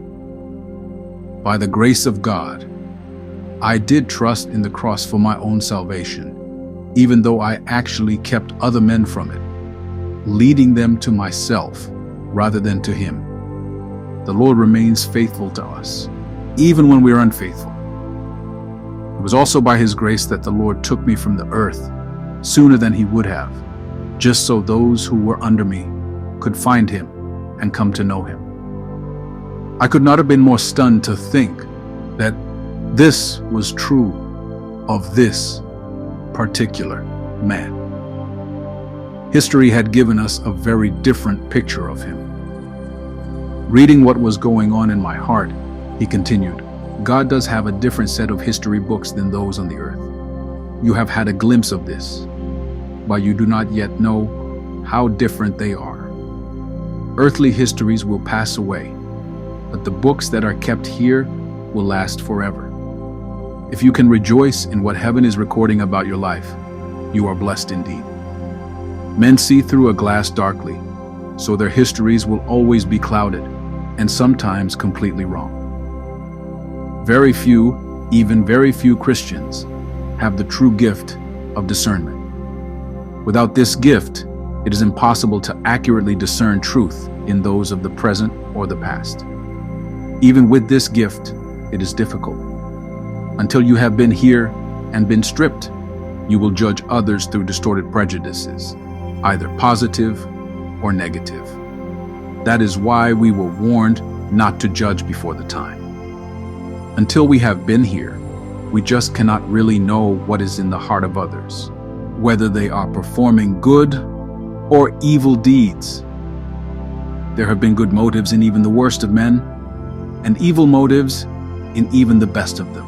By the grace of God, I did trust in the cross for my own salvation, even though I actually kept other men from it, leading them to myself rather than to Him. The Lord remains faithful to us, even when we are unfaithful. It was also by His grace that the Lord took me from the earth sooner than He would have, just so those who were under me could find Him and come to know Him. I could not have been more stunned to think that this was true of this particular man. History had given us a very different picture of him. Reading what was going on in my heart, he continued, God does have a different set of history books than those on the earth. You have had a glimpse of this, but you do not yet know how different they are. Earthly histories will pass away, but the books that are kept here will last forever. If you can rejoice in what heaven is recording about your life, you are blessed indeed. Men see through a glass darkly, so their histories will always be clouded and sometimes completely wrong. Very few, even very few Christians have the true gift of discernment. Without this gift, it is impossible to accurately discern truth in those of the present or the past. Even with this gift, it is difficult. Until you have been here and been stripped, you will judge others through distorted prejudices, either positive or negative. That is why we were warned not to judge before the time. Until we have been here, we just cannot really know what is in the heart of others, whether they are performing good or evil deeds. There have been good motives in even the worst of men, and evil motives in even the best of them.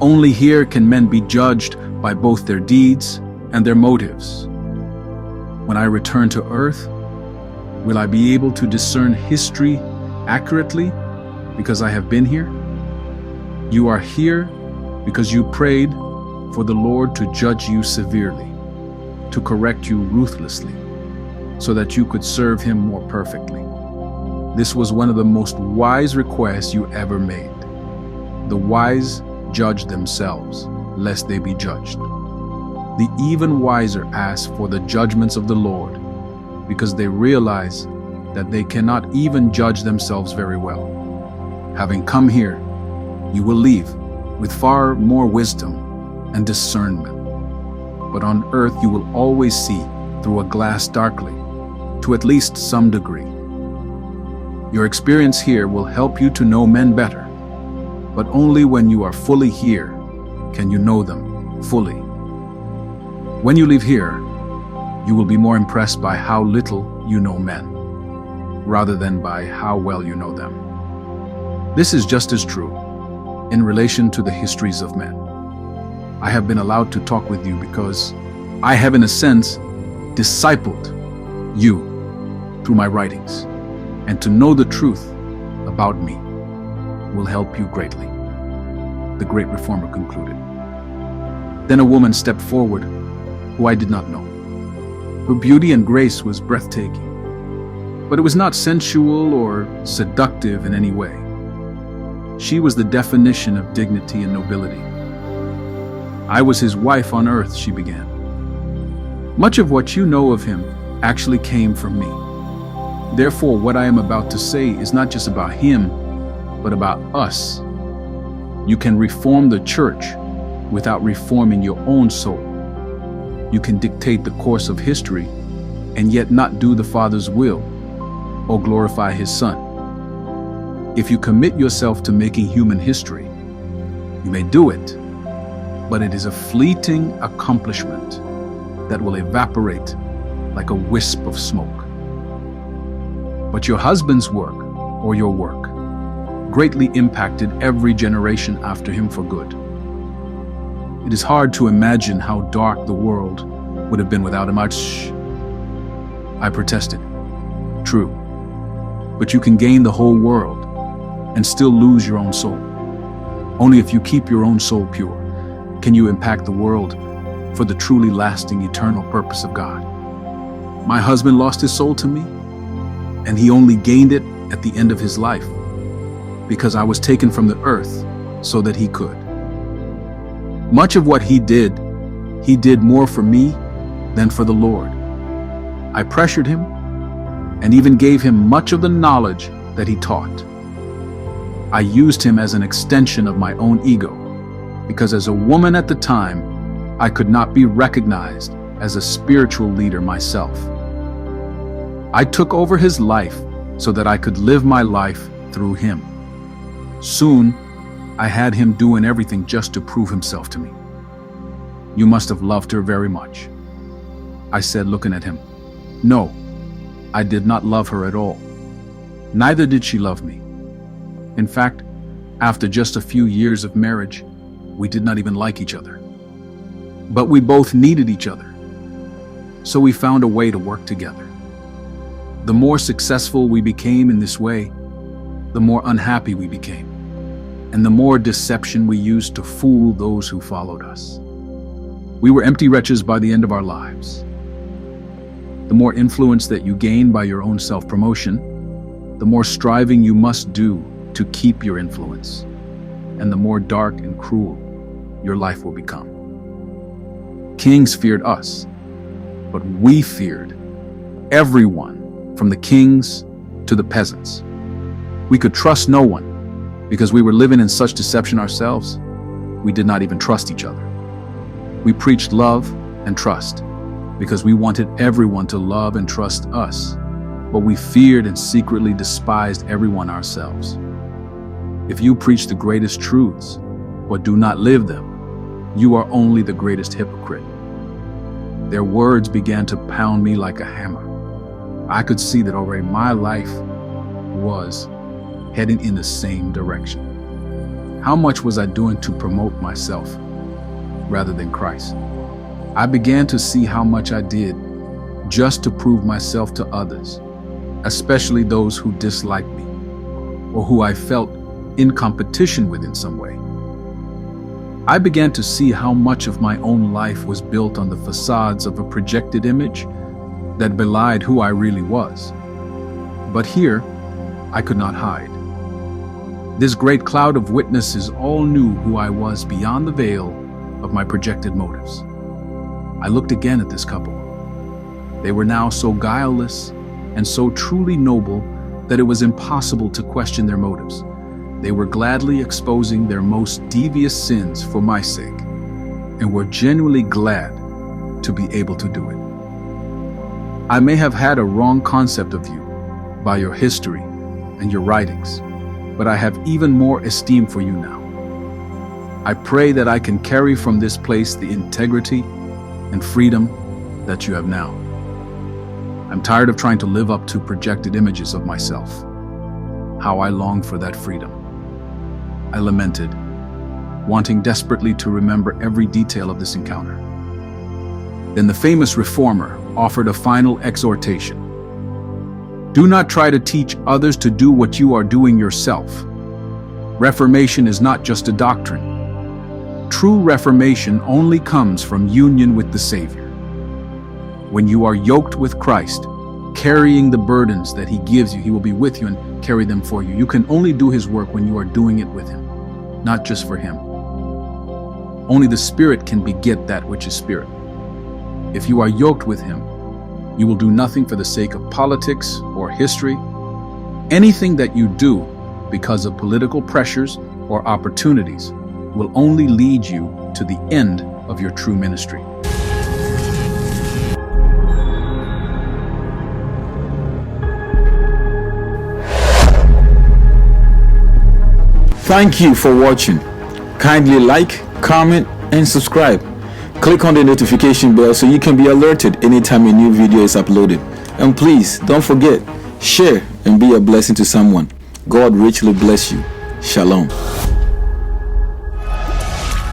Only here can men be judged by both their deeds and their motives. When I return to earth, will I be able to discern history accurately because I have been here? You are here because you prayed for the Lord to judge you severely, to correct you ruthlessly, so that you could serve Him more perfectly. This was one of the most wise requests you ever made. The wise judge themselves, lest they be judged. The even wiser ask for the judgments of the Lord, because they realize that they cannot even judge themselves very well. Having come here, you will leave with far more wisdom and discernment. But on earth you will always see through a glass darkly, to at least some degree. Your experience here will help you to know men better, but only when you are fully here can you know them fully. When you leave here, you will be more impressed by how little you know men, rather than by how well you know them. This is just as true in relation to the histories of men. I have been allowed to talk with you because I have, in a sense, discipled you through my writings, and to know the truth about me will help you greatly, the great reformer concluded. Then a woman stepped forward who I did not know. Her beauty and grace was breathtaking, but it was not sensual or seductive in any way. She was the definition of dignity and nobility. I was his wife on earth, she began. Much of what you know of him actually came from me. Therefore, what I am about to say is not just about him, but about us. You can reform the church without reforming your own soul. You can dictate the course of history and yet not do the Father's will or glorify His Son. If you commit yourself to making human history, you may do it, but it is a fleeting accomplishment that will evaporate like a wisp of smoke. But your husband's work, or your work, greatly impacted every generation after him for good. It is hard to imagine how dark the world would have been without him. I protested. True, but you can gain the whole world and still lose your own soul. Only if you keep your own soul pure can you impact the world for the truly lasting eternal purpose of God. My husband lost his soul to me, and he only gained it at the end of his life, because I was taken from the earth so that he could. Much of what he did more for me than for the Lord. I pressured him and even gave him much of the knowledge that he taught. I used him as an extension of my own ego, because as a woman at the time, I could not be recognized as a spiritual leader myself. I took over his life so that I could live my life through him. Soon, I had him doing everything just to prove himself to me. "You must have loved her very much," I said, looking at him. "No, I did not love her at all. Neither did she love me. In fact, after just a few years of marriage, we did not even like each other. But we both needed each other. So we found a way to work together. The more successful we became in this way, the more unhappy we became, and the more deception we used to fool those who followed us. We were empty wretches by the end of our lives. The more influence that you gain by your own self-promotion, the more striving you must do to keep your influence, and the more dark and cruel your life will become. Kings feared us, but we feared everyone, from the kings to the peasants. We could trust no one because we were living in such deception ourselves. We did not even trust each other. We preached love and trust because we wanted everyone to love and trust us, but we feared and secretly despised everyone ourselves. If you preach the greatest truths but do not live them, you are only the greatest hypocrite. Their words began to pound me like a hammer. I could see that already my life was heading in the same direction. How much was I doing to promote myself rather than Christ? I began to see how much I did just to prove myself to others, especially those who disliked me or who I felt in competition with in some way. I began to see how much of my own life was built on the facades of a projected image that belied who I really was. But here, I could not hide. This great cloud of witnesses all knew who I was beyond the veil of my projected motives. I looked again at this couple. They were now so guileless and so truly noble that it was impossible to question their motives. They were gladly exposing their most devious sins for my sake, and were genuinely glad to be able to do it. I may have had a wrong concept of you by your history and your writings, but I have even more esteem for you now. I pray that I can carry from this place the integrity and freedom that you have now. I'm tired of trying to live up to projected images of myself. How I long for that freedom. I lamented, wanting desperately to remember every detail of this encounter. Then the famous reformer offered a final exhortation. Do not try to teach others to do what you are doing yourself. Reformation is not just a doctrine. True reformation only comes from union with the Savior. When you are yoked with Christ, carrying the burdens that He gives you, He will be with you and carry them for you. You can only do His work when you are doing it with Him, not just for Him. Only the Spirit can beget that which is spirit. If you are yoked with Him, you will do nothing for the sake of politics or history. Anything that you do because of political pressures or opportunities will only lead you to the end of your true ministry. Thank you for watching. Kindly like, comment, and subscribe. Click on the notification bell so you can be alerted anytime a new video is uploaded. And please don't forget, share and be a blessing to someone. God richly bless you. Shalom.